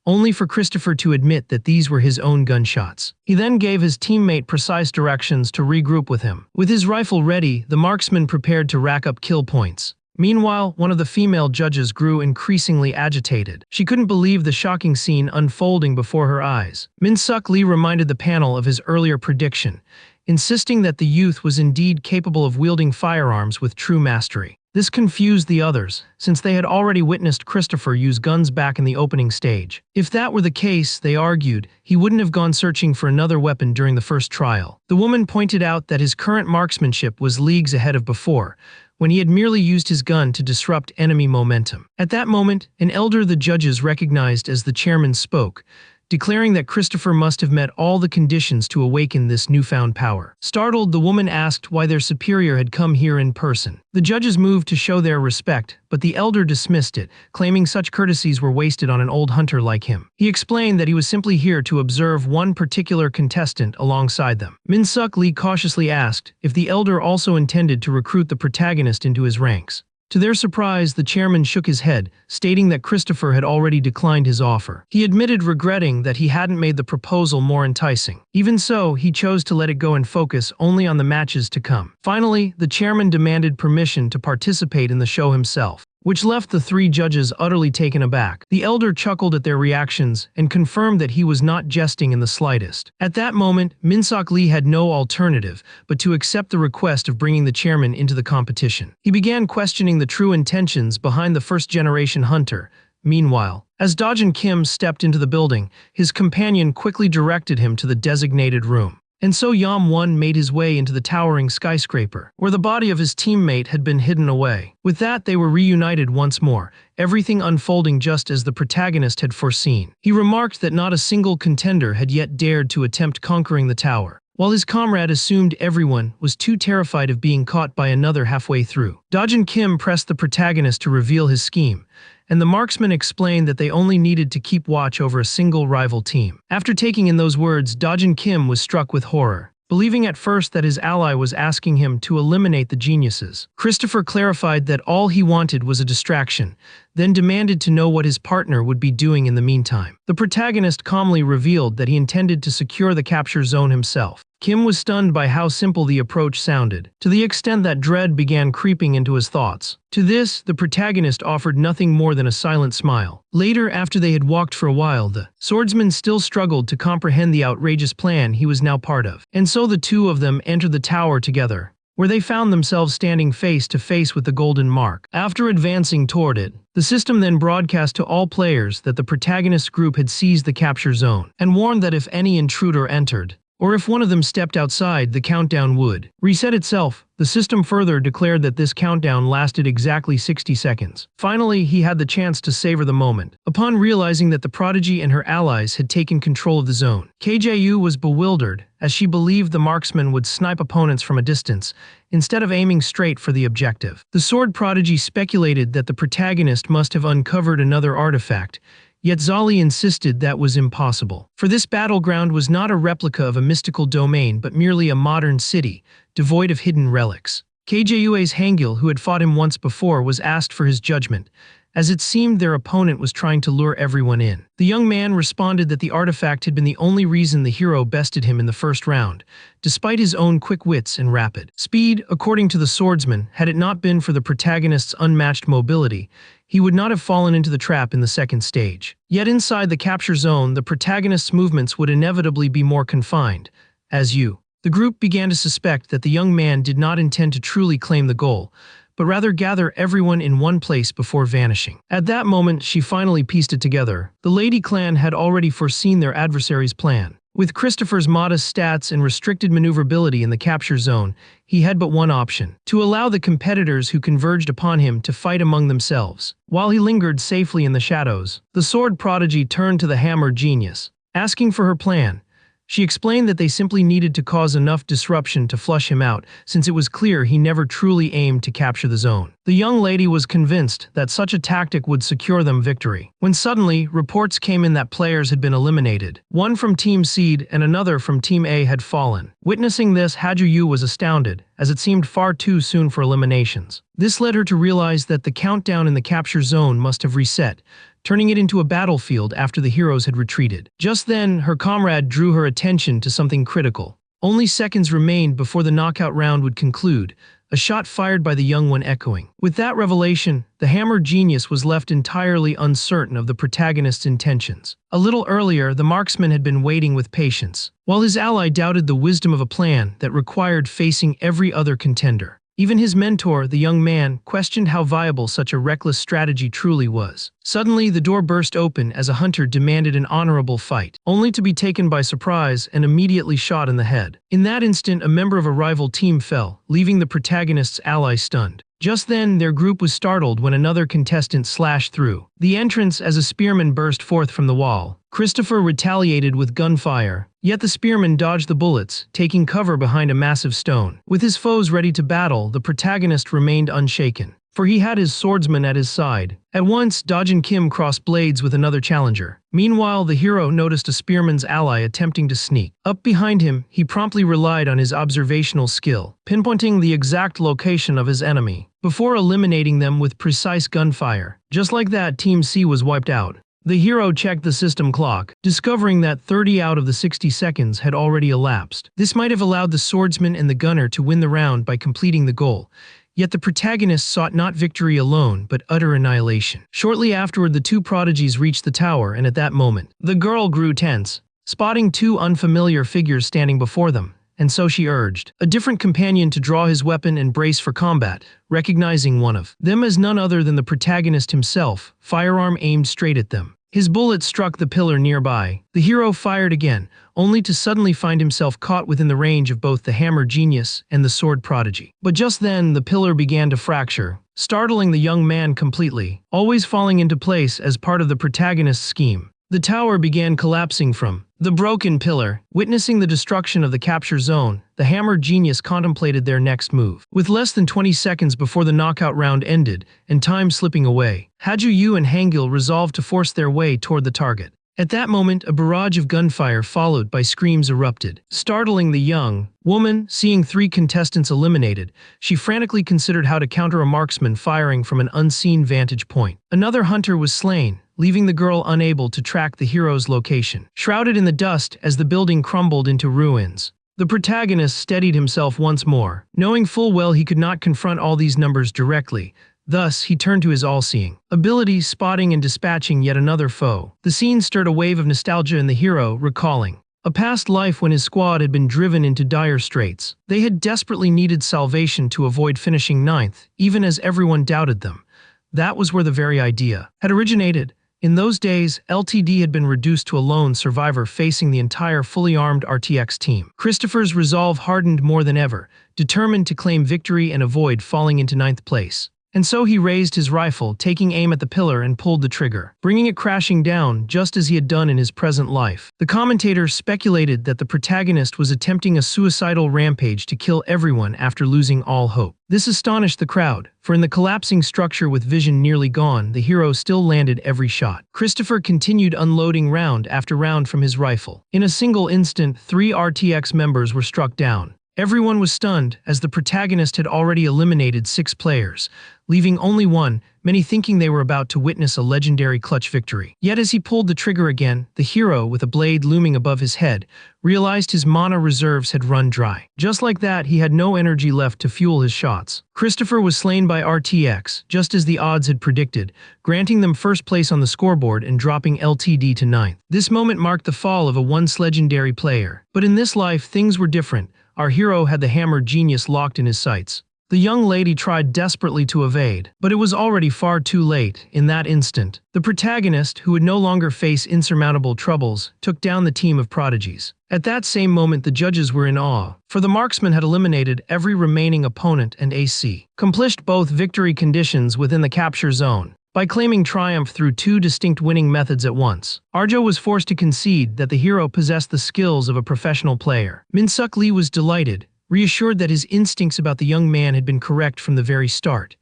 only for Christopher to admit that these were his own gunshots. He then gave his teammate precise directions to regroup with him. With his rifle ready, the marksman prepared to rack up kill points. Meanwhile, one of the female judges grew increasingly agitated. She couldn't believe the shocking scene unfolding before her eyes. Min-Suk Lee reminded the panel of his earlier prediction, insisting that the youth was indeed capable of wielding firearms with true mastery. This confused the others, since they had already witnessed Christopher use guns back in the opening stage. If that were the case, they argued, he wouldn't have gone searching for another weapon during the first trial. The woman pointed out that his current marksmanship was leagues ahead of before, when he had merely used his gun to disrupt enemy momentum. At that moment, an elder the judges recognized as the chairman spoke, declaring that Christopher must have met all the conditions to awaken this newfound power. Startled, the woman asked why their superior had come here in person. The judges moved to show their respect, but the elder dismissed it, claiming such courtesies were wasted on an old hunter like him. He explained that he was simply here to observe one particular contestant alongside them. Min-Suk Lee cautiously asked if the elder also intended to recruit the protagonist into his ranks. To their surprise, the chairman shook his head, stating that Christopher had already declined his offer. He admitted regretting that he hadn't made the proposal more enticing. Even so, he chose to let it go and focus only on the matches to come. Finally, the chairman demanded permission to participate in the show himself. which left the three judges utterly taken aback. The elder chuckled at their reactions and confirmed that he was not jesting in the slightest. At that moment, Min-seok Lee had no alternative but to accept the request of bringing the chairman into the competition. He began questioning the true intentions behind the first-generation hunter. Meanwhile, as Dojin Kim stepped into the building, his companion quickly directed him to the designated room. And so Yam-won made his way into the towering skyscraper, where the body of his teammate had been hidden away. With that, they were reunited once more, everything unfolding just as the protagonist had foreseen. He remarked that not a single contender had yet dared to attempt conquering the tower, while his comrade assumed everyone was too terrified of being caught by another halfway through. Dojin Kim pressed the protagonist to reveal his scheme, and the marksman explained that they only needed to keep watch over a single rival team. After taking in those words, Dojin Kim was struck with horror, believing at first that his ally was asking him to eliminate the geniuses. Christopher clarified that all he wanted was a distraction, then demanded to know what his partner would be doing in the meantime. The protagonist calmly revealed that he intended to secure the capture zone himself. Kim was stunned by how simple the approach sounded, to the extent that dread began creeping into his thoughts. To this, the protagonist offered nothing more than a silent smile. Later, after they had walked for a while, the swordsman still struggled to comprehend the outrageous plan he was now part of. And so the two of them entered the tower together, where they found themselves standing face to face with the golden mark. After advancing toward it, the system then broadcast to all players that the protagonist's group had seized the capture zone, and warned that if any intruder entered, or if one of them stepped outside, the countdown would reset itself. The system further declared that this countdown lasted exactly 60 seconds. Finally, he had the chance to savor the moment. Upon realizing that the prodigy and her allies had taken control of the zone, KJU was bewildered, as she believed the marksman would snipe opponents from a distance, instead of aiming straight for the objective. The sword prodigy speculated that the protagonist must have uncovered another artifact, yet Zali insisted that was impossible. For this battleground was not a replica of a mystical domain but merely a modern city, devoid of hidden relics. KJUA's Hangil, who had fought him once before, was asked for his judgment, as it seemed their opponent was trying to lure everyone in. The young man responded that the artifact had been the only reason the hero bested him in the first round, despite his own quick wits and rapid speed. According to the swordsman, had it not been for the protagonist's unmatched mobility, he would not have fallen into the trap in the second stage. Yet inside the capture zone, the protagonist's movements would inevitably be more confined. The group began to suspect that the young man did not intend to truly claim the goal, but rather gather everyone in one place before vanishing. At that moment, she finally pieced it together. The Lady Clan had already foreseen their adversary's plan. With Christopher's modest stats and restricted maneuverability in the capture zone, he had but one option: to allow the competitors who converged upon him to fight among themselves. While he lingered safely in the shadows, the sword prodigy turned to the hammer genius, asking for her plan. She explained that they simply needed to cause enough disruption to flush him out, since it was clear he never truly aimed to capture the zone. The young lady was convinced that such a tactic would secure them victory, when suddenly reports came in that players had been eliminated. One from Team Seed and another from Team A had fallen. Witnessing this, Haju was astounded, as it seemed far too soon for eliminations. This led her to realize that the countdown in the capture zone must have reset, turning it into a battlefield after the heroes had retreated. Just then, her comrade drew her attention to something critical. Only seconds remained before the knockout round would conclude, a shot fired by the young one echoing. With that revelation, the hammer genius was left entirely uncertain of the protagonist's intentions. A little earlier, the marksman had been waiting with patience, while his ally doubted the wisdom of a plan that required facing every other contender. Even his mentor, the young man, questioned how viable such a reckless strategy truly was. Suddenly, the door burst open as a hunter demanded an honorable fight, only to be taken by surprise and immediately shot in the head. In that instant, a member of a rival team fell, leaving the protagonist's ally stunned. Just then, their group was startled when another contestant slashed through the entrance as a spearman burst forth from the wall. Christopher retaliated with gunfire, yet the spearman dodged the bullets, taking cover behind a massive stone. With his foes ready to battle, the protagonist remained unshaken, for he had his swordsman at his side. At once, Dojin Kim crossed blades with another challenger. Meanwhile, the hero noticed a spearman's ally attempting to sneak up behind him. He promptly relied on his observational skill, pinpointing the exact location of his enemy, before eliminating them with precise gunfire. Just like that, Team C was wiped out. The hero checked the system clock, discovering that 30 out of the 60 seconds had already elapsed. This might have allowed the swordsman and the gunner to win the round by completing the goal. Yet the protagonist sought not victory alone, but utter annihilation. Shortly afterward, the two prodigies reached the tower, and at that moment, the girl grew tense, spotting two unfamiliar figures standing before them, and so she urged a different companion to draw his weapon and brace for combat, recognizing one of them as none other than the protagonist himself, firearm aimed straight at them. His bullet struck the pillar nearby. The hero fired again, only to suddenly find himself caught within the range of both the hammer genius and the sword prodigy. But just then, the pillar began to fracture, startling the young man completely, always falling into place as part of the protagonist's scheme. The tower began collapsing from the broken pillar. Witnessing the destruction of the capture zone, the hammer genius contemplated their next move. With less than 20 seconds before the knockout round ended, and time slipping away, Haju Yu and Hangil resolved to force their way toward the target. At that moment, a barrage of gunfire followed by screams erupted, startling the young woman. Seeing three contestants eliminated, she frantically considered how to counter a marksman firing from an unseen vantage point. Another hunter was slain, leaving the girl unable to track the hero's location. Shrouded in the dust as the building crumbled into ruins, the protagonist steadied himself once more, knowing full well he could not confront all these numbers directly. Thus, he turned to his all-seeing ability, spotting and dispatching yet another foe. The scene stirred a wave of nostalgia in the hero, recalling a past life when his squad had been driven into dire straits. They had desperately needed salvation to avoid finishing ninth, even as everyone doubted them. That was where the very idea had originated. In those days, LTD had been reduced to a lone survivor facing the entire fully armed RTX team. Christopher's resolve hardened more than ever, determined to claim victory and avoid falling into ninth place. And so he raised his rifle, taking aim at the pillar, and pulled the trigger, bringing it crashing down just as he had done in his present life. The commentator speculated that the protagonist was attempting a suicidal rampage to kill everyone after losing all hope. This astonished the crowd, for in the collapsing structure with vision nearly gone, the hero still landed every shot. Christopher continued unloading round after round from his rifle. In a single instant, 3 RTX members were struck down. Everyone was stunned, as the protagonist had already eliminated 6 players, leaving only one, many thinking they were about to witness a legendary clutch victory. Yet as he pulled the trigger again, the hero, with a blade looming above his head, realized his mana reserves had run dry. Just like that, he had no energy left to fuel his shots. Christopher was slain by RTX, just as the odds had predicted, granting them first place on the scoreboard and dropping LTD to 9th. This moment marked the fall of a once legendary player. But in this life, things were different. Our hero had the hammer genius locked in his sights. The young lady tried desperately to evade, but it was already far too late. In that instant, the protagonist, who would no longer face insurmountable troubles, took down the team of prodigies. At that same moment, the judges were in awe, for the marksman had eliminated every remaining opponent and accomplished both victory conditions within the capture zone by claiming triumph through 2 distinct winning methods at once. Arjo was forced to concede that the hero possessed the skills of a professional player. Min-suk Lee was delighted, reassured that his instincts about the young man had been correct from the very start.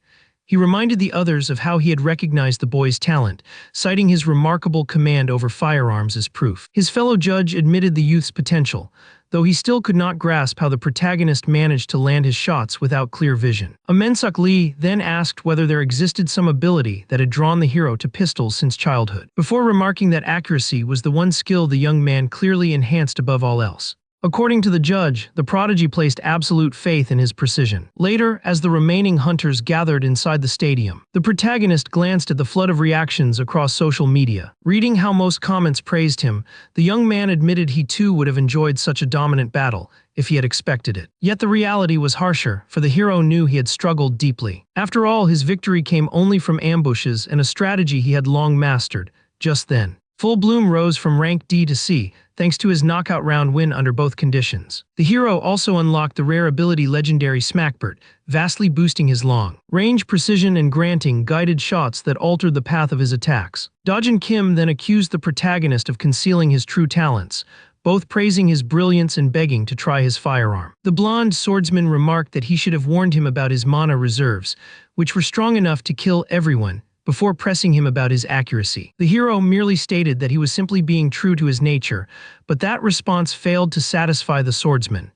He reminded the others of how he had recognized the boy's talent, citing his remarkable command over firearms as proof. His fellow judge admitted the youth's potential, though he still could not grasp how the protagonist managed to land his shots without clear vision. Min-suk Lee then asked whether there existed some ability that had drawn the hero to pistols since childhood, before remarking that accuracy was the one skill the young man clearly enhanced above all else. According to the judge, the prodigy placed absolute faith in his precision. Later, as the remaining hunters gathered inside the stadium, the protagonist glanced at the flood of reactions across social media. Reading how most comments praised him, the young man admitted he too would have enjoyed such a dominant battle if he had expected it. Yet the reality was harsher, for the hero knew he had struggled deeply. After all, his victory came only from ambushes and a strategy he had long mastered. Just then, Full Bloom rose from rank D to C, thanks to his knockout round win under both conditions. The hero also unlocked the rare ability Legendary Smackburt, vastly boosting his long-range precision and granting guided shots that altered the path of his attacks. Dojin Kim then accused the protagonist of concealing his true talents, both praising his brilliance and begging to try his firearm. The blonde swordsman remarked that he should have warned him about his mana reserves, which were strong enough to kill everyone, before pressing him about his accuracy. The hero merely stated that he was simply being true to his nature, but that response failed to satisfy the swordsman.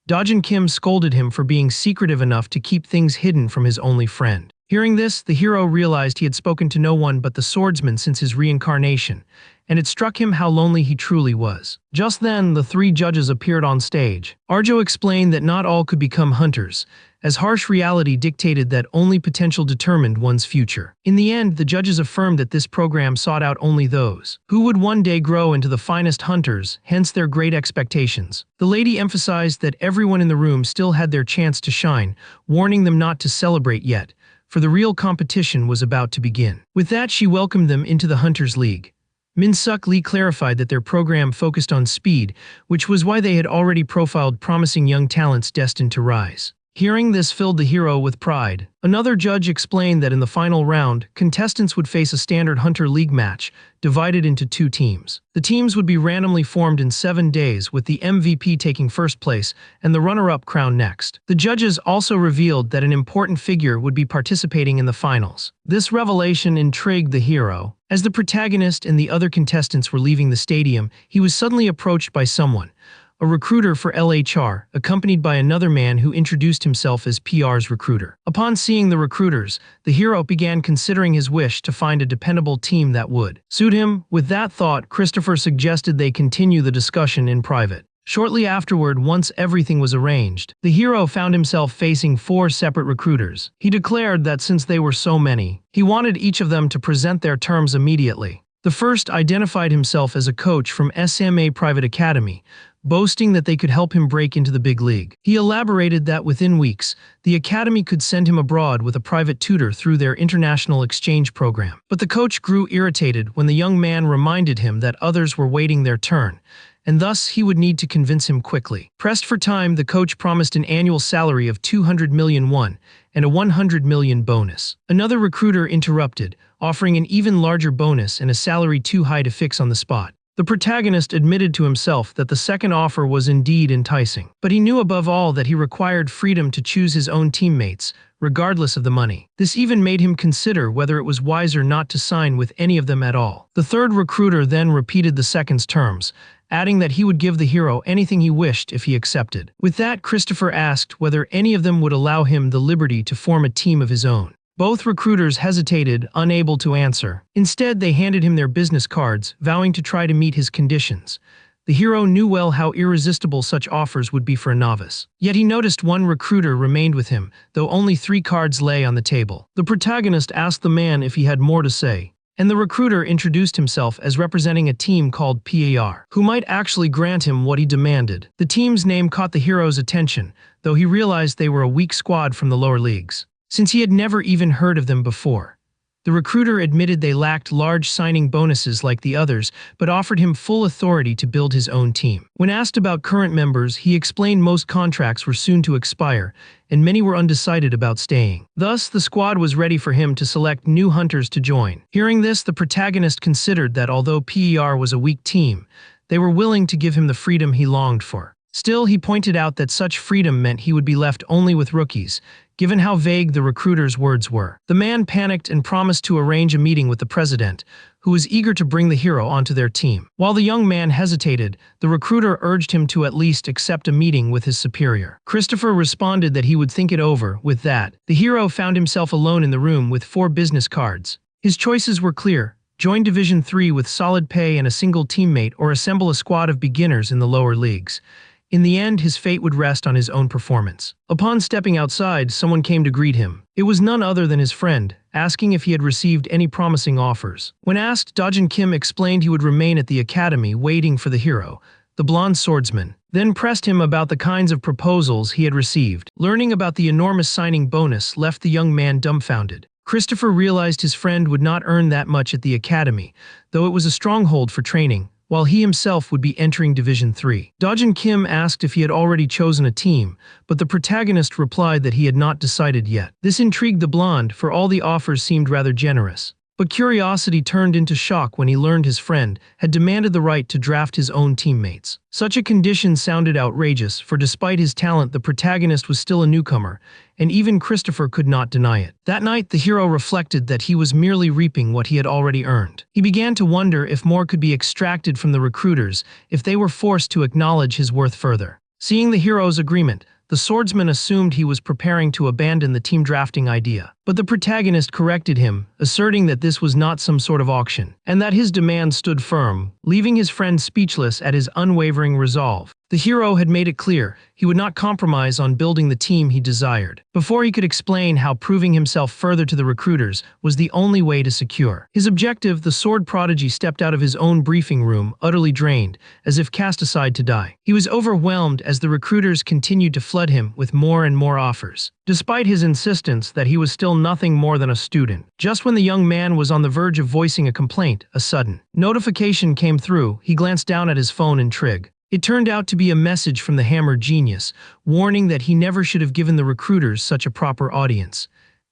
Dojin Kim scolded him for being secretive enough to keep things hidden from his only friend. Hearing this, the hero realized he had spoken to no one but the swordsman since his reincarnation, and it struck him how lonely he truly was. Just then, the three judges appeared on stage. Arjo explained that not all could become hunters, as harsh reality dictated that only potential determined one's future. In the end, the judges affirmed that this program sought out only those who would one day grow into the finest hunters, hence their great expectations. The lady emphasized that everyone in the room still had their chance to shine, warning them not to celebrate yet, for the real competition was about to begin. With that, she welcomed them into the Hunters League. Min-suk Lee clarified that their program focused on speed, which was why they had already profiled promising young talents destined to rise. Hearing this filled the hero with pride. Another judge explained that in the final round, contestants would face a standard Hunter League match, divided into two teams. The teams would be randomly formed in 7 days, with the MVP taking first place and the runner-up crowned next. The judges also revealed that an important figure would be participating in the finals. This revelation intrigued the hero. As the protagonist and the other contestants were leaving the stadium, he was suddenly approached by someone, a recruiter for LHR, accompanied by another man who introduced himself as PR's recruiter. Upon seeing the recruiters, the hero began considering his wish to find a dependable team that would suit him. With that thought, Christopher suggested they continue the discussion in private. Shortly afterward, once everything was arranged, the hero found himself facing 4 separate recruiters. He declared that since they were so many, he wanted each of them to present their terms immediately. The first identified himself as a coach from SMA Private Academy, boasting that they could help him break into the big league. He elaborated that within weeks, the academy could send him abroad with a private tutor through their international exchange program. But the coach grew irritated when the young man reminded him that others were waiting their turn, and thus he would need to convince him quickly. Pressed for time, the coach promised an annual salary of 200 million won and a 100 million bonus. Another recruiter interrupted, offering an even larger bonus and a salary too high to fix on the spot. The protagonist admitted to himself that the second offer was indeed enticing, but he knew above all that he required freedom to choose his own teammates, regardless of the money. This even made him consider whether it was wiser not to sign with any of them at all. The third recruiter then repeated the second's terms, adding that he would give the hero anything he wished if he accepted. With that, Christopher asked whether any of them would allow him the liberty to form a team of his own. Both recruiters hesitated, unable to answer. Instead, they handed him their business cards, vowing to try to meet his conditions. The hero knew well how irresistible such offers would be for a novice. Yet he noticed one recruiter remained with him, though only 3 cards lay on the table. The protagonist asked the man if he had more to say, and the recruiter introduced himself as representing a team called PAR, who might actually grant him what he demanded. The team's name caught the hero's attention, though he realized they were a weak squad from the lower leagues, since he had never even heard of them before. The recruiter admitted they lacked large signing bonuses like the others, but offered him full authority to build his own team. When asked about current members, he explained most contracts were soon to expire, and many were undecided about staying. Thus, the squad was ready for him to select new hunters to join. Hearing this, the protagonist considered that although PER was a weak team, they were willing to give him the freedom he longed for. Still, he pointed out that such freedom meant he would be left only with rookies, given how vague the recruiter's words were. The man panicked and promised to arrange a meeting with the president, who was eager to bring the hero onto their team. While the young man hesitated, the recruiter urged him to at least accept a meeting with his superior. Christopher responded that he would think it over. With that, the hero found himself alone in the room with 4 business cards. His choices were clear: join Division 3 with solid pay and a single teammate, or assemble a squad of beginners in the lower leagues. In the end, his fate would rest on his own performance. Upon stepping outside, someone came to greet him. It was none other than his friend, asking if he had received any promising offers. When asked, Dojin Kim explained he would remain at the academy waiting for the hero, the blonde swordsman, then pressed him about the kinds of proposals he had received. Learning about the enormous signing bonus left the young man dumbfounded. Christopher realized his friend would not earn that much at the academy, though it was a stronghold for training, while he himself would be entering Division 3. Dojin Kim asked if he had already chosen a team, but the protagonist replied that he had not decided yet. This intrigued the blonde, for all the offers seemed rather generous. But curiosity turned into shock when he learned his friend had demanded the right to draft his own teammates. Such a condition sounded outrageous, for despite his talent, the protagonist was still a newcomer, and even Christopher could not deny it. That night, the hero reflected that he was merely reaping what he had already earned. He began to wonder if more could be extracted from the recruiters if they were forced to acknowledge his worth further. Seeing the hero's agreement, the swordsman assumed he was preparing to abandon the team drafting idea. But the protagonist corrected him, asserting that this was not some sort of auction, and that his demand stood firm, leaving his friend speechless at his unwavering resolve. The hero had made it clear he would not compromise on building the team he desired. Before he could explain how proving himself further to the recruiters was the only way to secure his objective, the sword prodigy stepped out of his own briefing room, utterly drained, as if cast aside to die. He was overwhelmed as the recruiters continued to flood him with more and more offers, despite his insistence that he was still nothing more than a student. Just when the young man was on the verge of voicing a complaint, a sudden notification came through. He glanced down at his phone, intrigued. It turned out to be a message from the Hammer Genius, warning that he never should have given the recruiters such a proper audience.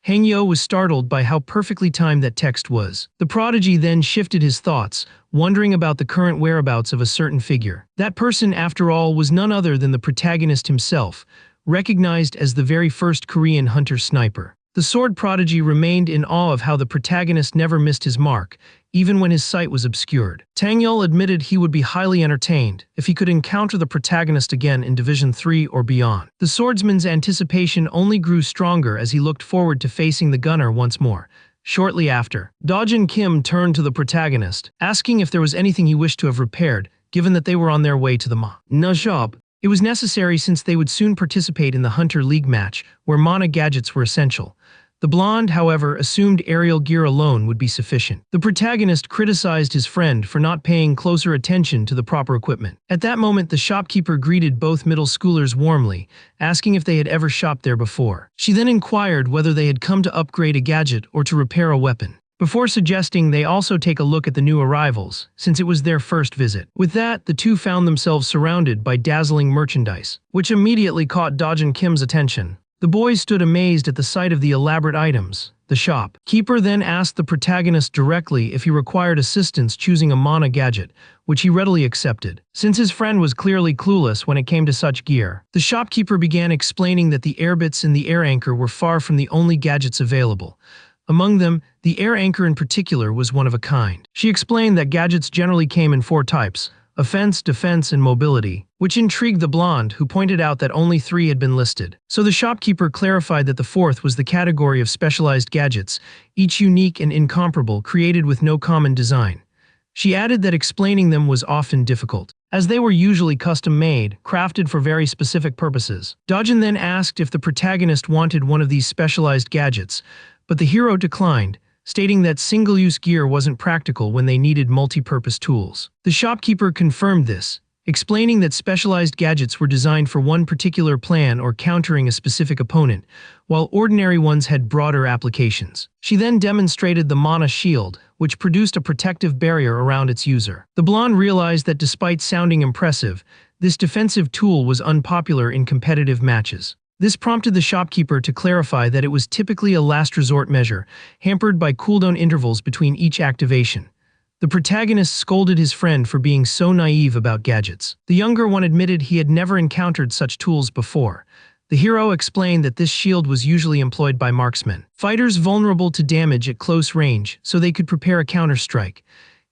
Hangyo was startled by how perfectly timed that text was. The prodigy then shifted his thoughts, wondering about the current whereabouts of a certain figure. That person, after all, was none other than the protagonist himself, recognized as the very first Korean hunter-sniper. The sword prodigy remained in awe of how the protagonist never missed his mark, even when his sight was obscured. Tangyul admitted he would be highly entertained if he could encounter the protagonist again in Division 3 or beyond. The swordsman's anticipation only grew stronger as he looked forward to facing the gunner once more. Shortly after, Dojin Kim turned to the protagonist, asking if there was anything he wished to have repaired, given that they were on their way to the Manhwa shop. It was necessary since they would soon participate in the Hunter League match, where mana gadgets were essential. The blonde, however, assumed aerial gear alone would be sufficient. The protagonist criticized his friend for not paying closer attention to the proper equipment. At that moment, the shopkeeper greeted both middle schoolers warmly, asking if they had ever shopped there before. She then inquired whether they had come to upgrade a gadget or to repair a weapon, before suggesting they also take a look at the new arrivals, since it was their first visit. With that, the two found themselves surrounded by dazzling merchandise, which immediately caught Dojin Kim's attention. The boys stood amazed at the sight of the elaborate items. The shopkeeper then asked the protagonist directly if he required assistance choosing a mana gadget, which he readily accepted. Since his friend was clearly clueless when it came to such gear, the shopkeeper began explaining that the airbits and the air anchor were far from the only gadgets available. Among them, the air anchor in particular was one of a kind. She explained that gadgets generally came in 4 types: offense, defense, and mobility, which intrigued the blonde, who pointed out that only 3 had been listed. So the shopkeeper clarified that the 4th was the category of specialized gadgets, each unique and incomparable, created with no common design. She added that explaining them was often difficult, as they were usually custom-made, crafted for very specific purposes. Dojin then asked if the protagonist wanted one of these specialized gadgets, but the hero declined, stating that single-use gear wasn't practical when they needed multi-purpose tools. The shopkeeper confirmed this, explaining that specialized gadgets were designed for one particular plan or countering a specific opponent, while ordinary ones had broader applications. She then demonstrated the mana shield, which produced a protective barrier around its user. The blonde realized that despite sounding impressive, this defensive tool was unpopular in competitive matches. This prompted the shopkeeper to clarify that it was typically a last resort measure, hampered by cooldown intervals between each activation. The protagonist scolded his friend for being so naive about gadgets. The younger one admitted he had never encountered such tools before. The hero explained that this shield was usually employed by marksmen, fighters vulnerable to damage at close range, so they could prepare a counter-strike.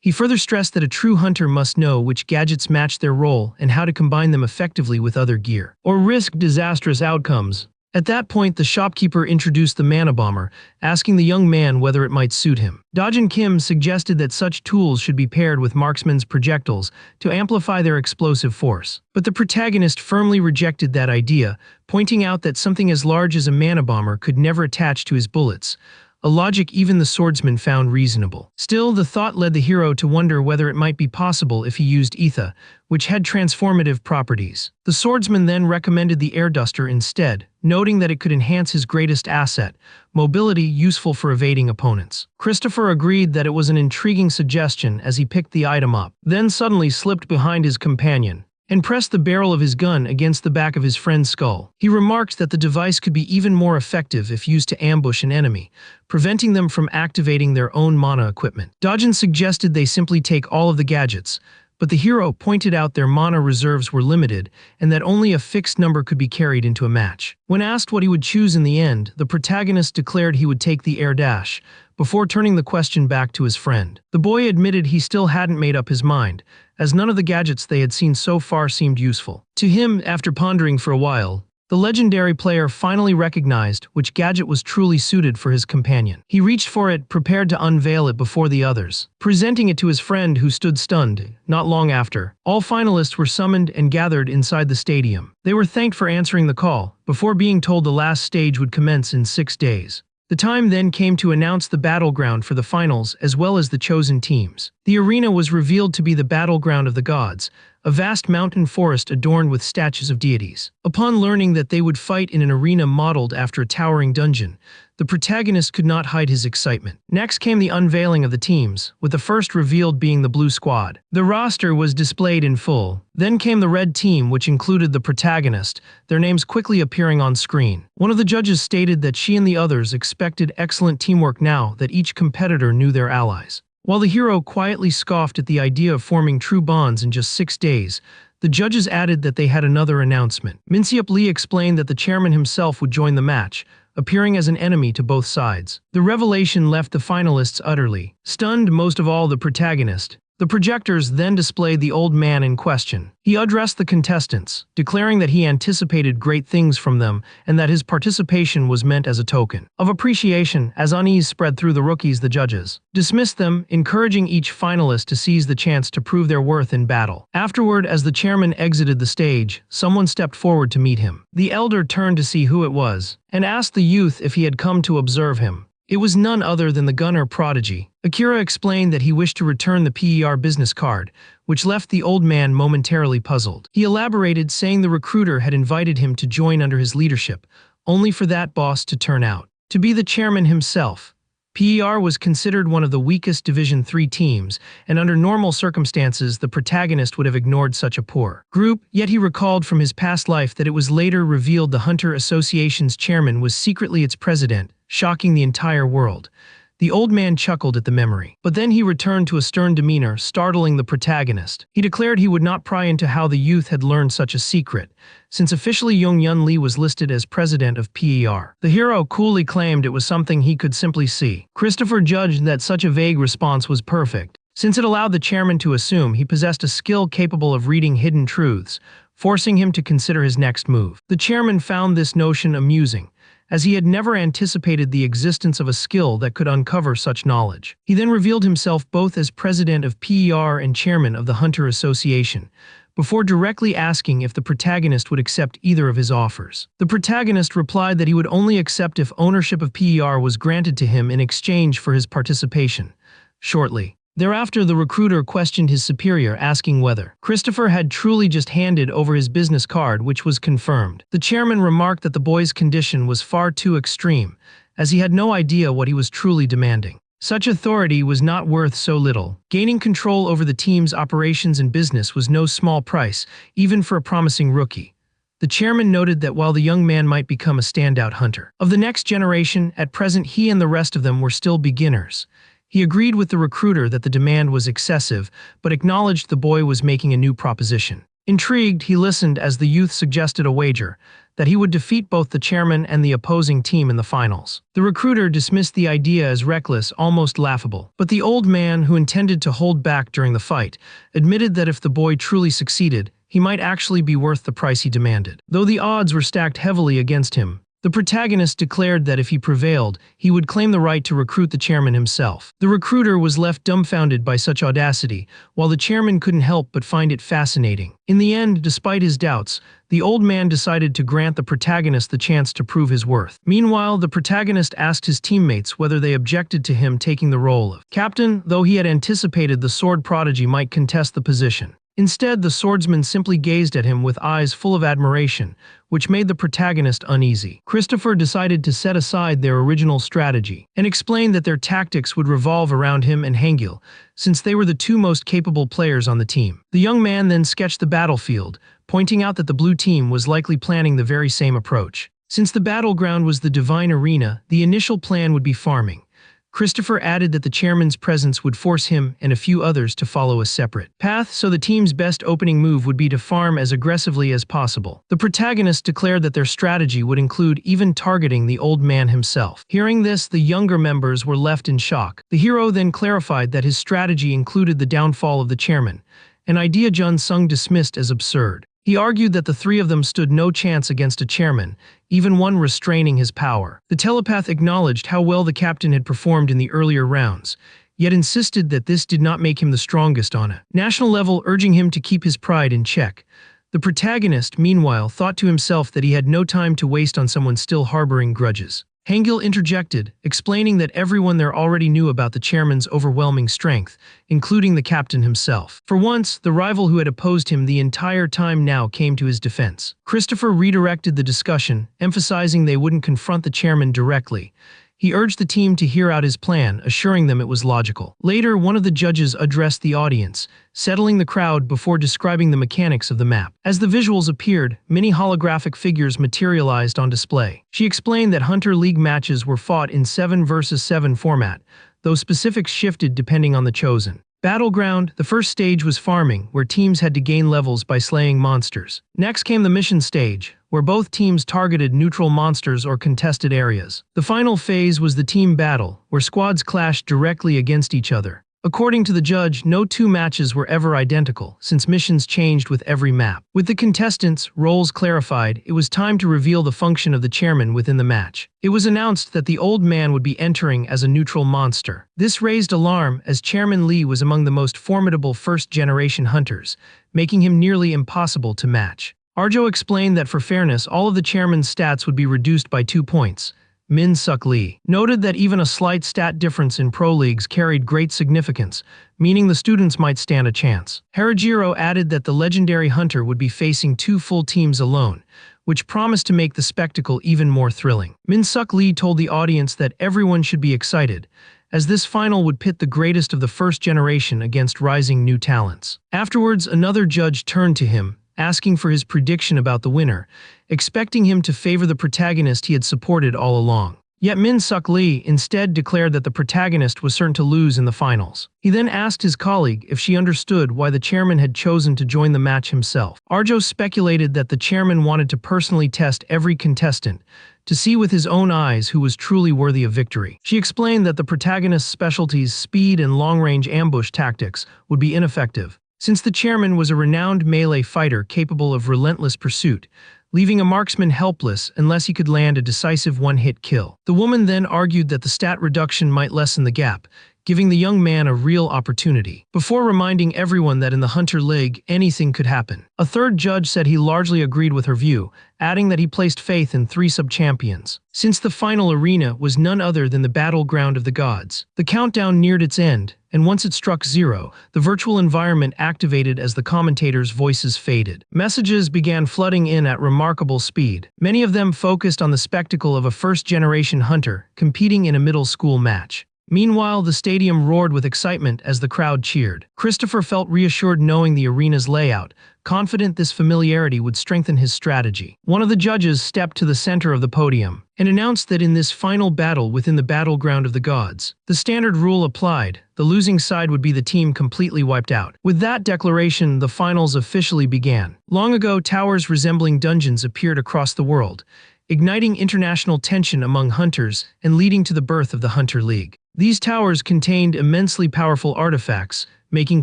He further stressed that a true hunter must know which gadgets match their role and how to combine them effectively with other gear, or risk disastrous outcomes. At that point, the shopkeeper introduced the mana bomber, asking the young man whether it might suit him. Dojin Kim suggested that such tools should be paired with marksmen's projectiles to amplify their explosive force. But the protagonist firmly rejected that idea, pointing out that something as large as a mana bomber could never attach to his bullets, a logic even the swordsman found reasonable. Still, the thought led the hero to wonder whether it might be possible if he used ether, which had transformative properties. The swordsman then recommended the air duster instead, noting that it could enhance his greatest asset, mobility, useful for evading opponents. Christopher agreed that it was an intriguing suggestion as he picked the item up, then suddenly slipped behind his companion and pressed the barrel of his gun against the back of his friend's skull. He remarked that the device could be even more effective if used to ambush an enemy, preventing them from activating their own mana equipment. Dojin suggested they simply take all of the gadgets, but the hero pointed out their mana reserves were limited and that only a fixed number could be carried into a match. When asked what he would choose in the end, the protagonist declared he would take the air dash, before turning the question back to his friend. The boy admitted he still hadn't made up his mind, as none of the gadgets they had seen so far seemed useful. To him, after pondering for a while, The legendary player finally recognized which gadget was truly suited for his companion. He reached for it, prepared to unveil it before the others, presenting it to his friend who stood stunned. Not long after, all finalists were summoned and gathered inside the stadium. They were thanked for answering the call, before being told the last stage would commence in 6 days. The time then came to announce the battleground for the finals as well as the chosen teams. The arena was revealed to be the battleground of the gods, a vast mountain forest adorned with statues of deities. Upon learning that they would fight in an arena modeled after a towering dungeon, the protagonist could not hide his excitement. Next came the unveiling of the teams, with the first revealed being the blue squad. The roster was displayed in full. Then came the red team, which included the protagonist, their names quickly appearing on screen. One of the judges stated that she and the others expected excellent teamwork now that each competitor knew their allies. While the hero quietly scoffed at the idea of forming true bonds in just 6 days, the judges added that they had another announcement. Minseop Lee explained that the chairman himself would join the match, appearing as an enemy to both sides. The revelation left the finalists utterly stunned, most of all the protagonist. The projectors then displayed the old man in question. He addressed the contestants, declaring that he anticipated great things from them and that his participation was meant as a token of appreciation. As unease spread through the rookies, the judges dismissed them, encouraging each finalist to seize the chance to prove their worth in battle. Afterward, as the chairman exited the stage, someone stepped forward to meet him. The elder turned to see who it was and asked the youth if he had come to observe him. It was none other than the gunner prodigy. Akira explained that he wished to return the PER business card, which left the old man momentarily puzzled. He elaborated, saying the recruiter had invited him to join under his leadership, only for that boss to turn out to be the chairman himself. PER was considered one of the weakest Division III teams, and under normal circumstances the protagonist would have ignored such a poor group, yet he recalled from his past life that it was later revealed the Hunter Association's chairman was secretly its president, shocking the entire world. The old man chuckled at the memory, but then he returned to a stern demeanor, startling the protagonist. He declared he would not pry into how the youth had learned such a secret, since officially Young Yun Lee was listed as president of PER. The hero coolly claimed it was something he could simply see. Christopher judged that such a vague response was perfect, since it allowed the chairman to assume he possessed a skill capable of reading hidden truths, forcing him to consider his next move. The chairman found this notion amusing, as he had never anticipated the existence of a skill that could uncover such knowledge. He then revealed himself both as president of PER and chairman of the Hunter Association, before directly asking if the protagonist would accept either of his offers. The protagonist replied that he would only accept if ownership of PER was granted to him in exchange for his participation. Shortly thereafter, the recruiter questioned his superior, asking whether Christopher had truly just handed over his business card, which was confirmed. The chairman remarked that the boy's condition was far too extreme, as he had no idea what he was truly demanding. Such authority was not worth so little. Gaining control over the team's operations and business was no small price, even for a promising rookie. The chairman noted that while the young man might become a standout hunter of the next generation, at present he and the rest of them were still beginners. He agreed with the recruiter that the demand was excessive, but acknowledged the boy was making a new proposition. Intrigued, he listened as the youth suggested a wager, that he would defeat both the chairman and the opposing team in the finals. The recruiter dismissed the idea as reckless, almost laughable. But the old man, who intended to hold back during the fight, admitted that if the boy truly succeeded, he might actually be worth the price he demanded. Though the odds were stacked heavily against him, the protagonist declared that if he prevailed, he would claim the right to recruit the chairman himself. The recruiter was left dumbfounded by such audacity, while the chairman couldn't help but find it fascinating. In the end, despite his doubts, the old man decided to grant the protagonist the chance to prove his worth. Meanwhile, the protagonist asked his teammates whether they objected to him taking the role of captain, though he had anticipated the sword prodigy might contest the position. Instead, the swordsman simply gazed at him with eyes full of admiration, which made the protagonist uneasy. Christopher decided to set aside their original strategy and explained that their tactics would revolve around him and Hangil, since they were the two most capable players on the team. The young man then sketched the battlefield, pointing out that the blue team was likely planning the very same approach. Since the battleground was the Divine Arena, the initial plan would be farming. Christopher added that the chairman's presence would force him and a few others to follow a separate path, so the team's best opening move would be to farm as aggressively as possible. The protagonist declared that their strategy would include even targeting the old man himself. Hearing this, the younger members were left in shock. The hero then clarified that his strategy included the downfall of the chairman, an idea Jun Sung dismissed as absurd. He argued that the three of them stood no chance against a chairman, even one restraining his power. The telepath acknowledged how well the captain had performed in the earlier rounds, yet insisted that this did not make him the strongest on a national level, urging him to keep his pride in check. The protagonist, meanwhile, thought to himself that he had no time to waste on someone still harboring grudges. Hangil interjected, explaining that everyone there already knew about the chairman's overwhelming strength, including the captain himself. For once, the rival who had opposed him the entire time now came to his defense. Christopher redirected the discussion, emphasizing they wouldn't confront the chairman directly. He urged the team to hear out his plan, assuring them it was logical. Later, one of the judges addressed the audience, settling the crowd before describing the mechanics of the map. As the visuals appeared, many holographic figures materialized on display. She explained that Hunter League matches were fought in 7 versus 7 format, though specifics shifted depending on the chosen battleground. The first stage was farming, where teams had to gain levels by slaying monsters. Next came the mission stage, where both teams targeted neutral monsters or contested areas. The final phase was the team battle, where squads clashed directly against each other. According to the judge, no two matches were ever identical, since missions changed with every map. With the contestants' roles clarified, it was time to reveal the function of the chairman within the match. It was announced that the old man would be entering as a neutral monster. This raised alarm, as Chairman Lee was among the most formidable first-generation hunters, making him nearly impossible to match. Arjo explained that for fairness, all of the chairman's stats would be reduced by 2 points. Min Suk Lee noted that even a slight stat difference in pro leagues carried great significance, meaning the students might stand a chance. Harajiro added that the legendary hunter would be facing 2 full teams alone, which promised to make the spectacle even more thrilling. Min Suk Lee told the audience that everyone should be excited, as this final would pit the greatest of the first generation against rising new talents. Afterwards, another judge turned to him, asking for his prediction about the winner, expecting him to favor the protagonist he had supported all along. Yet Min Suk Lee instead declared that the protagonist was certain to lose in the finals. He then asked his colleague if she understood why the chairman had chosen to join the match himself. Arjo speculated that the chairman wanted to personally test every contestant, to see with his own eyes who was truly worthy of victory. She explained that the protagonist's specialties, speed and long-range ambush tactics, would be ineffective, since the chairman was a renowned melee fighter capable of relentless pursuit, leaving a marksman helpless unless he could land a decisive one-hit kill. The woman then argued that the stat reduction might lessen the gap, giving the young man a real opportunity, before reminding everyone that in the Hunter League, anything could happen. A third judge said he largely agreed with her view, adding that he placed faith in 3 sub-champions, since the final arena was none other than the battleground of the gods. The countdown neared its end, and once it struck 0, the virtual environment activated as the commentators' voices faded. Messages began flooding in at remarkable speed, many of them focused on the spectacle of a first-generation hunter competing in a middle school match. Meanwhile, the stadium roared with excitement as the crowd cheered. Christopher felt reassured knowing the arena's layout, confident this familiarity would strengthen his strategy. One of the judges stepped to the center of the podium and announced that in this final battle within the battleground of the gods, the standard rule applied: the losing side would be the team completely wiped out. With that declaration, the finals officially began. Long ago, towers resembling dungeons appeared across the world, igniting international tension among hunters and leading to the birth of the Hunter League. These towers contained immensely powerful artifacts, making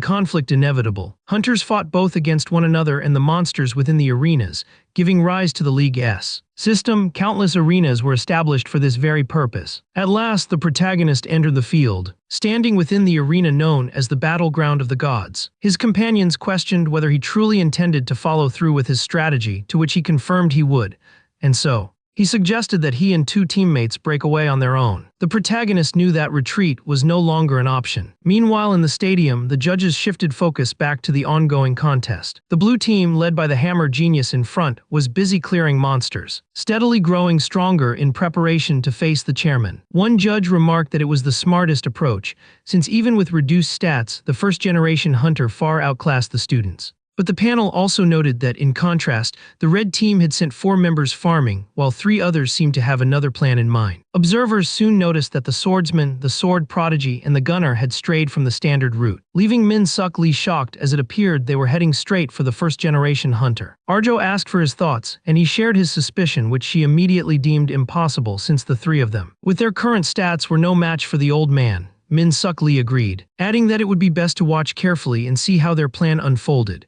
conflict inevitable. Hunters fought both against one another and the monsters within the arenas, giving rise to the League's system. Countless arenas were established for this very purpose. At last, the protagonist entered the field, standing within the arena known as the battleground of the gods. His companions questioned whether he truly intended to follow through with his strategy, to which he confirmed he would, and so he suggested that he and 2 teammates break away on their own. The protagonist knew that retreat was no longer an option. Meanwhile, in the stadium, the judges shifted focus back to the ongoing contest. The blue team, led by the hammer genius in front, was busy clearing monsters, steadily growing stronger in preparation to face the chairman. One judge remarked that it was the smartest approach, since even with reduced stats, the first-generation hunter far outclassed the students. But the panel also noted that, in contrast, the red team had sent 4 members farming, while 3 others seemed to have another plan in mind. Observers soon noticed that the swordsman, the sword prodigy, and the gunner had strayed from the standard route, leaving Min Suk Lee shocked as it appeared they were heading straight for the first-generation hunter. Arjo asked for his thoughts, and he shared his suspicion, which she immediately deemed impossible since the 3 of them, with their current stats, were no match for the old man. Min Suk Lee agreed, adding that it would be best to watch carefully and see how their plan unfolded.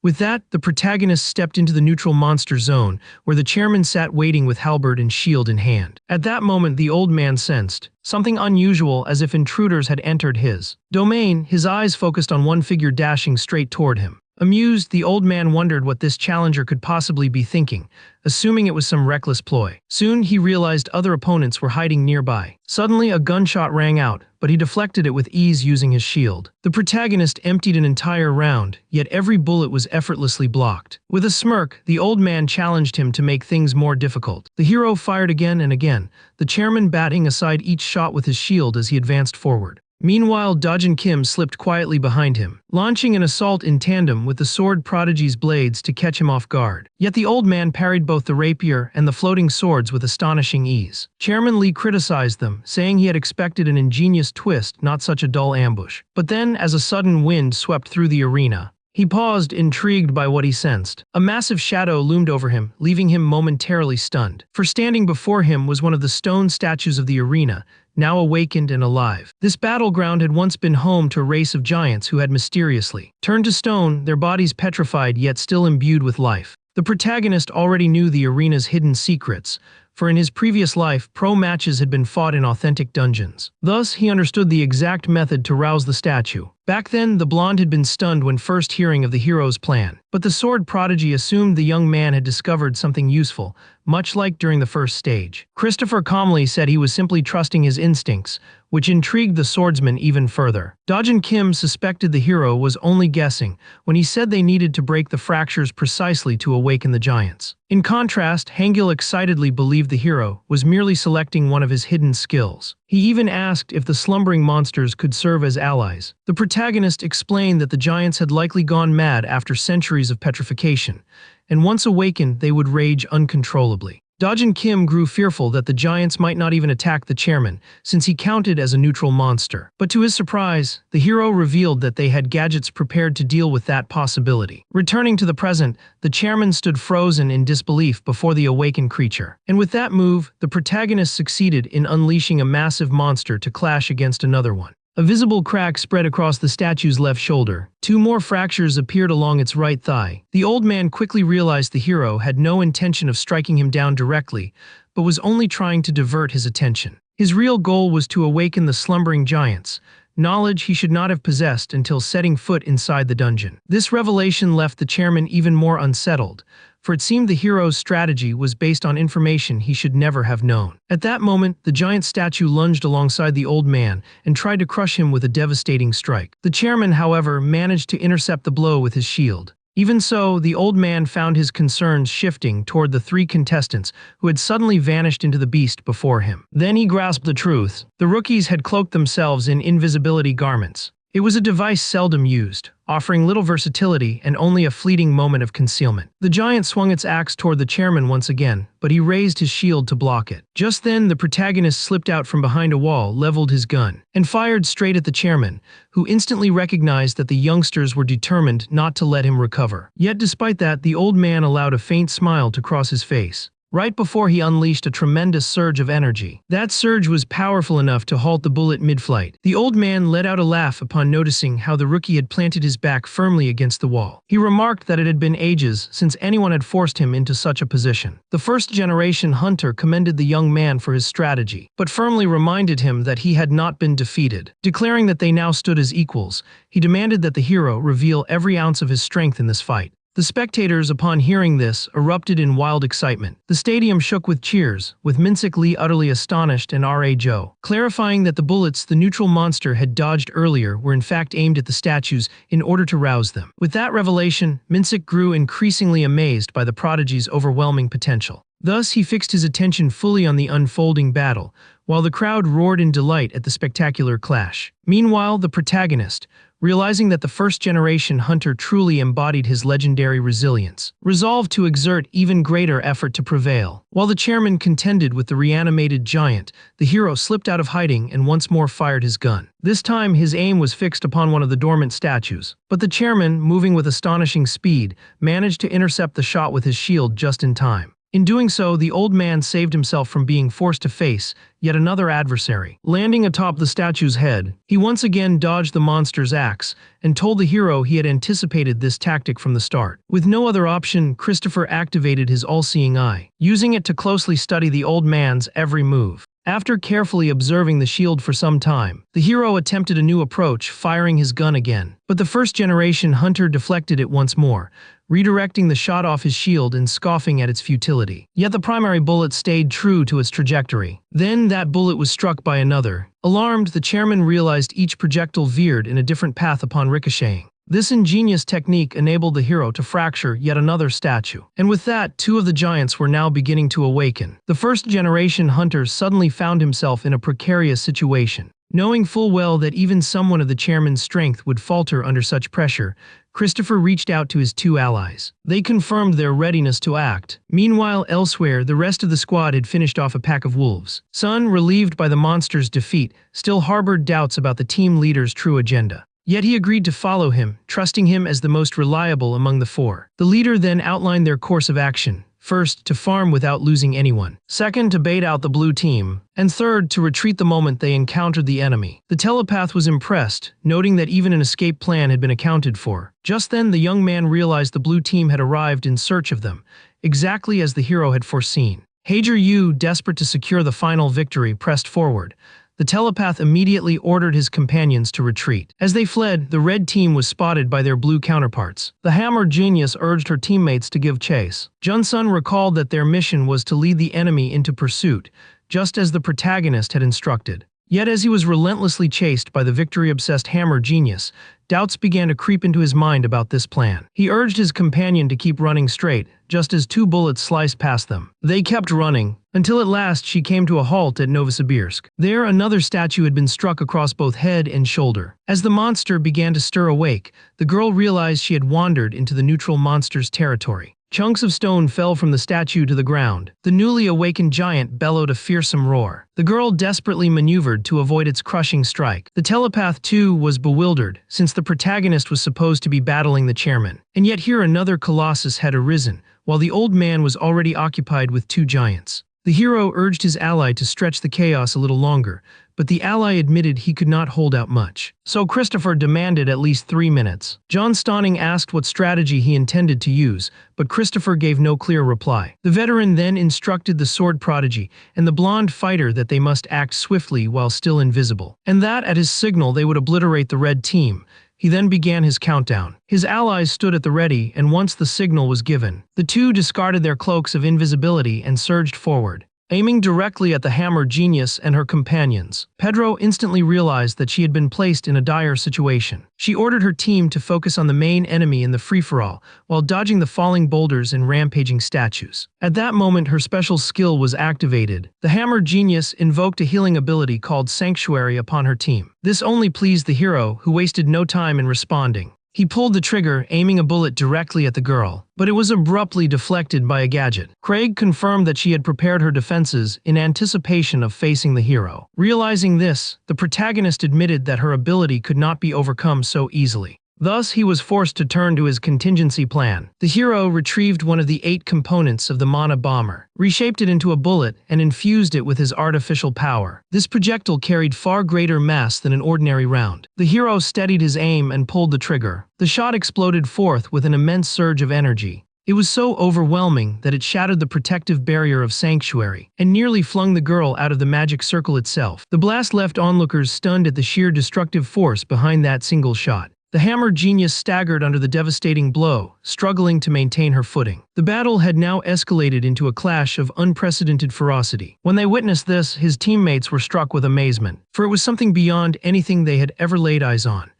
With that, the protagonist stepped into the neutral monster zone, where the chairman sat waiting with halberd and shield in hand. At that moment, the old man sensed something unusual, as if intruders had entered his domain. His eyes focused on one figure dashing straight toward him. Amused, the old man wondered what this challenger could possibly be thinking, assuming it was some reckless ploy. Soon he realized other opponents were hiding nearby. Suddenly a gunshot rang out, but he deflected it with ease using his shield. The protagonist emptied an entire round, yet every bullet was effortlessly blocked. With a smirk, the old man challenged him to make things more difficult. The hero fired again and again, the chairman batting aside each shot with his shield as he advanced forward. Meanwhile, Dojin Kim slipped quietly behind him, launching an assault in tandem with the sword prodigy's blades to catch him off guard. Yet the old man parried both the rapier and the floating swords with astonishing ease. Chairman Lee criticized them, saying he had expected an ingenious twist, not such a dull ambush. But then, as a sudden wind swept through the arena, he paused, intrigued by what he sensed. A massive shadow loomed over him, leaving him momentarily stunned. For standing before him was one of the stone statues of the arena, now awakened and alive. This battleground had once been home to a race of giants who had mysteriously turned to stone, their bodies petrified yet still imbued with life. The protagonist already knew the arena's hidden secrets, for in his previous life, pro matches had been fought in authentic dungeons. Thus, he understood the exact method to rouse the statue. Back then, the blonde had been stunned when first hearing of the hero's plan. But the sword prodigy assumed the young man had discovered something useful, much like during the first stage. Christopher calmly said he was simply trusting his instincts, which intrigued the swordsman even further. Dojin Kim suspected the hero was only guessing when he said they needed to break the fractures precisely to awaken the giants. In contrast, Hangil excitedly believed the hero was merely selecting one of his hidden skills. He even asked if the slumbering monsters could serve as allies. The protagonist explained that the giants had likely gone mad after centuries of petrification, and once awakened they would rage uncontrollably. Dojin Kim grew fearful that the giants might not even attack the chairman, since he counted as a neutral monster. But to his surprise, the hero revealed that they had gadgets prepared to deal with that possibility. Returning to the present, the chairman stood frozen in disbelief before the awakened creature. And with that move, the protagonist succeeded in unleashing a massive monster to clash against another one. A visible crack spread across the statue's left shoulder. 2 more fractures appeared along its right thigh. The old man quickly realized the hero had no intention of striking him down directly, but was only trying to divert his attention. His real goal was to awaken the slumbering giants, knowledge he should not have possessed until setting foot inside the dungeon. This revelation left the chairman even more unsettled, for it seemed the hero's strategy was based on information he should never have known. At that moment, the giant statue lunged alongside the old man and tried to crush him with a devastating strike. The chairman, however, managed to intercept the blow with his shield. Even so, the old man found his concerns shifting toward the 3 contestants who had suddenly vanished into the beast before him. Then he grasped the truth. The rookies had cloaked themselves in invisibility garments. It was a device seldom used, offering little versatility and only a fleeting moment of concealment. The giant swung its axe toward the chairman once again, but he raised his shield to block it. Just then, the protagonist slipped out from behind a wall, leveled his gun, and fired straight at the chairman, who instantly recognized that the youngsters were determined not to let him recover. Yet despite that, the old man allowed a faint smile to cross his face, right before he unleashed a tremendous surge of energy. That surge was powerful enough to halt the bullet mid-flight. The old man let out a laugh upon noticing how the rookie had planted his back firmly against the wall. He remarked that it had been ages since anyone had forced him into such a position. The first-generation hunter commended the young man for his strategy, but firmly reminded him that he had not been defeated. Declaring that they now stood as equals, he demanded that the hero reveal every ounce of his strength in this fight. The spectators, upon hearing this, erupted in wild excitement. The stadium shook with cheers, with Minsik Lee utterly astonished and R.A. Joe clarifying that the bullets the neutral monster had dodged earlier were in fact aimed at the statues in order to rouse them. With that revelation, Minsik grew increasingly amazed by the prodigy's overwhelming potential. Thus, he fixed his attention fully on the unfolding battle, while the crowd roared in delight at the spectacular clash. Meanwhile, the protagonist, realizing that the first-generation hunter truly embodied his legendary resilience, resolved to exert even greater effort to prevail. While the chairman contended with the reanimated giant, the hero slipped out of hiding and once more fired his gun. This time, his aim was fixed upon one of the dormant statues, but the chairman, moving with astonishing speed, managed to intercept the shot with his shield just in time. In doing so, the old man saved himself from being forced to face yet another adversary. Landing atop the statue's head, he once again dodged the monster's axe and told the hero he had anticipated this tactic from the start. With no other option, Christopher activated his all-seeing eye, using it to closely study the old man's every move. After carefully observing the shield for some time, the hero attempted a new approach, firing his gun again. But the first-generation hunter deflected it once more, redirecting the shot off his shield and scoffing at its futility. Yet the primary bullet stayed true to its trajectory. Then that bullet was struck by another. Alarmed, the chairman realized each projectile veered in a different path upon ricocheting. This ingenious technique enabled the hero to fracture yet another statue. And with that, two of the giants were now beginning to awaken. The first-generation hunter suddenly found himself in a precarious situation. Knowing full well that even someone of the chairman's strength would falter under such pressure, Christopher reached out to his two allies. They confirmed their readiness to act. Meanwhile, elsewhere, the rest of the squad had finished off a pack of wolves. Sun, relieved by the monster's defeat, still harbored doubts about the team leader's true agenda. Yet he agreed to follow him, trusting him as the most reliable among the four. The leader then outlined their course of action. First, to farm without losing anyone. Second, to bait out the blue team. And third, to retreat the moment they encountered the enemy. The telepath was impressed, noting that even an escape plan had been accounted for. Just then, the young man realized the blue team had arrived in search of them, exactly as the hero had foreseen. Hager Yu, desperate to secure the final victory, pressed forward. The telepath immediately ordered his companions to retreat. As they fled, the red team was spotted by their blue counterparts. The hammer genius urged her teammates to give chase. Jun-sun recalled that their mission was to lead the enemy into pursuit, just as the protagonist had instructed. Yet as he was relentlessly chased by the victory-obsessed hammer genius, doubts began to creep into his mind about this plan. He urged his companion to keep running straight, just as two bullets sliced past them. They kept running, until at last she came to a halt at Novosibirsk. There, another statue had been struck across both head and shoulder. As the monster began to stir awake, the girl realized she had wandered into the neutral monster's territory. Chunks of stone fell from the statue to the ground. The newly awakened giant bellowed a fearsome roar. The girl desperately maneuvered to avoid its crushing strike. The telepath, too, was bewildered, since the protagonist was supposed to be battling the chairman. And yet here another colossus had arisen, while the old man was already occupied with two giants. The hero urged his ally to stretch the chaos a little longer, but the ally admitted he could not hold out much. So Christopher demanded at least 3 minutes. John Stauning asked what strategy he intended to use, but Christopher gave no clear reply. The veteran then instructed the sword prodigy and the blonde fighter that they must act swiftly while still invisible, and that at his signal they would obliterate the red team. He then began his countdown. His allies stood at the ready, and once the signal was given, the two discarded their cloaks of invisibility and surged forward, aiming directly at the hammer genius and her companions. Pedro instantly realized that she had been placed in a dire situation. She ordered her team to focus on the main enemy in the free-for-all, while dodging the falling boulders and rampaging statues. At that moment, her special skill was activated. The hammer genius invoked a healing ability called Sanctuary upon her team. This only pleased the hero, who wasted no time in responding. He pulled the trigger, aiming a bullet directly at the girl, but it was abruptly deflected by a gadget. Craig confirmed that she had prepared her defenses in anticipation of facing the hero. Realizing this, the protagonist admitted that her ability could not be overcome so easily. Thus, he was forced to turn to his contingency plan. The hero retrieved one of the 8 components of the mana bomber, reshaped it into a bullet, and infused it with his artificial power. This projectile carried far greater mass than an ordinary round. The hero steadied his aim and pulled the trigger. The shot exploded forth with an immense surge of energy. It was so overwhelming that it shattered the protective barrier of Sanctuary and nearly flung the girl out of the magic circle itself. The blast left onlookers stunned at the sheer destructive force behind that single shot. The hammer genius staggered under the devastating blow, struggling to maintain her footing. The battle had now escalated into a clash of unprecedented ferocity. When they witnessed this, his teammates were struck with amazement, for it was something beyond anything they had ever laid eyes on.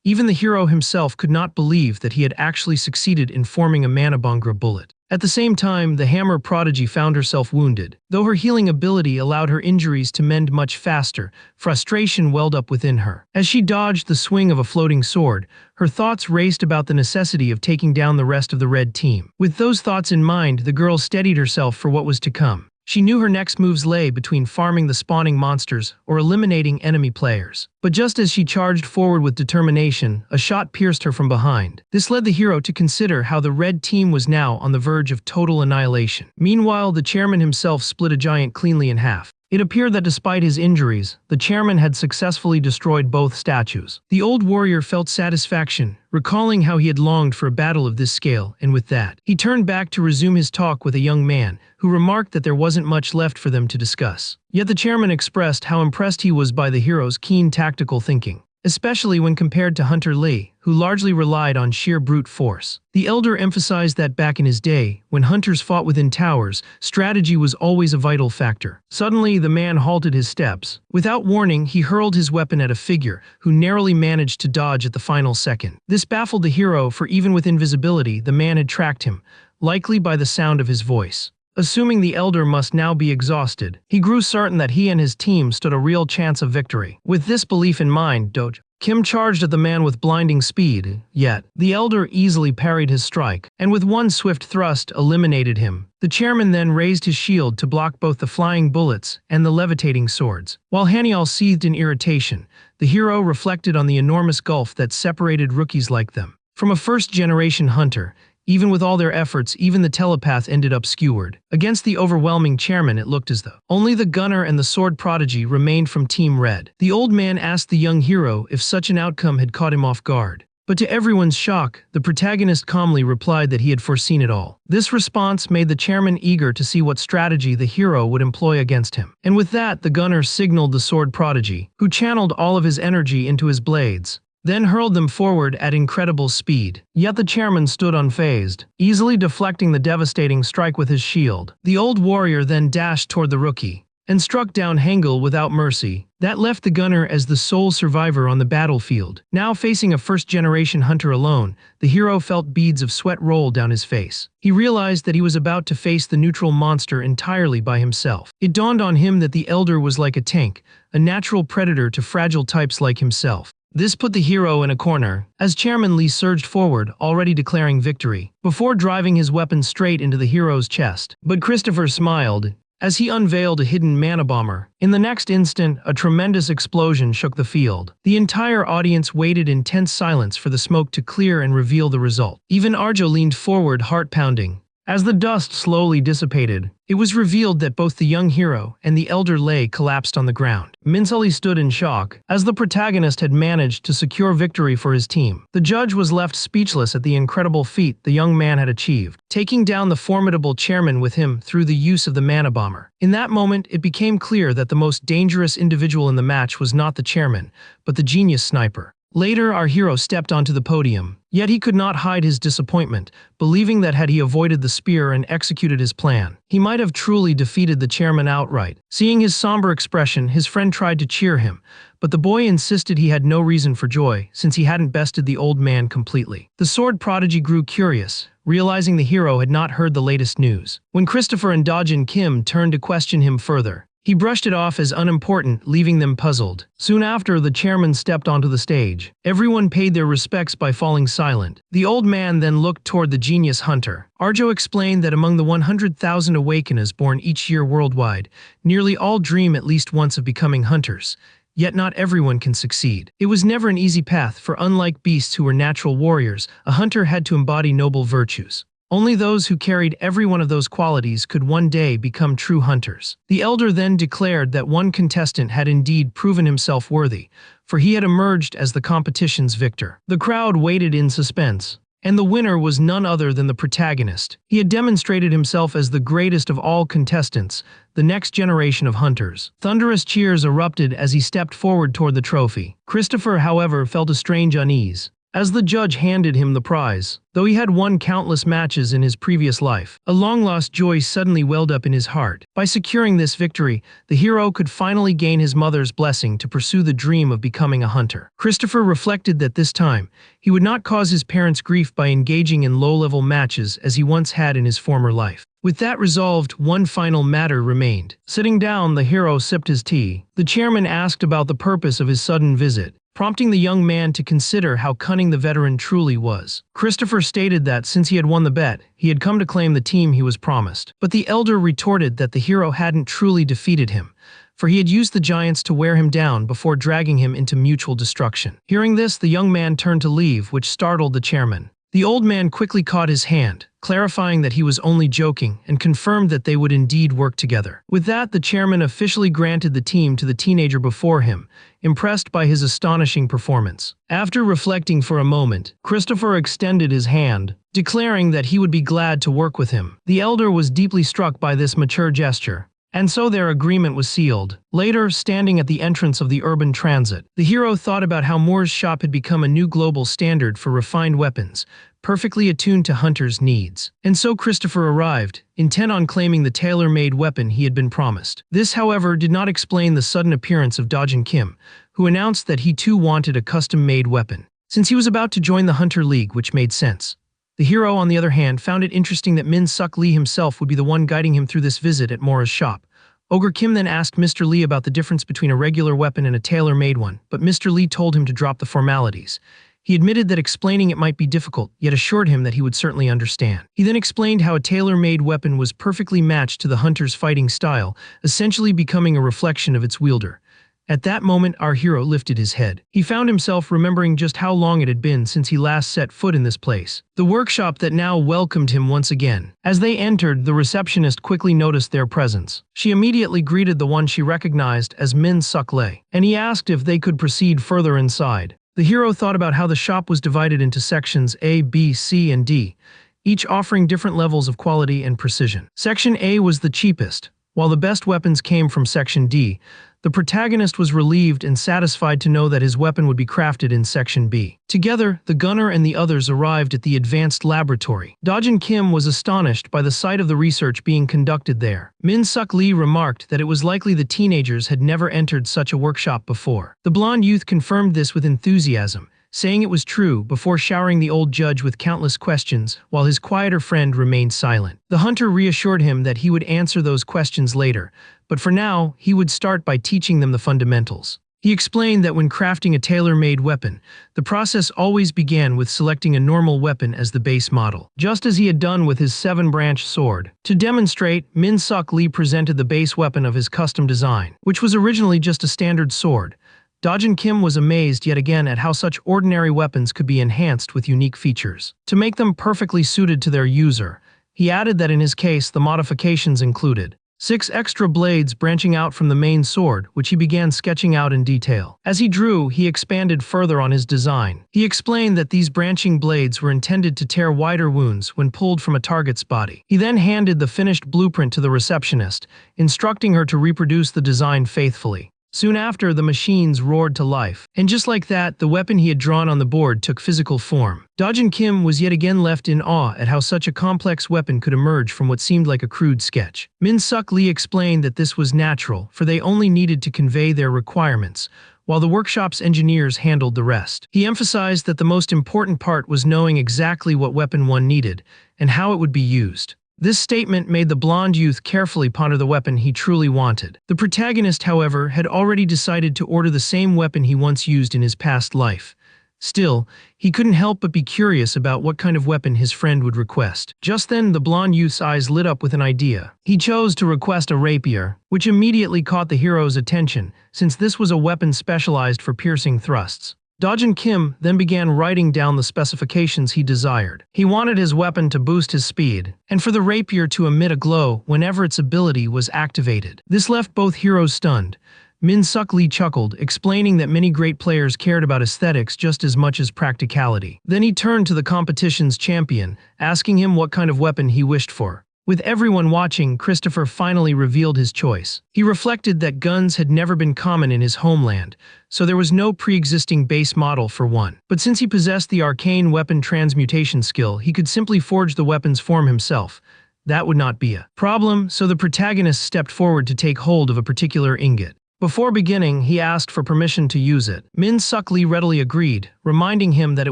Even the hero himself could not believe that he had actually succeeded in forming a Manabhangra bullet. At the same time, the hammer prodigy found herself wounded. Though her healing ability allowed her injuries to mend much faster, frustration welled up within her. As she dodged the swing of a floating sword, her thoughts raced about the necessity of taking down the rest of the red team. With those thoughts in mind, the girl steadied herself for what was to come. She knew her next moves lay between farming the spawning monsters or eliminating enemy players. But just as she charged forward with determination, a shot pierced her from behind. This led the hero to consider how the red team was now on the verge of total annihilation. Meanwhile, the chairman himself split a giant cleanly in half. It appeared that despite his injuries, the chairman had successfully destroyed both statues. The old warrior felt satisfaction, recalling how he had longed for a battle of this scale, and with that, he turned back to resume his talk with a young man, who remarked that there wasn't much left for them to discuss. Yet the chairman expressed how impressed he was by the hero's keen tactical thinking, especially when compared to Hunter Lee, who largely relied on sheer brute force. The elder emphasized that back in his day, when hunters fought within towers, strategy was always a vital factor. Suddenly, the man halted his steps. Without warning, he hurled his weapon at a figure, who narrowly managed to dodge at the final second. This baffled the hero, for even with invisibility, the man had tracked him, likely by the sound of his voice. Assuming the elder must now be exhausted, he grew certain that he and his team stood a real chance of victory. With this belief in mind, Doge Kim charged at the man with blinding speed, yet the elder easily parried his strike, and with one swift thrust eliminated him. The chairman then raised his shield to block both the flying bullets and the levitating swords. While Haniel seethed in irritation, the hero reflected on the enormous gulf that separated rookies like them from a first-generation hunter. Even with all their efforts, even the telepath ended up skewered. Against the overwhelming chairman, it looked as though only the gunner and the sword prodigy remained from Team Red. The old man asked the young hero if such an outcome had caught him off guard. But to everyone's shock, the protagonist calmly replied that he had foreseen it all. This response made the chairman eager to see what strategy the hero would employ against him. And with that, the gunner signaled the sword prodigy, who channeled all of his energy into his blades, then hurled them forward at incredible speed. Yet the chairman stood unfazed, easily deflecting the devastating strike with his shield. The old warrior then dashed toward the rookie, and struck down Hengel without mercy. That left the gunner as the sole survivor on the battlefield. Now facing a first-generation hunter alone, the hero felt beads of sweat roll down his face. He realized that he was about to face the neutral monster entirely by himself. It dawned on him that the elder was like a tank, a natural predator to fragile types like himself. This put the hero in a corner, as Chairman Lee surged forward, already declaring victory, before driving his weapon straight into the hero's chest. But Christopher smiled, as he unveiled a hidden mana bomber. In the next instant, a tremendous explosion shook the field. The entire audience waited in tense silence for the smoke to clear and reveal the result. Even Arjo leaned forward, heart pounding. As the dust slowly dissipated, it was revealed that both the young hero and the elder Lei collapsed on the ground. Minsully stood in shock, as the protagonist had managed to secure victory for his team. The judge was left speechless at the incredible feat the young man had achieved, taking down the formidable chairman with him through the use of the mana bomber. In that moment, it became clear that the most dangerous individual in the match was not the chairman, but the genius sniper. Later, our hero stepped onto the podium, yet he could not hide his disappointment, believing that had he avoided the spear and executed his plan, he might have truly defeated the chairman outright. Seeing his somber expression, his friend tried to cheer him, but the boy insisted he had no reason for joy, since he hadn't bested the old man completely. The sword prodigy grew curious, realizing the hero had not heard the latest news. When Christopher and Dojin Kim turned to question him further, he brushed it off as unimportant, leaving them puzzled. Soon after, the chairman stepped onto the stage. Everyone paid their respects by falling silent. The old man then looked toward the genius hunter. Arjo explained that among the 100,000 awakeners born each year worldwide, nearly all dream at least once of becoming hunters. Yet not everyone can succeed. It was never an easy path, for unlike beasts who were natural warriors, a hunter had to embody noble virtues. Only those who carried every one of those qualities could one day become true hunters. The elder then declared that one contestant had indeed proven himself worthy, for he had emerged as the competition's victor. The crowd waited in suspense, and the winner was none other than the protagonist. He had demonstrated himself as the greatest of all contestants, the next generation of hunters. Thunderous cheers erupted as he stepped forward toward the trophy. Christopher, however, felt a strange unease as the judge handed him the prize. Though he had won countless matches in his previous life, a long-lost joy suddenly welled up in his heart. By securing this victory, the hero could finally gain his mother's blessing to pursue the dream of becoming a hunter. Christopher reflected that this time, he would not cause his parents grief by engaging in low-level matches as he once had in his former life. With that resolved, one final matter remained. Sitting down, the hero sipped his tea. The chairman asked about the purpose of his sudden visit. prompting the young man to consider how cunning the veteran truly was. Christopher stated that since he had won the bet, he had come to claim the team he was promised. But the elder retorted that the hero hadn't truly defeated him, for he had used the giants to wear him down before dragging him into mutual destruction. Hearing this, the young man turned to leave, which startled the chairman. The old man quickly caught his hand, clarifying that he was only joking, and confirmed that they would indeed work together. With that, the chairman officially granted the team to the teenager before him, impressed by his astonishing performance. After reflecting for a moment, Christopher extended his hand, declaring that he would be glad to work with him. The elder was deeply struck by this mature gesture, and so their agreement was sealed. Later, standing at the entrance of the urban transit, the hero thought about how Moore's shop had become a new global standard for refined weapons, perfectly attuned to hunters' needs. And so Christopher arrived, intent on claiming the tailor-made weapon he had been promised. This, however, did not explain the sudden appearance of Dojin Kim, who announced that he too wanted a custom-made weapon, since he was about to join the Hunter League, which made sense. The hero, on the other hand, found it interesting that Min Suk Lee himself would be the one guiding him through this visit at Mora's shop. Ogre Kim then asked Mr. Lee about the difference between a regular weapon and a tailor-made one, but Mr. Lee told him to drop the formalities. He admitted that explaining it might be difficult, yet assured him that he would certainly understand. He then explained how a tailor-made weapon was perfectly matched to the hunter's fighting style, essentially becoming a reflection of its wielder. At that moment, our hero lifted his head. He found himself remembering just how long it had been since he last set foot in this place, the workshop that now welcomed him once again. As they entered, the receptionist quickly noticed their presence. She immediately greeted the one she recognized as Min Suk Lee, and he asked if they could proceed further inside. The hero thought about how the shop was divided into sections A, B, C, and D, each offering different levels of quality and precision. Section A was the cheapest, while the best weapons came from Section D. The protagonist was relieved and satisfied to know that his weapon would be crafted in Section B. Together, the gunner and the others arrived at the advanced laboratory. Dojin Kim was astonished by the sight of the research being conducted there. Min Suk Lee remarked that it was likely the teenagers had never entered such a workshop before. The blonde youth confirmed this with enthusiasm, saying it was true before showering the old judge with countless questions while his quieter friend remained silent. The hunter reassured him that he would answer those questions later, but for now, he would start by teaching them the fundamentals. He explained that when crafting a tailor-made weapon, the process always began with selecting a normal weapon as the base model, just as he had done with his 7-branch sword. To demonstrate, Min Suk Lee presented the base weapon of his custom design, which was originally just a standard sword. Dojin Kim was amazed yet again at how such ordinary weapons could be enhanced with unique features. To make them perfectly suited to their user, he added that in his case the modifications included 6 extra blades branching out from the main sword, which he began sketching out in detail. As he drew, he expanded further on his design. He explained that these branching blades were intended to tear wider wounds when pulled from a target's body. He then handed the finished blueprint to the receptionist, instructing her to reproduce the design faithfully. Soon after, the machines roared to life, and just like that, the weapon he had drawn on the board took physical form. Dojin Kim was yet again left in awe at how such a complex weapon could emerge from what seemed like a crude sketch. Min Suk Lee explained that this was natural, for they only needed to convey their requirements, while the workshop's engineers handled the rest. He emphasized that the most important part was knowing exactly what weapon one needed, and how it would be used. This statement made the blonde youth carefully ponder the weapon he truly wanted. The protagonist, however, had already decided to order the same weapon he once used in his past life. Still, he couldn't help but be curious about what kind of weapon his friend would request. Just then, the blonde youth's eyes lit up with an idea. He chose to request a rapier, which immediately caught the hero's attention, since this was a weapon specialized for piercing thrusts. Dojin Kim then began writing down the specifications he desired. He wanted his weapon to boost his speed, and for the rapier to emit a glow whenever its ability was activated. This left both heroes stunned. Min Suk Lee chuckled, explaining that many great players cared about aesthetics just as much as practicality. Then he turned to the competition's champion, asking him what kind of weapon he wished for. With everyone watching, Christopher finally revealed his choice. He reflected that guns had never been common in his homeland, so there was no pre-existing base model for one. But since he possessed the arcane weapon transmutation skill, he could simply forge the weapon's form himself. That would not be a problem, so the protagonist stepped forward to take hold of a particular ingot. Before beginning, he asked for permission to use it. Min Suk Lee readily agreed, reminding him that it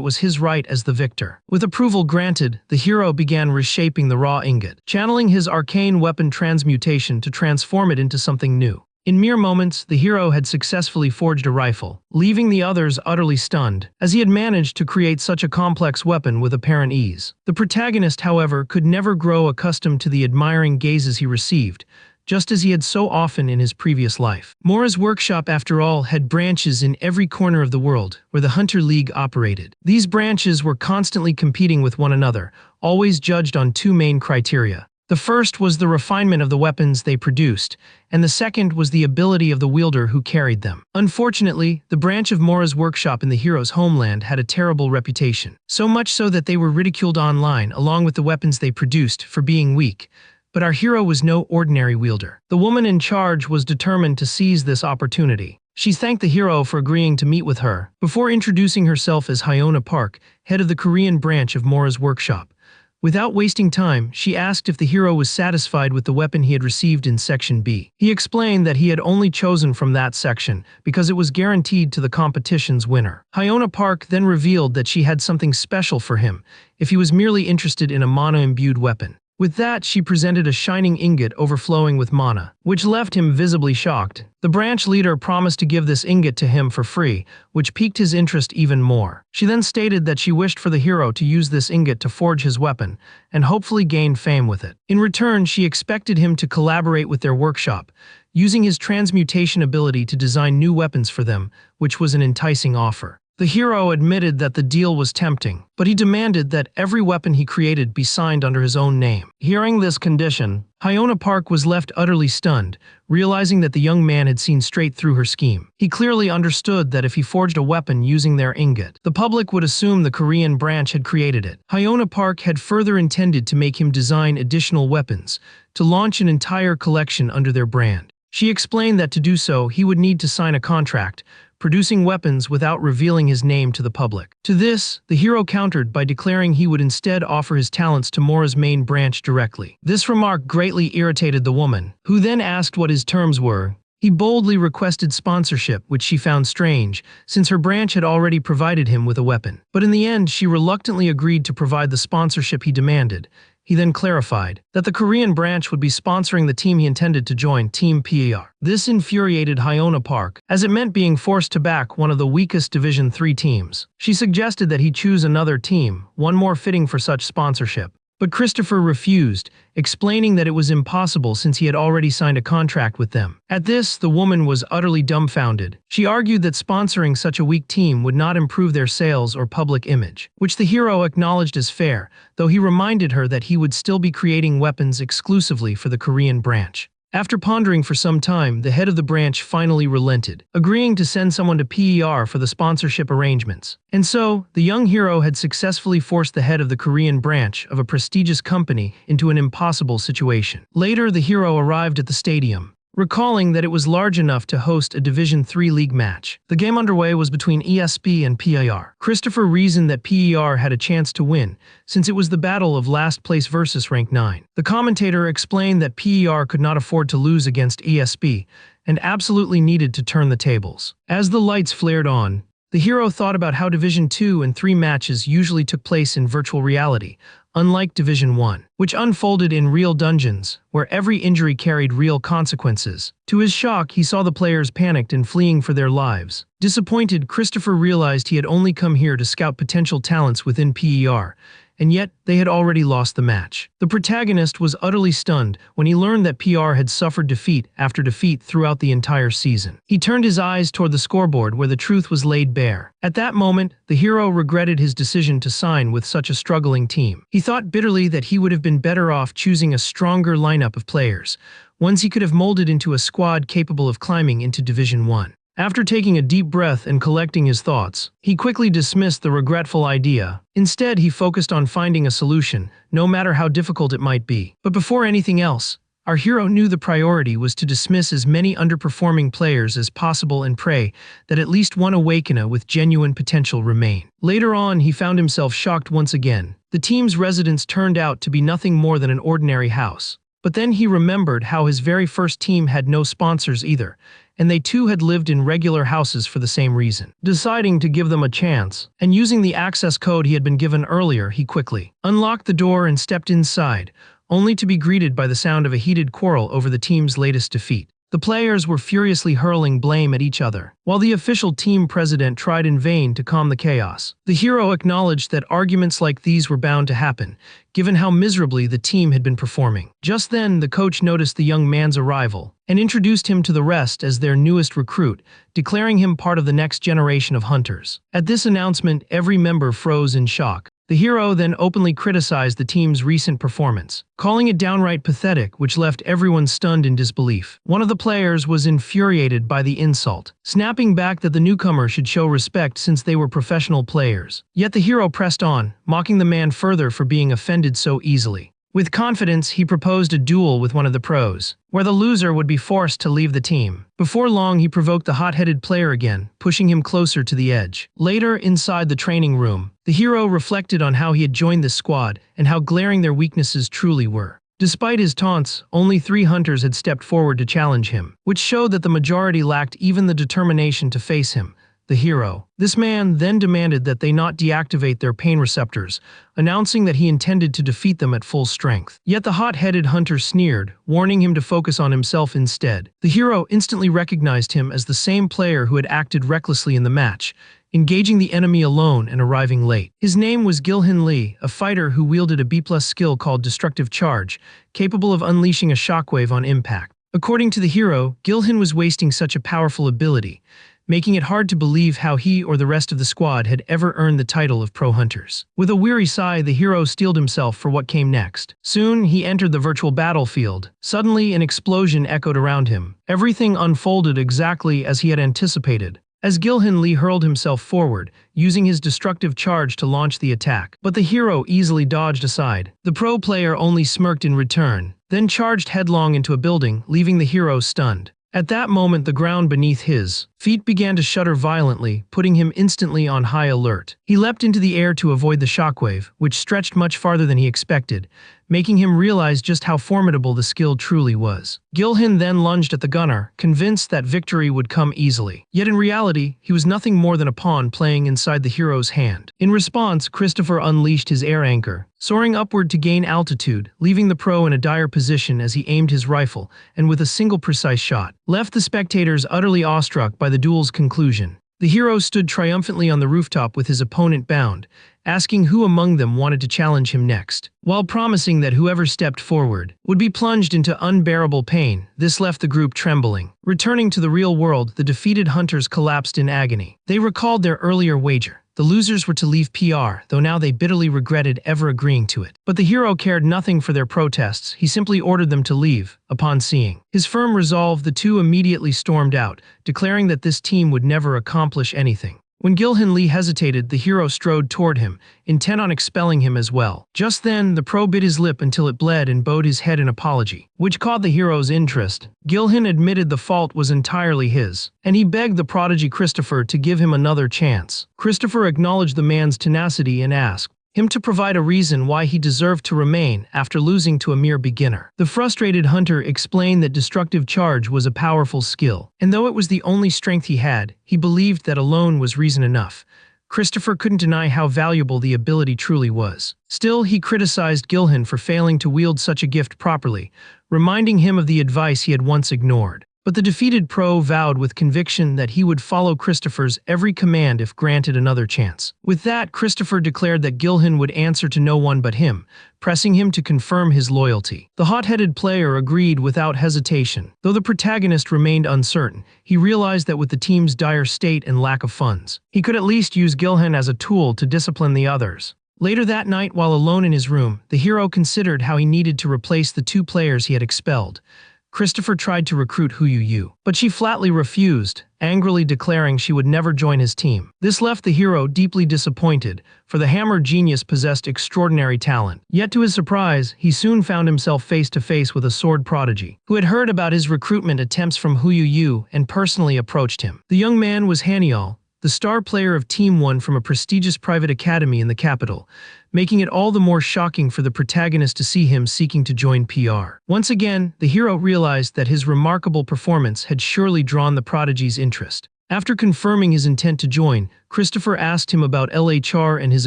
was his right as the victor. With approval granted, the hero began reshaping the raw ingot, channeling his arcane weapon transmutation to transform it into something new. In mere moments, the hero had successfully forged a rifle, leaving the others utterly stunned, as he had managed to create such a complex weapon with apparent ease. The protagonist, however, could never grow accustomed to the admiring gazes he received, just as he had so often in his previous life. Mora's workshop, after all, had branches in every corner of the world where the Hunter League operated. These branches were constantly competing with one another, always judged on two main criteria. The first was the refinement of the weapons they produced, and the second was the ability of the wielder who carried them. Unfortunately, the branch of Mora's workshop in the hero's homeland had a terrible reputation, so much so that they were ridiculed online along with the weapons they produced for being weak. But our hero was no ordinary wielder. The woman in charge was determined to seize this opportunity. She thanked the hero for agreeing to meet with her, before introducing herself as Hyona Park, head of the Korean branch of Mora's workshop. Without wasting time, she asked if the hero was satisfied with the weapon he had received in Section B. He explained that he had only chosen from that section because it was guaranteed to the competition's winner. Hyona Park then revealed that she had something special for him if he was merely interested in a mana-imbued weapon. With that, she presented a shining ingot overflowing with mana, which left him visibly shocked. The branch leader promised to give this ingot to him for free, which piqued his interest even more. She then stated that she wished for the hero to use this ingot to forge his weapon, and hopefully gain fame with it. In return, she expected him to collaborate with their workshop, using his transmutation ability to design new weapons for them, which was an enticing offer. The hero admitted that the deal was tempting, but he demanded that every weapon he created be signed under his own name. Hearing this condition, Hyona Park was left utterly stunned, realizing that the young man had seen straight through her scheme. He clearly understood that if he forged a weapon using their ingot, the public would assume the Korean branch had created it. Hyona Park had further intended to make him design additional weapons, to launch an entire collection under their brand. She explained that to do so, he would need to sign a contract, producing weapons without revealing his name to the public. To this, the hero countered by declaring he would instead offer his talents to Mora's main branch directly. This remark greatly irritated the woman, who then asked what his terms were. He boldly requested sponsorship, which she found strange, since her branch had already provided him with a weapon. But in the end, she reluctantly agreed to provide the sponsorship he demanded. He then clarified that the Korean branch would be sponsoring the team he intended to join, Team PAR. This infuriated Hyona Park, as it meant being forced to back one of the weakest Division 3 teams. She suggested that he choose another team, one more fitting for such sponsorship. But Christopher refused, explaining that it was impossible since he had already signed a contract with them. At this, the woman was utterly dumbfounded. She argued that sponsoring such a weak team would not improve their sales or public image, which the hero acknowledged as fair, though he reminded her that he would still be creating weapons exclusively for the Korean branch. After pondering for some time, the head of the branch finally relented, agreeing to send someone to PER for the sponsorship arrangements. And so, the young hero had successfully forced the head of the Korean branch of a prestigious company into an impossible situation. Later, the hero arrived at the stadium, recalling that it was large enough to host a Division 3 league match. The game underway was between ESP and PIR. Christopher reasoned that PER had a chance to win, since it was the battle of last place versus rank 9. The commentator explained that PER could not afford to lose against ESP, and absolutely needed to turn the tables. As the lights flared on, the hero thought about how Division 2 and 3 matches usually took place in virtual reality, unlike Division 1, which unfolded in real dungeons, where every injury carried real consequences. To his shock, he saw the players panicked and fleeing for their lives. Disappointed, Christopher realized he had only come here to scout potential talents within PER, and yet they had already lost the match. The protagonist was utterly stunned when he learned that PR had suffered defeat after defeat throughout the entire season. He turned his eyes toward the scoreboard where the truth was laid bare. At that moment, the hero regretted his decision to sign with such a struggling team. He thought bitterly that he would have been better off choosing a stronger lineup of players, ones he could have molded into a squad capable of climbing into Division 1. After taking a deep breath and collecting his thoughts, he quickly dismissed the regretful idea. Instead, he focused on finding a solution, no matter how difficult it might be. But before anything else, our hero knew the priority was to dismiss as many underperforming players as possible and pray that at least one Awakener with genuine potential remain. Later on, he found himself shocked once again. The team's residence turned out to be nothing more than an ordinary house. But then he remembered how his very first team had no sponsors either, and they too had lived in regular houses for the same reason. Deciding to give them a chance, and using the access code he had been given earlier, he quickly unlocked the door and stepped inside, only to be greeted by the sound of a heated quarrel over the team's latest defeat. The players were furiously hurling blame at each other, while the official team president tried in vain to calm the chaos. The hero acknowledged that arguments like these were bound to happen, given how miserably the team had been performing. Just then, the coach noticed the young man's arrival and introduced him to the rest as their newest recruit, declaring him part of the next generation of hunters. At this announcement, every member froze in shock. The hero then openly criticized the team's recent performance, calling it downright pathetic, which left everyone stunned in disbelief. One of the players was infuriated by the insult, snapping back that the newcomer should show respect since they were professional players. Yet the hero pressed on, mocking the man further for being offended so easily. With confidence, he proposed a duel with one of the pros, where the loser would be forced to leave the team. Before long, he provoked the hot-headed player again, pushing him closer to the edge. Later, inside the training room, the hero reflected on how he had joined this squad and how glaring their weaknesses truly were. Despite his taunts, only 3 hunters had stepped forward to challenge him, which showed that the majority lacked even the determination to face him, the hero. This man then demanded that they not deactivate their pain receptors, announcing that he intended to defeat them at full strength. Yet the hot-headed hunter sneered, warning him to focus on himself instead. The hero instantly recognized him as the same player who had acted recklessly in the match, engaging the enemy alone and arriving late. His name was Gilhin Lee, a fighter who wielded a B+ skill called Destructive Charge, capable of unleashing a shockwave on impact. According to the hero, Gilhin was wasting such a powerful ability, making it hard to believe how he or the rest of the squad had ever earned the title of Pro Hunters. With a weary sigh, the hero steeled himself for what came next. Soon, he entered the virtual battlefield. Suddenly, an explosion echoed around him. Everything unfolded exactly as he had anticipated, as Gilhin Lee hurled himself forward, using his destructive charge to launch the attack. But the hero easily dodged aside. The pro player only smirked in return, then charged headlong into a building, leaving the hero stunned. At that moment, the ground beneath his feet began to shudder violently, putting him instantly on high alert. He leapt into the air to avoid the shockwave, which stretched much farther than he expected, making him realize just how formidable the skill truly was. Gilhin then lunged at the gunner, convinced that victory would come easily. Yet in reality, he was nothing more than a pawn playing inside the hero's hand. In response, Christopher unleashed his air anchor, soaring upward to gain altitude, leaving the pro in a dire position as he aimed his rifle, and with a single precise shot, left the spectators utterly awestruck by the duel's conclusion. The hero stood triumphantly on the rooftop with his opponent bound, asking who among them wanted to challenge him next. While promising that whoever stepped forward would be plunged into unbearable pain, this left the group trembling. Returning to the real world, the defeated hunters collapsed in agony. They recalled their earlier wager. The losers were to leave PR, though now they bitterly regretted ever agreeing to it. But the hero cared nothing for their protests. He simply ordered them to leave. Upon seeing his firm resolve, the two immediately stormed out, declaring that this team would never accomplish anything. When Gilhin Lee hesitated, the hero strode toward him, intent on expelling him as well. Just then, the pro bit his lip until it bled and bowed his head in apology, which caught the hero's interest. Gilhin admitted the fault was entirely his, and he begged the prodigy Christopher to give him another chance. Christopher acknowledged the man's tenacity and asked him to provide a reason why he deserved to remain after losing to a mere beginner. The frustrated hunter explained that Destructive Charge was a powerful skill, and though it was the only strength he had, he believed that alone was reason enough. Christopher couldn't deny how valuable the ability truly was. Still, he criticized Gilhin for failing to wield such a gift properly, reminding him of the advice he had once ignored. But the defeated pro vowed with conviction that he would follow Christopher's every command if granted another chance. With that, Christopher declared that Gilhin would answer to no one but him, pressing him to confirm his loyalty. The hot-headed player agreed without hesitation. Though the protagonist remained uncertain, he realized that with the team's dire state and lack of funds, he could at least use Gilhin as a tool to discipline the others. Later that night, while alone in his room, the hero considered how he needed to replace the 2 players he had expelled. Christopher tried to recruit Yu, but she flatly refused, angrily declaring she would never join his team. This left the hero deeply disappointed, for the hammer genius possessed extraordinary talent. Yet to his surprise, he soon found himself face to face with a sword prodigy, who had heard about his recruitment attempts from Yu and personally approached him. The young man was Haniel, the star player of Team 1 from a prestigious private academy in the capital, making it all the more shocking for the protagonist to see him seeking to join PR. Once again, the hero realized that his remarkable performance had surely drawn the prodigy's interest. After confirming his intent to join, Christopher asked him about LHR and his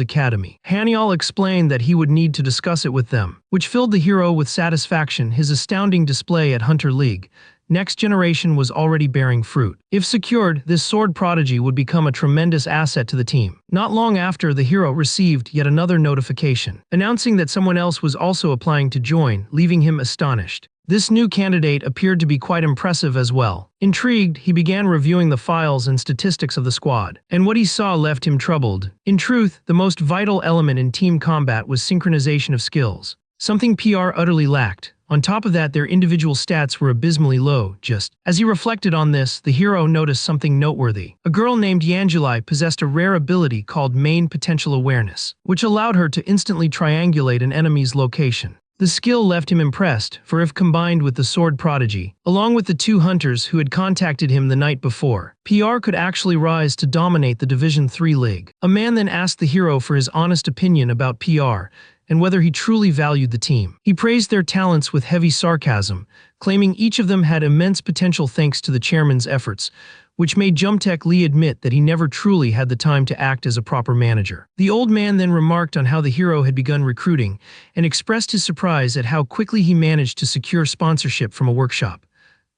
academy. Haniel explained that he would need to discuss it with them, which filled the hero with satisfaction. His astounding display at Hunter League next generation was already bearing fruit. If secured, this sword prodigy would become a tremendous asset to the team. Not long after, the hero received yet another notification, announcing that someone else was also applying to join, leaving him astonished. This new candidate appeared to be quite impressive as well. Intrigued, he began reviewing the files and statistics of the squad, and what he saw left him troubled. In truth, the most vital element in team combat was synchronization of skills, something PR utterly lacked. On top of that, their individual stats were abysmally low. Just as he reflected on this, the hero noticed something noteworthy. A girl named Yangeli possessed a rare ability called Main Potential Awareness, which allowed her to instantly triangulate an enemy's location. The skill left him impressed, for if combined with the sword prodigy, along with the two hunters who had contacted him the night before, PR could actually rise to dominate the Division 3 league. A man then asked the hero for his honest opinion about PR, and whether he truly valued the team. He praised their talents with heavy sarcasm, claiming each of them had immense potential thanks to the chairman's efforts, which made Jumtek Lee admit that he never truly had the time to act as a proper manager. The old man then remarked on how the hero had begun recruiting, and expressed his surprise at how quickly he managed to secure sponsorship from a workshop.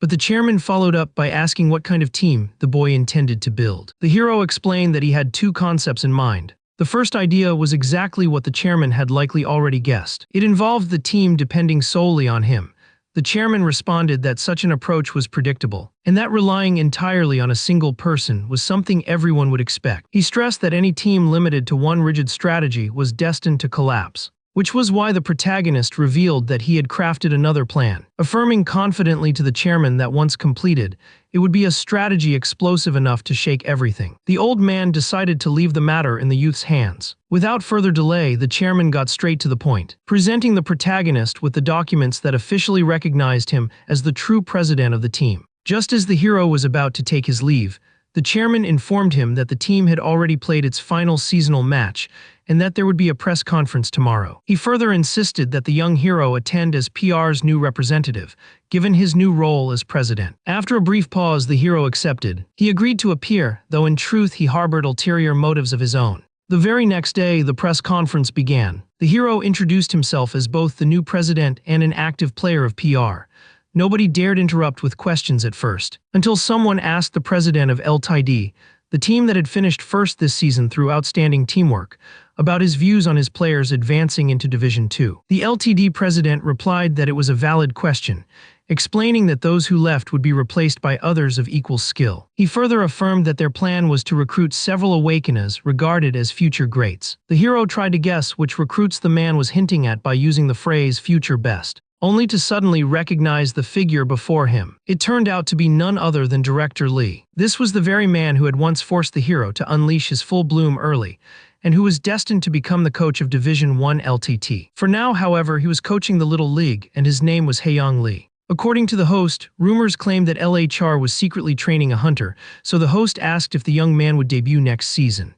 But the chairman followed up by asking what kind of team the boy intended to build. The hero explained that he had two concepts in mind. The first idea was exactly what the chairman had likely already guessed. It involved the team depending solely on him. The chairman responded that such an approach was predictable, and that relying entirely on a single person was something everyone would expect. He stressed that any team limited to one rigid strategy was destined to collapse, which was why the protagonist revealed that he had crafted another plan, affirming confidently to the chairman that once completed, it would be a strategy explosive enough to shake everything. The old man decided to leave the matter in the youth's hands. Without further delay, the chairman got straight to the point, presenting the protagonist with the documents that officially recognized him as the true president of the team. Just as the hero was about to take his leave, the chairman informed him that the team had already played its final seasonal match and that there would be a press conference tomorrow. He further insisted that the young hero attend as PR's new representative, given his new role as president. After a brief pause, the hero accepted. He agreed to appear, though in truth he harbored ulterior motives of his own. The very next day, the press conference began. The hero introduced himself as both the new president and an active player of PR. Nobody dared interrupt with questions at first, until someone asked the president of LTD, the team that had finished first this season through outstanding teamwork, about his views on his players advancing into Division 2. The LTD president replied that it was a valid question, explaining that those who left would be replaced by others of equal skill. He further affirmed that their plan was to recruit several awakeners regarded as future greats. The hero tried to guess which recruits the man was hinting at by using the phrase future best, only to suddenly recognize the figure before him. It turned out to be none other than Director Lee. This was the very man who had once forced the hero to unleash his full bloom early, and who was destined to become the coach of Division 1 LTT. For now, however, he was coaching the Little League, and his name was Haeyong Lee. According to the host, rumors claimed that LHR was secretly training a hunter, so the host asked if the young man would debut next season.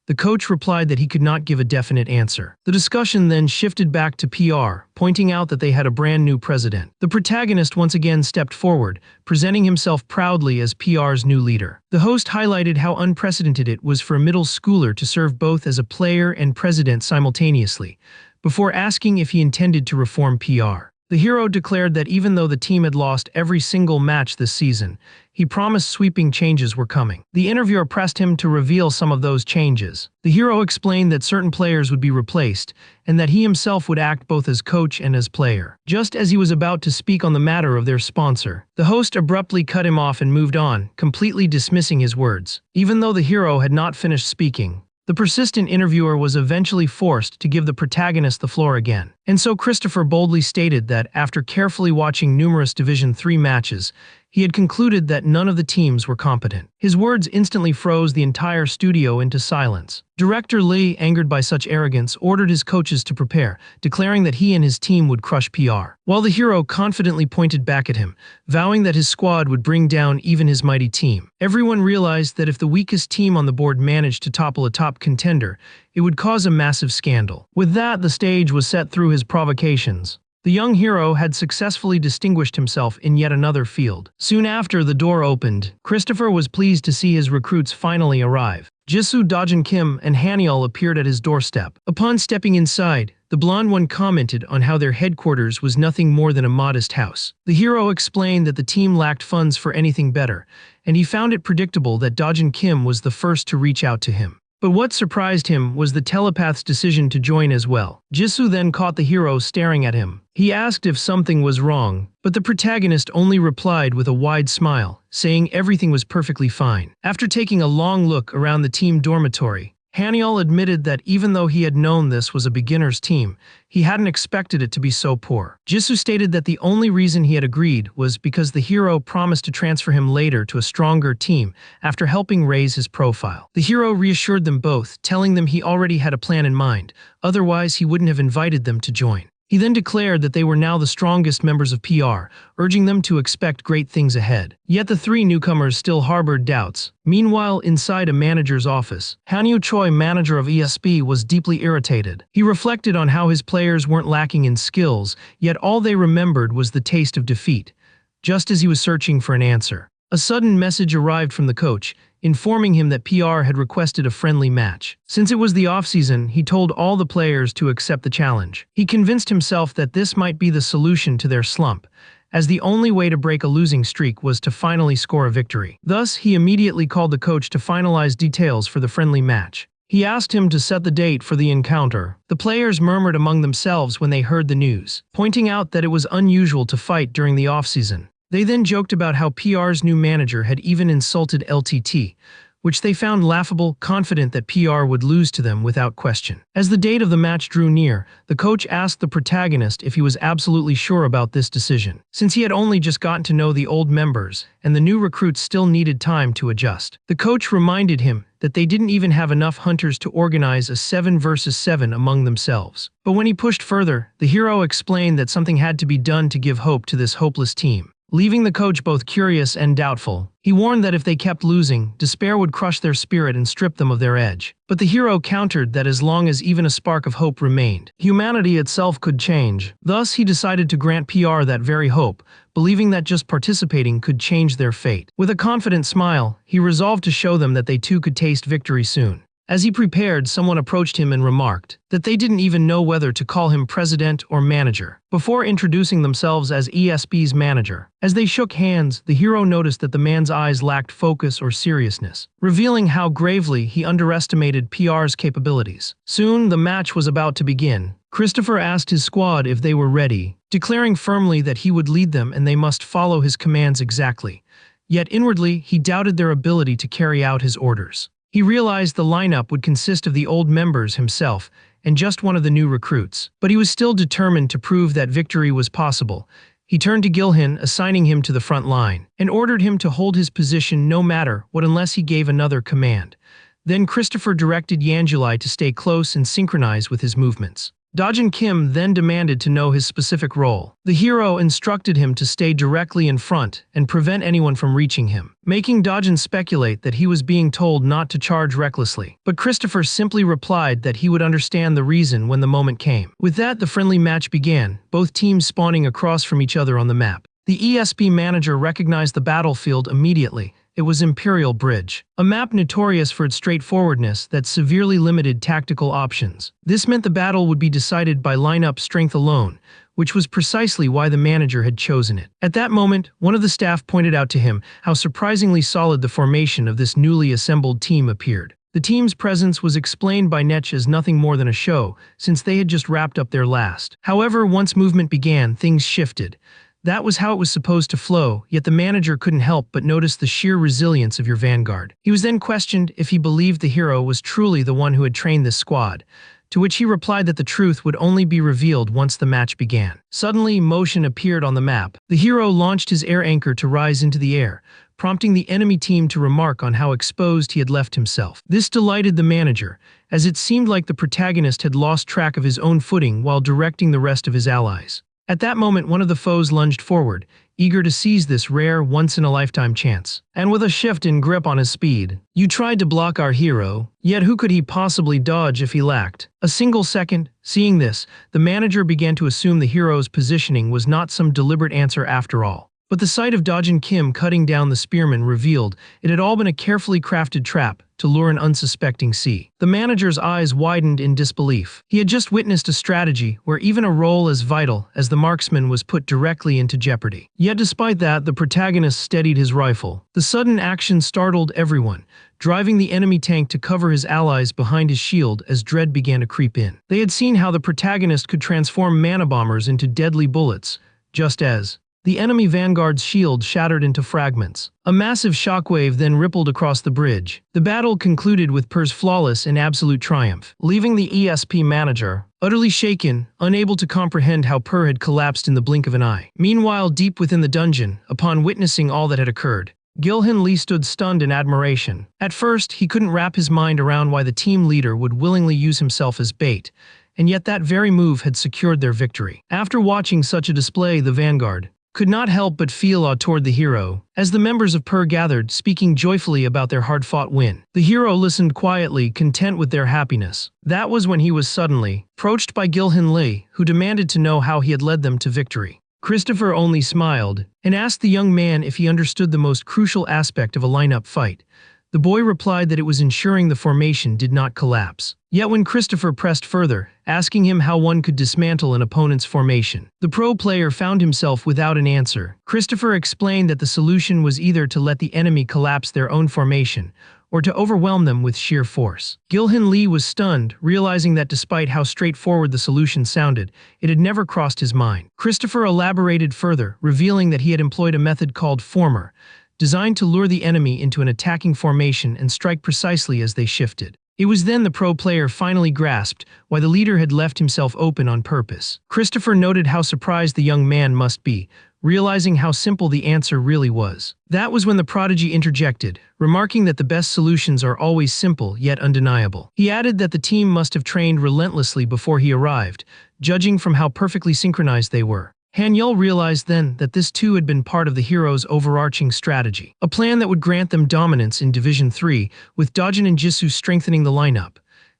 The coach replied that he could not give a definite answer. The discussion then shifted back to PR, pointing out that they had a brand new president. The protagonist once again stepped forward, presenting himself proudly as PR's new leader. The host highlighted how unprecedented it was for a middle schooler to serve both as a player and president simultaneously, before asking if he intended to reform PR. The hero declared that even though the team had lost every single match this season, he promised sweeping changes were coming. The interviewer pressed him to reveal some of those changes. The hero explained that certain players would be replaced, and that he himself would act both as coach and as player. Just as he was about to speak on the matter of their sponsor, the host abruptly cut him off and moved on, completely dismissing his words. Even though the hero had not finished speaking, the persistent interviewer was eventually forced to give the protagonist the floor again. And so Christopher boldly stated that, after carefully watching numerous Division 3 matches, he had concluded that none of the teams were competent. His words instantly froze the entire studio into silence. Director Lee, angered by such arrogance, ordered his coaches to prepare, declaring that he and his team would crush PR. While the hero confidently pointed back at him, vowing that his squad would bring down even his mighty team. Everyone realized that if the weakest team on the board managed to topple a top contender, it would cause a massive scandal. With that, the stage was set through his provocations. The young hero had successfully distinguished himself in yet another field. Soon after the door opened, Christopher was pleased to see his recruits finally arrive. Jisoo, Dojin Kim, and Haniel appeared at his doorstep. Upon stepping inside, The blonde one commented on how their headquarters was nothing more than a modest house. The hero explained that the team lacked funds for anything better, and he found it predictable that Dojin Kim was the first to reach out to him. But what surprised him was the telepath's decision to join as well. Jisoo then caught the hero staring at him. He asked if something was wrong, but the protagonist only replied with a wide smile, saying everything was perfectly fine. After taking a long look around the team dormitory, Haniel admitted that even though he had known this was a beginner's team, he hadn't expected it to be so poor. Jisoo stated that the only reason he had agreed was because the hero promised to transfer him later to a stronger team after helping raise his profile. The hero reassured them both, telling them he already had a plan in mind, otherwise he wouldn't have invited them to join. He then declared that they were now the strongest members of PR, urging them to expect great things ahead. Yet the three newcomers still harbored doubts. Meanwhile, inside a manager's office, Hanyu Choi, manager of ESP, was deeply irritated. He reflected on how his players weren't lacking in skills, yet all they remembered was the taste of defeat. Just as he was searching for an answer, a sudden message arrived from the coach, informing him that PR had requested a friendly match. Since it was the off-season, he told all the players to accept the challenge. He convinced himself that this might be the solution to their slump, as the only way to break a losing streak was to finally score a victory. Thus, he immediately called the coach to finalize details for the friendly match. He asked him to set the date for the encounter. The players murmured among themselves when they heard the news, pointing out that it was unusual to fight during the off-season. They then joked about how PR's new manager had even insulted LTT, which they found laughable, confident that PR would lose to them without question. As the date of the match drew near, the coach asked the protagonist if he was absolutely sure about this decision, since he had only just gotten to know the old members, and the new recruits still needed time to adjust. The coach reminded him that they didn't even have enough hunters to organize a 7 versus 7 among themselves. But when he pushed further, the hero explained that something had to be done to give hope to this hopeless team. Leaving the coach both curious and doubtful, he warned that if they kept losing, despair would crush their spirit and strip them of their edge. But the hero countered that as long as even a spark of hope remained, humanity itself could change. Thus, he decided to grant PR that very hope, believing that just participating could change their fate. With a confident smile, he resolved to show them that they too could taste victory soon. As he prepared, someone approached him and remarked that they didn't even know whether to call him president or manager, before introducing themselves as ESP's manager. As they shook hands, the hero noticed that the man's eyes lacked focus or seriousness, revealing how gravely he underestimated PR's capabilities. Soon, the match was about to begin. Christopher asked his squad if they were ready, declaring firmly that he would lead them and they must follow his commands exactly. Yet inwardly, he doubted their ability to carry out his orders. He realized the lineup would consist of the old members himself and just one of the new recruits. But he was still determined to prove that victory was possible. He turned to Gilhin, assigning him to the front line, and ordered him to hold his position no matter what unless he gave another command. Then Christopher directed Yanjulai to stay close and synchronize with his movements. Dojin Kim then demanded to know his specific role. The hero instructed him to stay directly in front and prevent anyone from reaching him, making Dojin speculate that he was being told not to charge recklessly. But Christopher simply replied that he would understand the reason when the moment came. With that, the friendly match began, both teams spawning across from each other on the map. The ESP manager recognized the battlefield immediately. It was Imperial Bridge, a map notorious for its straightforwardness that severely limited tactical options. This meant the battle would be decided by lineup strength alone, which was precisely why the manager had chosen it. At that moment, one of the staff pointed out to him how surprisingly solid the formation of this newly assembled team appeared. The team's presence was explained by Netch as nothing more than a show, since they had just wrapped up their last. However, once movement began, things shifted. That was how it was supposed to flow, yet the manager couldn't help but notice the sheer resilience of your vanguard. He was then questioned if he believed the hero was truly the one who had trained this squad, to which he replied that the truth would only be revealed once the match began. Suddenly, motion appeared on the map. The hero launched his air anchor to rise into the air, prompting the enemy team to remark on how exposed he had left himself. This delighted the manager, as it seemed like the protagonist had lost track of his own footing while directing the rest of his allies. At that moment, one of the foes lunged forward, eager to seize this rare, once-in-a-lifetime chance. And with a shift in grip on his speed, you tried to block our hero, yet who could he possibly dodge if he lacked a single second? Seeing this, the manager began to assume the hero's positioning was not some deliberate answer after all. But the sight of Dojin Kim cutting down the spearman revealed it had all been a carefully crafted trap, to lure an unsuspecting sea. The manager's eyes widened in disbelief. He had just witnessed a strategy where even a role as vital as the marksman was put directly into jeopardy. Yet despite that, the protagonist steadied his rifle. The sudden action startled everyone, driving the enemy tank to cover his allies behind his shield as dread began to creep in. They had seen how the protagonist could transform mana bombers into deadly bullets, just as the enemy vanguard's shield shattered into fragments. A massive shockwave then rippled across the bridge. The battle concluded with Per's flawless and absolute triumph, leaving the ESP manager utterly shaken, unable to comprehend how Per had collapsed in the blink of an eye. Meanwhile, deep within the dungeon, upon witnessing all that had occurred, Gilhan Lee stood stunned in admiration. At first, he couldn't wrap his mind around why the team leader would willingly use himself as bait, and yet that very move had secured their victory. After watching such a display, the vanguard could not help but feel awe toward the hero. As the members of Per gathered, speaking joyfully about their hard-fought win, the hero listened quietly, content with their happiness. That was when he was suddenly approached by Gilhan Lee, who demanded to know how he had led them to victory. Christopher only smiled and asked the young man if he understood the most crucial aspect of a lineup fight. The boy replied that it was ensuring the formation did not collapse. Yet when Christopher pressed further, asking him how one could dismantle an opponent's formation, the pro player found himself without an answer. Christopher explained that the solution was either to let the enemy collapse their own formation, or to overwhelm them with sheer force. Gilhan Lee was stunned, realizing that despite how straightforward the solution sounded, it had never crossed his mind. Christopher elaborated further, revealing that he had employed a method called former, designed to lure the enemy into an attacking formation and strike precisely as they shifted. It was then the pro player finally grasped why the leader had left himself open on purpose. Christopher noted how surprised the young man must be, realizing how simple the answer really was. That was when the prodigy interjected, remarking that the best solutions are always simple yet undeniable. He added that the team must have trained relentlessly before he arrived, judging from how perfectly synchronized they were. Hanyul realized then that this too had been part of the hero's overarching strategy, a plan that would grant them dominance in Division 3, with Dojin and Jisoo strengthening the lineup.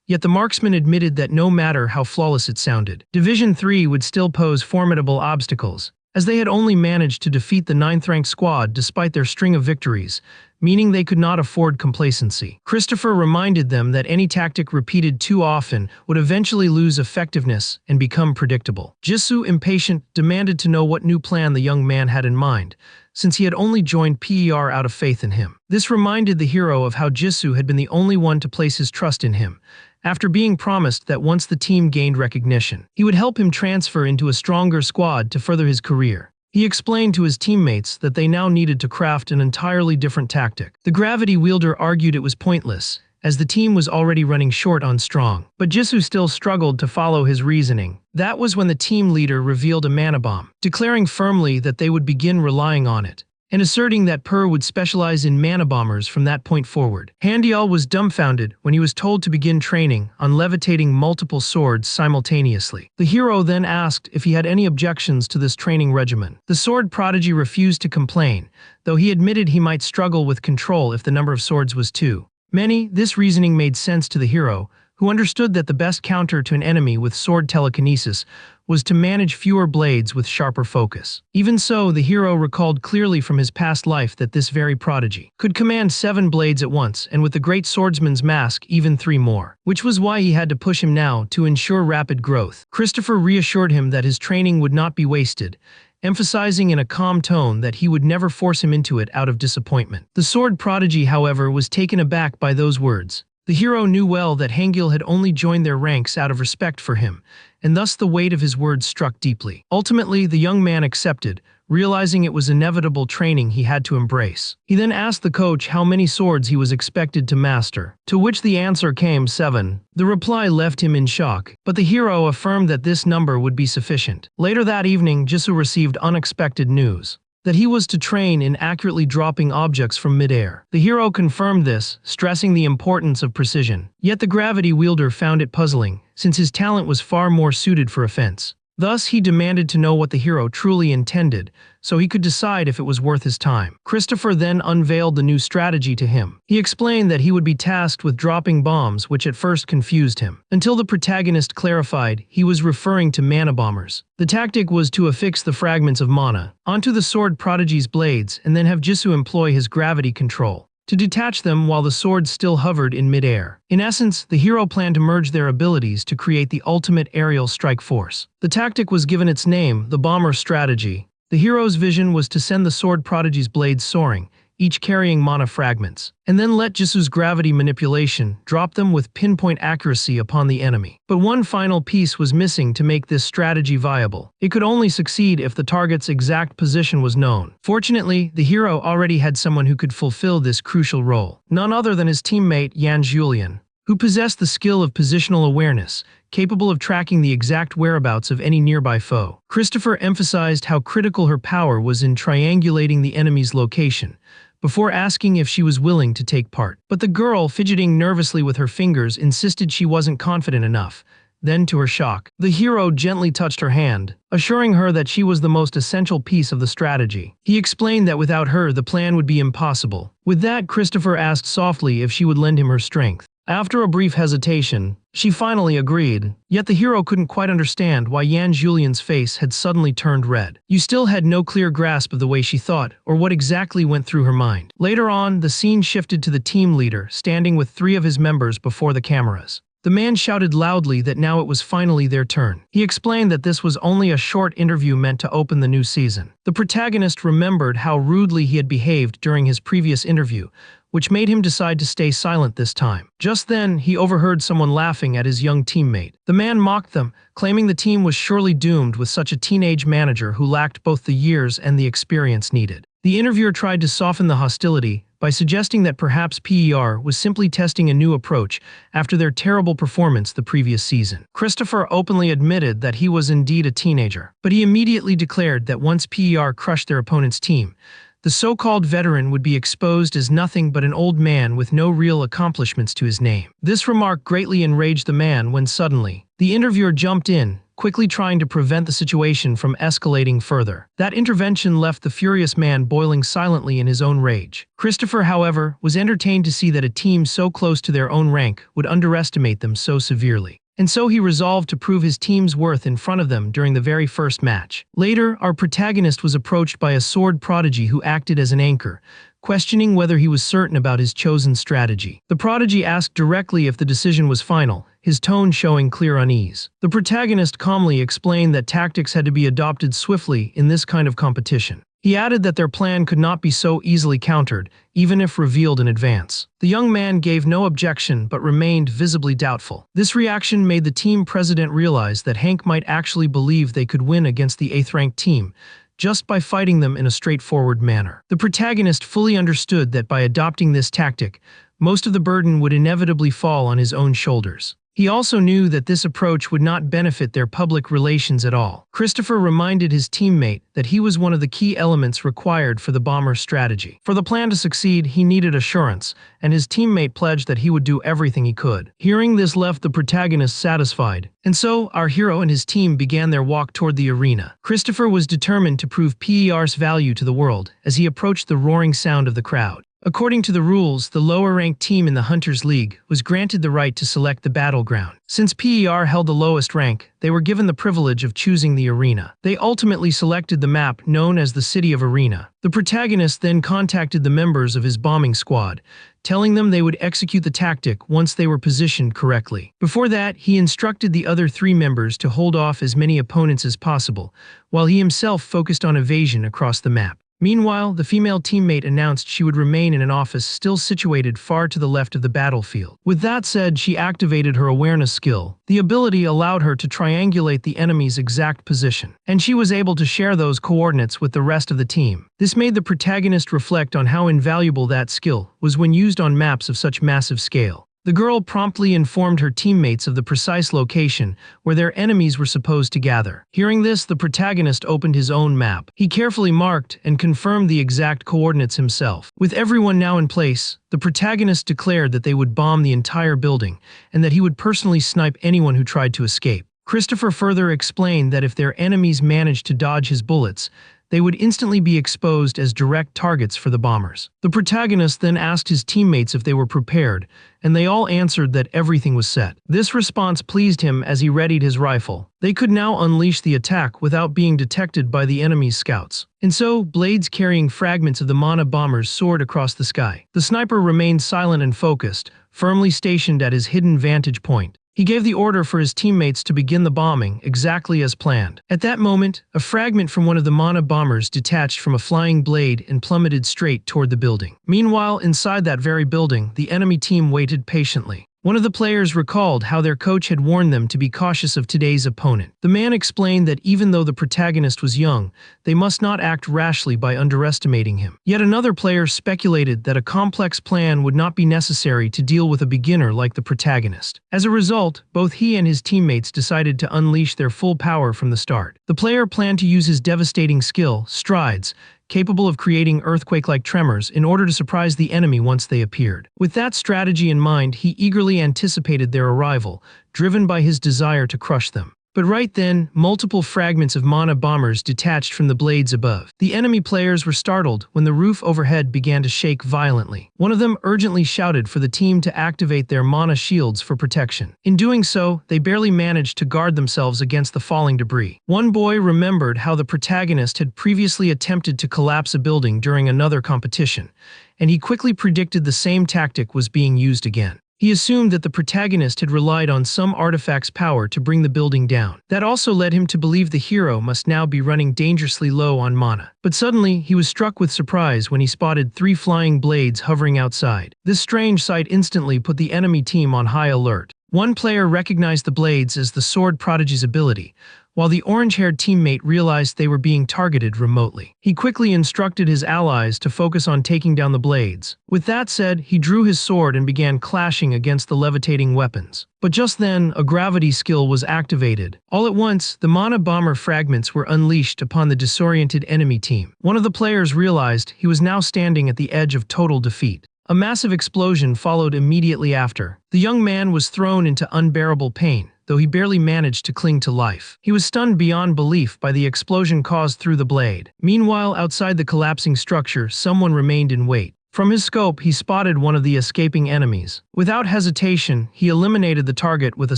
Yet the marksman admitted that no matter how flawless it sounded, Division 3 would still pose formidable obstacles, as they had only managed to defeat the 9th-ranked squad despite their string of victories, meaning they could not afford complacency. Christopher reminded them that any tactic repeated too often would eventually lose effectiveness and become predictable. Jisoo, impatient, demanded to know what new plan the young man had in mind, since he had only joined PER out of faith in him. This reminded the hero of how Jisoo had been the only one to place his trust in him, after being promised that once the team gained recognition, he would help him transfer into a stronger squad to further his career. He explained to his teammates that they now needed to craft an entirely different tactic. The gravity wielder argued it was pointless, as the team was already running short on strong. But Jisoo still struggled to follow his reasoning. That was when the team leader revealed a mana bomb, declaring firmly that they would begin relying on it, and asserting that Per would specialize in mana bombers from that point forward. Handial was dumbfounded when he was told to begin training on levitating multiple swords simultaneously. The hero then asked if he had any objections to this training regimen. The sword prodigy refused to complain, though he admitted he might struggle with control if the number of swords was too many. This reasoning made sense to the hero, who understood that the best counter to an enemy with sword telekinesis was to manage fewer blades with sharper focus. Even so, the hero recalled clearly from his past life that this very prodigy could command 7 blades at once, and with the great swordsman's mask, even 3 more, which was why he had to push him now to ensure rapid growth. Christopher reassured him that his training would not be wasted, emphasizing in a calm tone that he would never force him into it out of disappointment. The sword prodigy, however, was taken aback by those words. The hero knew well that Hangil had only joined their ranks out of respect for him, and thus the weight of his words struck deeply. Ultimately, the young man accepted, realizing it was inevitable training he had to embrace. He then asked the coach how many swords he was expected to master, to which the answer came 7. The reply left him in shock, but the hero affirmed that this number would be sufficient. Later that evening, Jisoo received unexpected news that he was to train in accurately dropping objects from midair. The hero confirmed this, stressing the importance of precision. Yet the gravity wielder found it puzzling, since his talent was far more suited for offense. Thus, he demanded to know what the hero truly intended, so he could decide if it was worth his time. Christopher then unveiled the new strategy to him. He explained that he would be tasked with dropping bombs, which at first confused him, until the protagonist clarified he was referring to mana bombers. The tactic was to affix the fragments of mana onto the sword prodigy's blades and then have Jisoo employ his gravity control to detach them while the swords still hovered in midair. In essence, the hero planned to merge their abilities to create the ultimate aerial strike force. The tactic was given its name, the bomber strategy. The hero's vision was to send the sword prodigy's blades soaring, each carrying mana fragments, and then let Jisu's gravity manipulation drop them with pinpoint accuracy upon the enemy. But one final piece was missing to make this strategy viable. It could only succeed if the target's exact position was known. Fortunately, the hero already had someone who could fulfill this crucial role, none other than his teammate Yan Julian, who possessed the skill of positional awareness, capable of tracking the exact whereabouts of any nearby foe. Christopher emphasized how critical her power was in triangulating the enemy's location, before asking if she was willing to take part. But the girl, fidgeting nervously with her fingers, insisted she wasn't confident enough. Then, to her shock, the hero gently touched her hand, assuring her that she was the most essential piece of the strategy. He explained that without her, the plan would be impossible. With that, Christopher asked softly if she would lend him her strength. After a brief hesitation, she finally agreed, yet the hero couldn't quite understand why Yan Julian's face had suddenly turned red. You still had no clear grasp of the way she thought, or what exactly went through her mind. Later on, the scene shifted to the team leader, standing with 3 of his members before the cameras. The man shouted loudly that now it was finally their turn. He explained that this was only a short interview meant to open the new season. The protagonist remembered how rudely he had behaved during his previous interview, which made him decide to stay silent this time. Just then, he overheard someone laughing at his young teammate. The man mocked them, claiming the team was surely doomed with such a teenage manager who lacked both the years and the experience needed. The interviewer tried to soften the hostility by suggesting that perhaps PER was simply testing a new approach after their terrible performance the previous season. Christopher openly admitted that he was indeed a teenager, but he immediately declared that once PER crushed their opponent's team, the so-called veteran would be exposed as nothing but an old man with no real accomplishments to his name. This remark greatly enraged the man when suddenly, the interviewer jumped in, quickly trying to prevent the situation from escalating further. That intervention left the furious man boiling silently in his own rage. Christopher, however, was entertained to see that a team so close to their own rank would underestimate them so severely. And so he resolved to prove his team's worth in front of them during the very first match. Later, our protagonist was approached by a sword prodigy who acted as an anchor, questioning whether he was certain about his chosen strategy. The prodigy asked directly if the decision was final, his tone showing clear unease. The protagonist calmly explained that tactics had to be adopted swiftly in this kind of competition. He added that their plan could not be so easily countered, even if revealed in advance. The young man gave no objection but remained visibly doubtful. This reaction made the team president realize that Hank might actually believe they could win against the 8th-ranked team, just by fighting them in a straightforward manner. The protagonist fully understood that by adopting this tactic, most of the burden would inevitably fall on his own shoulders. He also knew that this approach would not benefit their public relations at all. Christopher reminded his teammate that he was one of the key elements required for the bomber strategy. For the plan to succeed, he needed assurance, and his teammate pledged that he would do everything he could. Hearing this left the protagonist satisfied, and so our hero and his team began their walk toward the arena. Christopher was determined to prove PER's value to the world as he approached the roaring sound of the crowd. According to the rules, the lower-ranked team in the Hunters League was granted the right to select the battleground. Since PER held the lowest rank, they were given the privilege of choosing the arena. They ultimately selected the map known as the City of Arena. The protagonist then contacted the members of his bombing squad, telling them they would execute the tactic once they were positioned correctly. Before that, he instructed the other 3 members to hold off as many opponents as possible, while he himself focused on evasion across the map. Meanwhile, the female teammate announced she would remain in an office still situated far to the left of the battlefield. With that said, she activated her awareness skill. The ability allowed her to triangulate the enemy's exact position, and she was able to share those coordinates with the rest of the team. This made the protagonist reflect on how invaluable that skill was when used on maps of such massive scale. The girl promptly informed her teammates of the precise location where their enemies were supposed to gather. Hearing this, the protagonist opened his own map. He carefully marked and confirmed the exact coordinates himself. With everyone now in place, the protagonist declared that they would bomb the entire building and that he would personally snipe anyone who tried to escape. Christopher further explained that if their enemies managed to dodge his bullets, they would instantly be exposed as direct targets for the bombers. The protagonist then asked his teammates if they were prepared, and they all answered that everything was set. This response pleased him as he readied his rifle. They could now unleash the attack without being detected by the enemy's scouts. And so, blades carrying fragments of the Mana bombers soared across the sky. The sniper remained silent and focused, firmly stationed at his hidden vantage point. He gave the order for his teammates to begin the bombing, exactly as planned. At that moment, a fragment from one of the Mana bombers detached from a flying blade and plummeted straight toward the building. Meanwhile, inside that very building, the enemy team waited patiently. One of the players recalled how their coach had warned them to be cautious of today's opponent. The man explained that even though the protagonist was young, they must not act rashly by underestimating him. Yet another player speculated that a complex plan would not be necessary to deal with a beginner like the protagonist. As a result, both he and his teammates decided to unleash their full power from the start. The player planned to use his devastating skill, strides, capable of creating earthquake-like tremors in order to surprise the enemy once they appeared. With that strategy in mind, he eagerly anticipated their arrival, driven by his desire to crush them. But right then, multiple fragments of Mana bombers detached from the blades above. The enemy players were startled when the roof overhead began to shake violently. One of them urgently shouted for the team to activate their Mana shields for protection. In doing so, they barely managed to guard themselves against the falling debris. One boy remembered how the protagonist had previously attempted to collapse a building during another competition, and he quickly predicted the same tactic was being used again. He assumed that the protagonist had relied on some artifact's power to bring the building down. That also led him to believe the hero must now be running dangerously low on mana. But suddenly, he was struck with surprise when he spotted 3 flying blades hovering outside. This strange sight instantly put the enemy team on high alert. One player recognized the blades as the sword prodigy's ability, while the orange-haired teammate realized they were being targeted remotely. He quickly instructed his allies to focus on taking down the blades. With that said, he drew his sword and began clashing against the levitating weapons. But just then, a gravity skill was activated. All at once, the Mana bomber fragments were unleashed upon the disoriented enemy team. One of the players realized he was now standing at the edge of total defeat. A massive explosion followed immediately after. The young man was thrown into unbearable pain, though he barely managed to cling to life. He was stunned beyond belief by the explosion caused through the blade. Meanwhile, outside the collapsing structure, someone remained in wait. From his scope, he spotted one of the escaping enemies. Without hesitation, he eliminated the target with a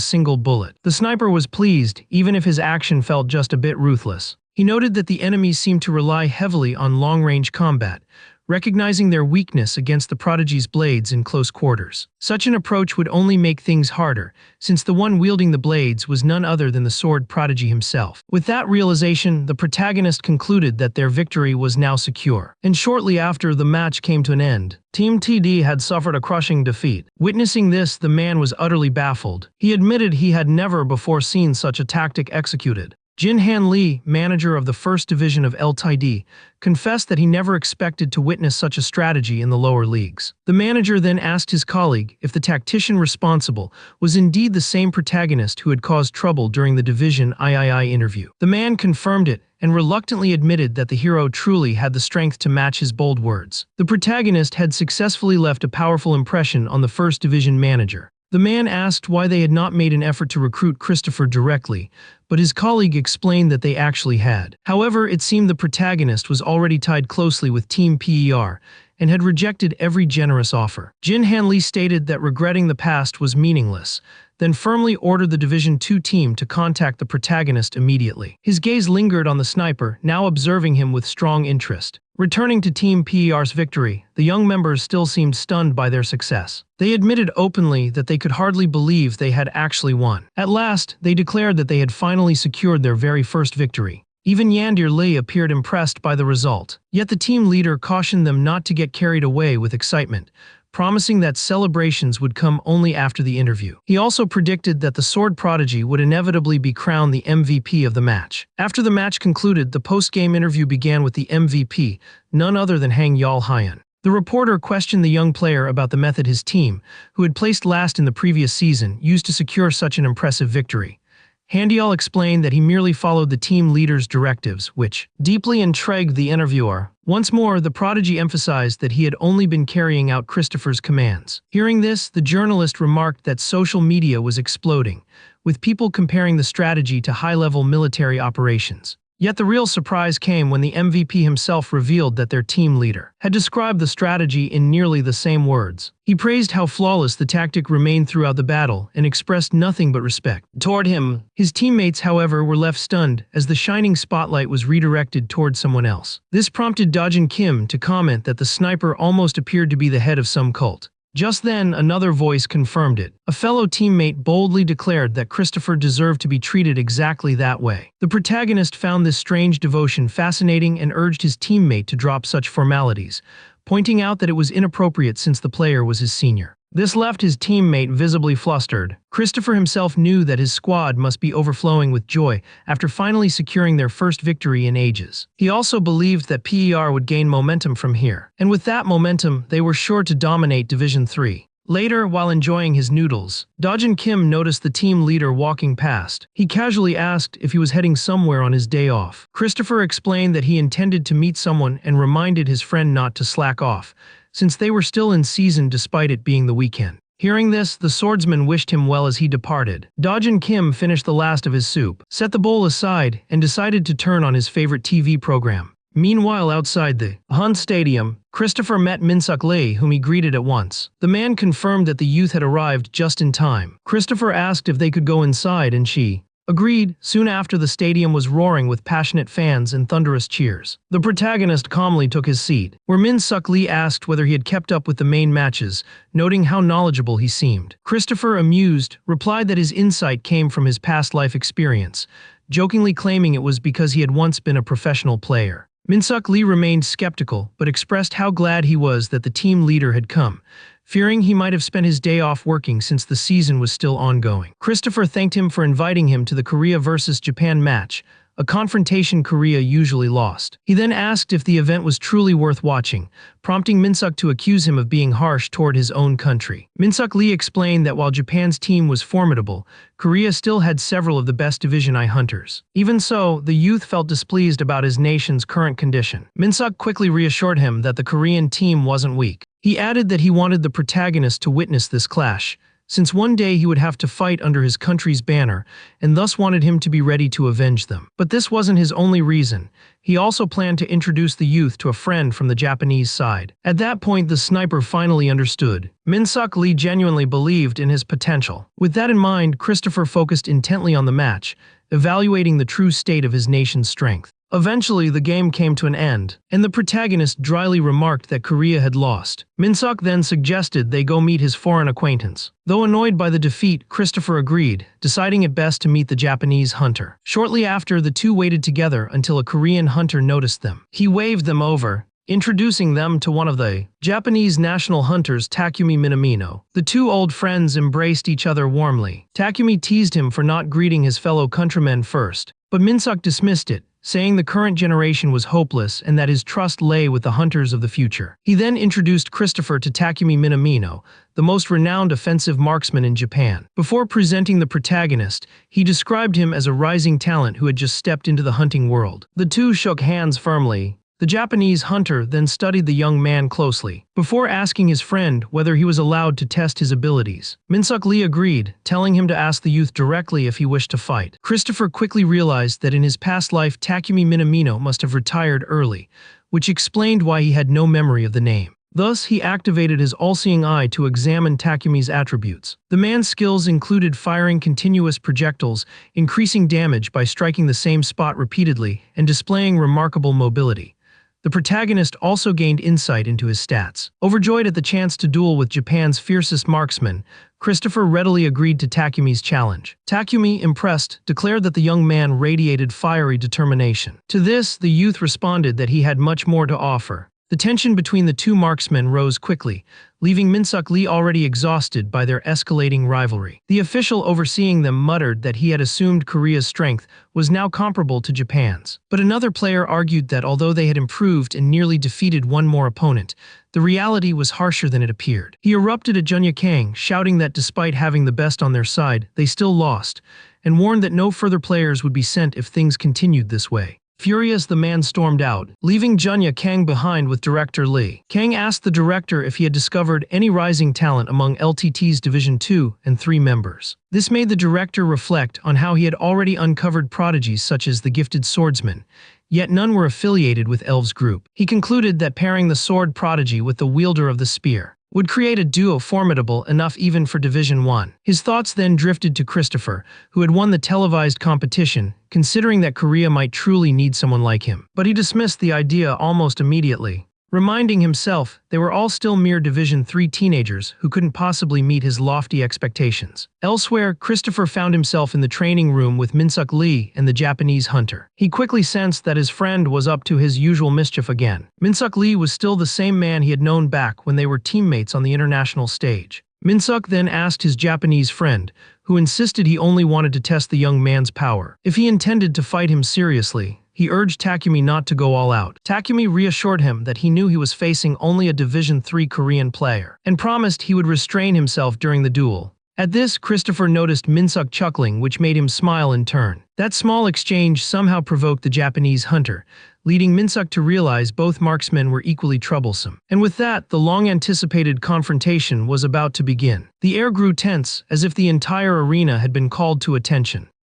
single bullet. The sniper was pleased, even if his action felt just a bit ruthless. He noted that the enemies seemed to rely heavily on long-range combat, recognizing their weakness against the prodigy's blades in close quarters. Such an approach would only make things harder, since the one wielding the blades was none other than the sword prodigy himself. With that realization, the protagonist concluded that their victory was now secure. And shortly after the match came to an end, Team TD had suffered a crushing defeat. Witnessing this, the man was utterly baffled. He admitted he had never before seen such a tactic executed. Jin-Han Lee, manager of the First Division of LTD, confessed that he never expected to witness such a strategy in the lower leagues. The manager then asked his colleague if the tactician responsible was indeed the same protagonist who had caused trouble during the Division III interview. The man confirmed it and reluctantly admitted that the hero truly had the strength to match his bold words. The protagonist had successfully left a powerful impression on the First Division manager. The man asked why they had not made an effort to recruit Christopher directly, but his colleague explained that they actually had. However, it seemed the protagonist was already tied closely with Team PER and had rejected every generous offer. Jin-Han Lee stated that regretting the past was meaningless, then firmly ordered the Division 2 team to contact the protagonist immediately. His gaze lingered on the sniper, now observing him with strong interest. Returning to Team PER's victory, the young members still seemed stunned by their success. They admitted openly that they could hardly believe they had actually won. At last, they declared that they had finally secured their very first victory. Even Yandir Lee appeared impressed by the result. Yet the team leader cautioned them not to get carried away with excitement, promising that celebrations would come only after the interview. He also predicted that the sword prodigy would inevitably be crowned the MVP of the match. After the match concluded, the post-game interview began with the MVP, none other than Hang Yal Hyun. The reporter questioned the young player about the method his team, who had placed last in the previous season, used to secure such an impressive victory. Handial explained that he merely followed the team leader's directives, which deeply intrigued the interviewer. Once more, the prodigy emphasized that he had only been carrying out Christopher's commands. Hearing this, the journalist remarked that social media was exploding, with people comparing the strategy to high-level military operations. Yet the real surprise came when the MVP himself revealed that their team leader had described the strategy in nearly the same words. He praised how flawless the tactic remained throughout the battle and expressed nothing but respect toward him. His teammates, however, were left stunned as the shining spotlight was redirected toward someone else. This prompted Dojin Kim to comment that the sniper almost appeared to be the head of some cult. Just then, another voice confirmed it. A fellow teammate boldly declared that Christopher deserved to be treated exactly that way. The protagonist found this strange devotion fascinating and urged his teammate to drop such formalities, pointing out that it was inappropriate since the player was his senior. This left his teammate visibly flustered. Christopher himself knew that his squad must be overflowing with joy after finally securing their first victory in ages. He also believed that PER would gain momentum from here, and with that momentum, they were sure to dominate Division 3. Later, while enjoying his noodles, Dojin Kim noticed the team leader walking past. He casually asked if he was heading somewhere on his day off. Christopher explained that he intended to meet someone and reminded his friend not to slack off, since they were still in season despite it being the weekend. Hearing this, the swordsman wished him well as he departed. Dojin Kim finished the last of his soup, set the bowl aside, and decided to turn on his favorite TV program. Meanwhile, outside the Hun Stadium, Christopher met Min-suk Lee, whom he greeted at once. The man confirmed that the youth had arrived just in time. Christopher asked if they could go inside and she agreed. Soon after, the stadium was roaring with passionate fans and thunderous cheers. The protagonist calmly took his seat, where Min-suk Lee asked whether he had kept up with the main matches, noting how knowledgeable he seemed. Christopher, amused, replied that his insight came from his past life experience, jokingly claiming it was because he had once been a professional player. Min-suk Lee remained skeptical, but expressed how glad he was that the team leader had come, fearing he might have spent his day off working since the season was still ongoing. Christopher thanked him for inviting him to the Korea vs. Japan match, a confrontation Korea usually lost. He then asked if the event was truly worth watching, prompting Min-suk to accuse him of being harsh toward his own country. Min-suk Lee explained that while Japan's team was formidable, Korea still had several of the best Division I hunters. Even so, the youth felt displeased about his nation's current condition. Min-suk quickly reassured him that the Korean team wasn't weak. He added that he wanted the protagonist to witness this clash, since one day he would have to fight under his country's banner, and thus wanted him to be ready to avenge them. But this wasn't his only reason. He also planned to introduce the youth to a friend from the Japanese side. At that point, the sniper finally understood. Min-suk Lee genuinely believed in his potential. With that in mind, Christopher focused intently on the match, evaluating the true state of his nation's strength. Eventually, the game came to an end, and the protagonist dryly remarked that Korea had lost. Min-suk then suggested they go meet his foreign acquaintance. Though annoyed by the defeat, Christopher agreed, deciding it best to meet the Japanese hunter. Shortly after, the two waited together until a Korean hunter noticed them. He waved them over, introducing them to one of the Japanese national hunters, Takumi Minamino. The two old friends embraced each other warmly. Takumi teased him for not greeting his fellow countrymen first, but Min-suk dismissed it, saying the current generation was hopeless and that his trust lay with the hunters of the future. He then introduced Christopher to Takumi Minamino, the most renowned offensive marksman in Japan. Before presenting the protagonist, he described him as a rising talent who had just stepped into the hunting world. The two shook hands firmly. The Japanese hunter then studied the young man closely, before asking his friend whether he was allowed to test his abilities. Min-suk Lee agreed, telling him to ask the youth directly if he wished to fight. Christopher quickly realized that in his past life Takumi Minamino must have retired early, which explained why he had no memory of the name. Thus, he activated his all-seeing eye to examine Takumi's attributes. The man's skills included firing continuous projectiles, increasing damage by striking the same spot repeatedly, and displaying remarkable mobility. The protagonist also gained insight into his stats. Overjoyed at the chance to duel with Japan's fiercest marksman, Christopher readily agreed to Takumi's challenge. Takumi, impressed, declared that the young man radiated fiery determination. To this, the youth responded that he had much more to offer. The tension between the two marksmen rose quickly, leaving Min-suk Lee already exhausted by their escalating rivalry. The official overseeing them muttered that he had assumed Korea's strength was now comparable to Japan's. But another player argued that although they had improved and nearly defeated one more opponent, the reality was harsher than it appeared. He erupted at Junya Kang, shouting that despite having the best on their side, they still lost, and warned that no further players would be sent if things continued this way. Furious, the man stormed out, leaving Junya Kang behind with Director Lee. Kang asked the director if he had discovered any rising talent among LTT's Division 2 and 3 members. This made the director reflect on how he had already uncovered prodigies such as the gifted swordsman, yet none were affiliated with Elves Group. He concluded that pairing the sword prodigy with the wielder of the spear would create a duo formidable enough even for Division 1. His thoughts then drifted to Christopher, who had won the televised competition, considering that Korea might truly need someone like him. But he dismissed the idea almost immediately, reminding himself they were all still mere Division 3 teenagers who couldn't possibly meet his lofty expectations. Elsewhere, Christopher found himself in the training room with Min-suk Lee and the Japanese hunter. He quickly sensed that his friend was up to his usual mischief again. Min-suk Lee was still the same man he had known back when they were teammates on the international stage. Min-suk then asked his Japanese friend, who insisted he only wanted to test the young man's power, if he intended to fight him seriously. He urged Takumi not to go all out. Takumi reassured him that he knew he was facing only a Division 3 Korean player, and promised he would restrain himself during the duel. At this, Christopher noticed Min-suk chuckling, which made him smile in turn. That small exchange somehow provoked the Japanese hunter, leading Min-suk to realize both marksmen were equally troublesome. And with that, the long-anticipated confrontation was about to begin. The air grew tense, as if the entire arena had been called to attention.